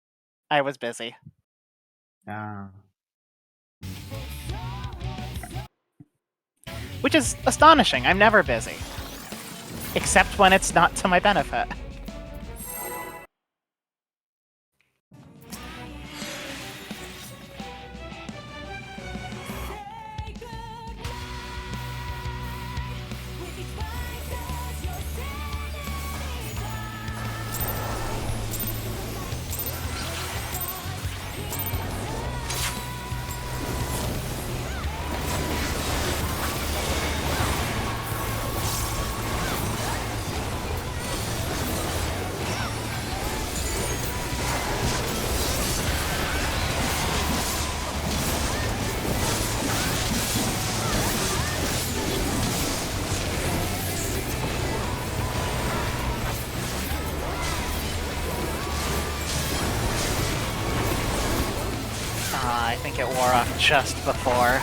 I was busy. Which is astonishing. I'm never busy. Except when it's not to my benefit. I think it wore off just before.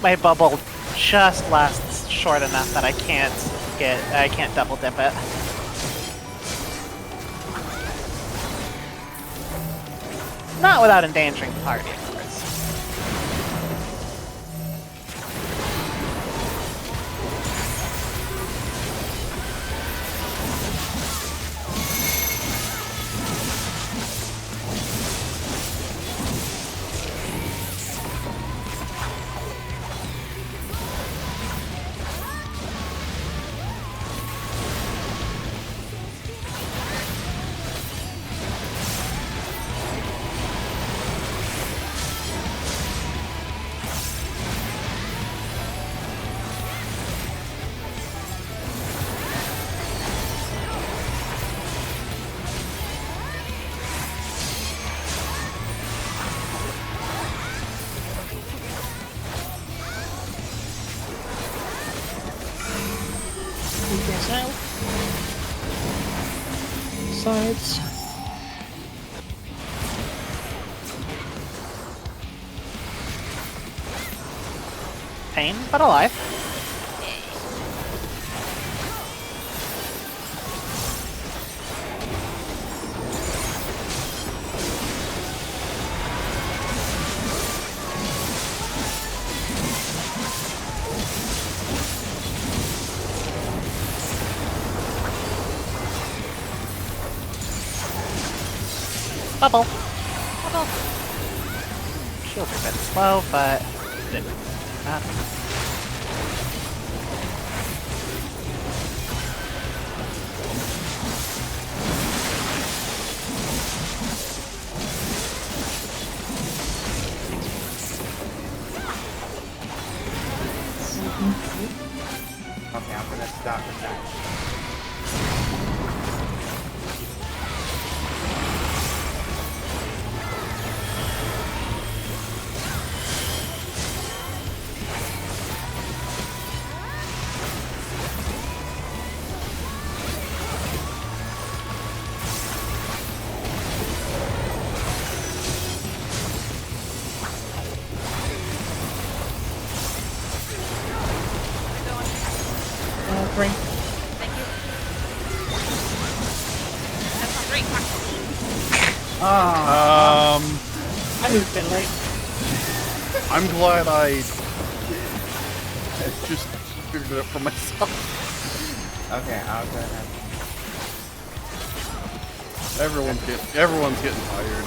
My bubble just lasts short enough that I can't double dip it. Not without endangering the party, of course. Yes, out. Sides. Pain, but alive. Bubble. Bubble. Shields are a bit slow, but didn't matter. Okay, I'm gonna Let's stop the time. Great. Thank you. That's not great. Oh, I moved a bit late. I'm glad I just figured it out for myself. okay, I'll go ahead. Everyone's getting tired.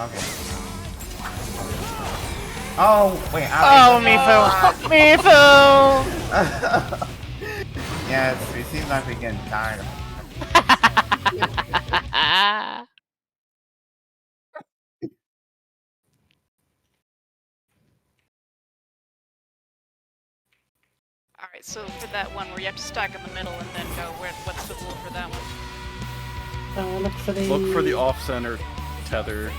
Okay. Oh, wait, Oh, Mifu! Mifu! Yes, it seems like we're getting tired. Alright, so for that one where you have to stack in the middle and then go, what's the rule for that one? Look for the off-center tether.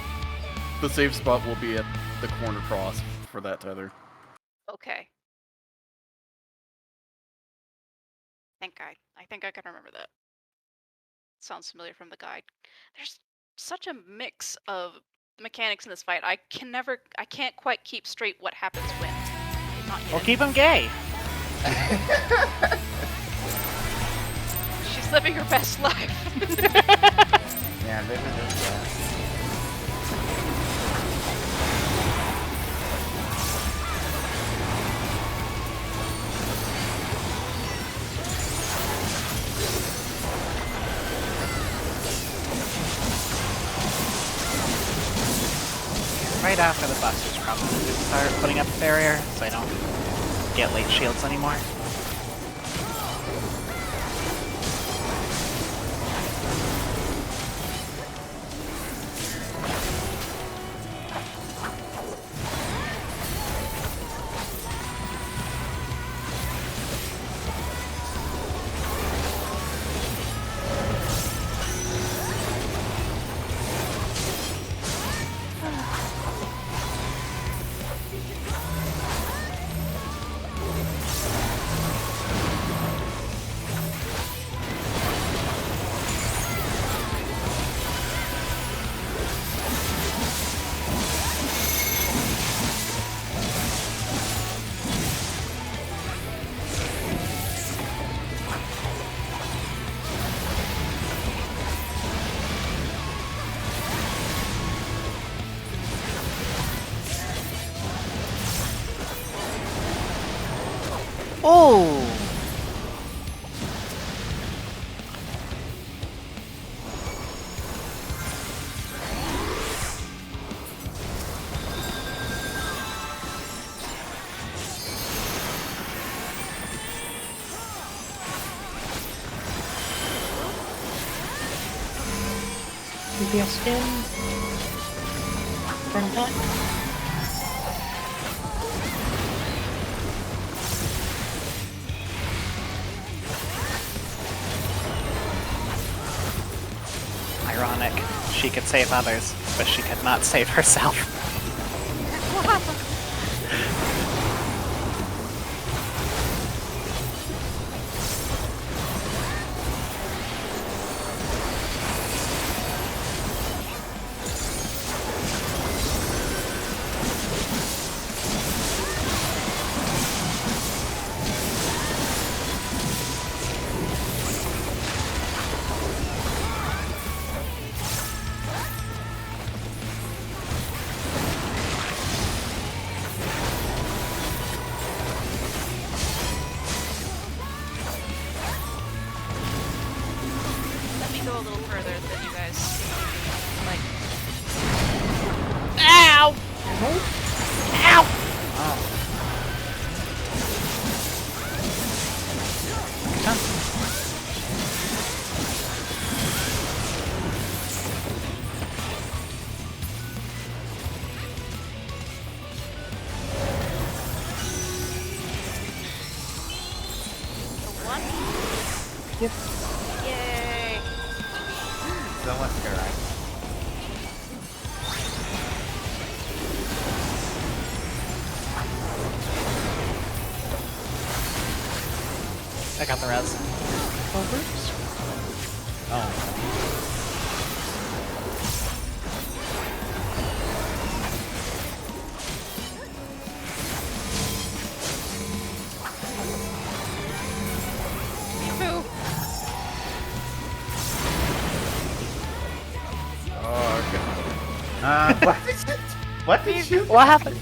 The safe spot will be at the corner cross for that tether. Okay. I think I can remember that. Sounds familiar from the guide. There's such a mix of mechanics in this fight. I can't quite keep straight what happens when. Not yet. Well, keep him gay. She's living her best life. Yeah, living this life. Right after the busters probably start putting up a barrier so I don't get late shields anymore. Oh! DPS in. Front attack. Ironic. She could save others, but she could not save herself. Let me go a little further than you guys. Like, Ow! Ow! so much good, right? I got the res. Oh. Moo. Oh, God. What did you? What did you? What happened?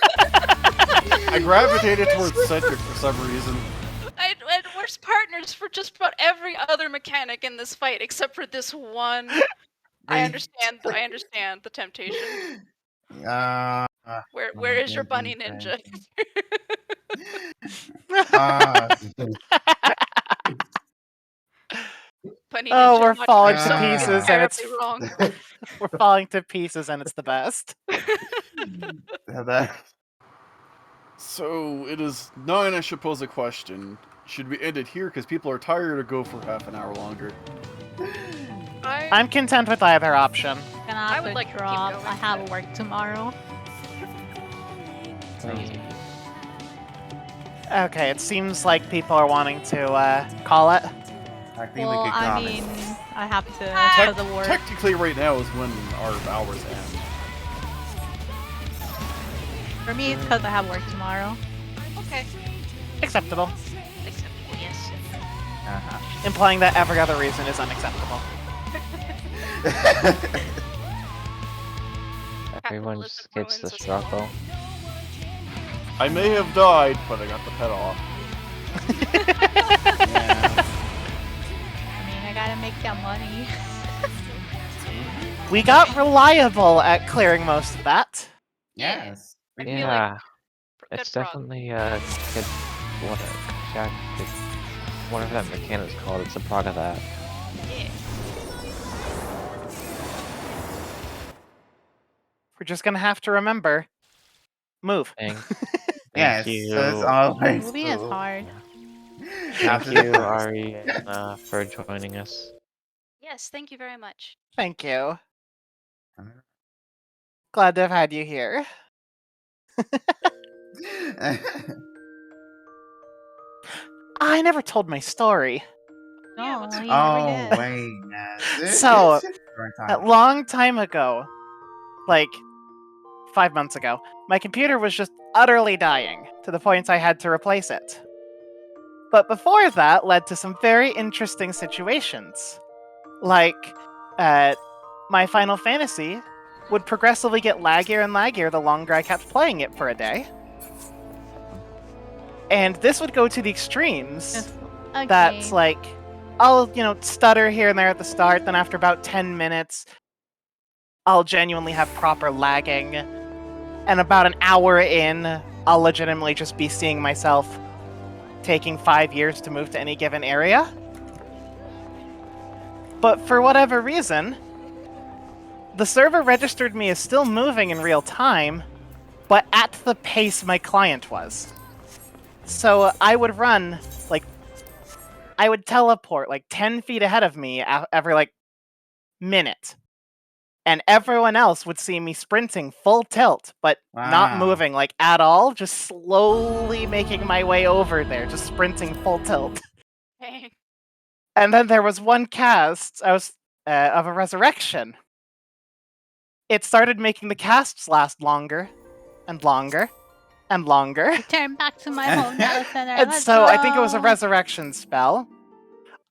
I gravitated towards Cedric for some reason. And we're partners for just about every other mechanic in this fight, except for this one. I understand the temptation. Where is your bunny ninja? Bunny Oh, ninja we're not falling doing to something pieces, and it's terribly wrong. we're falling to pieces, and it's the best. So it is 9. I should pose a question. Should we end it here? Because people are tired or go for half an hour longer? I'm content with either option. Gonna have would to like to keep drop. going, I have but- work tomorrow. Okay, it seems like people are wanting to call it. I think Well, we could I call mean, it. I have to Tec- because of work. Technically, right now is when our hours end. For me, it's because I have work tomorrow. Okay. Acceptable. Acceptable, yes. Implying that every other reason is unacceptable. Everyone just Capitalism gets the ruins us all. struggle. I may have died, but I got the pet off. Yeah. I mean, I gotta make that money. We got reliable at clearing most of that. Yes. I feel Yeah, Good it's prog. definitely good. Whatever that mechanic's called, it's a prog of that. Yeah. We're just gonna have to remember. Move. Thank Yes. you. So it's always. Moving is hard. Thank you, Ari, for joining us. Yes, thank you very much. Thank you. Glad to have had you here. I never told my story. Yeah, No, what's- he Oh never did. wait, yes. So, Right A time. long time ago, like 5 months ago, my computer was just utterly dying to the point I had to replace it. But before that led to some very interesting situations. Like, my Final Fantasy would progressively get laggier and laggier the longer I kept playing it for a day. And this would go to the extremes. Just, okay. That's like, I'll, stutter here and there at the start, then after about 10 minutes, I'll genuinely have proper lagging. And about an hour in, I'll legitimately just be seeing myself taking 5 years to move to any given area. But for whatever reason, the server registered me as still moving in real time, but at the pace my client was. So I would run, I would teleport 10 feet ahead of me every minute. And everyone else would see me sprinting full tilt, but not Wow. moving at all, just slowly making my way over there, just sprinting full tilt. Dang. And then there was one cast of a resurrection. It started making the casts last longer, and longer, and longer. Return back to my home data center. And Let's so I think it was a go. resurrection spell.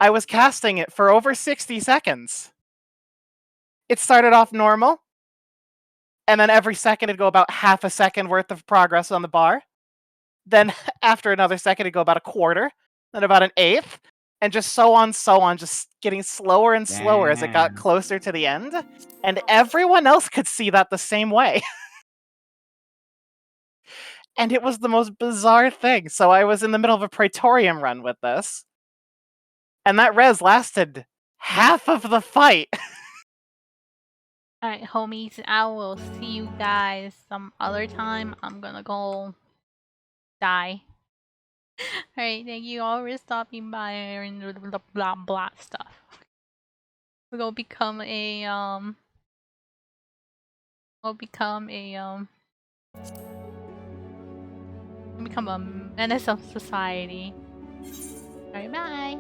I was casting it for over 60 seconds. It started off normal, and then every second it'd go about half a second worth of progress on the bar. Then after another second it'd go about a quarter, then about an eighth, and just so on, just getting slower and slower as it got Damn. closer to the end. And everyone else could see that the same way. And it was the most bizarre thing. So I was in the middle of a Praetorium run with this. And that res lasted half of the fight. Alright, homies, I will see you guys some other time. I'm gonna go die. Alright, thank you all for stopping by and blah blah blah stuff. We're gonna become a become a menace of society. Alright, bye.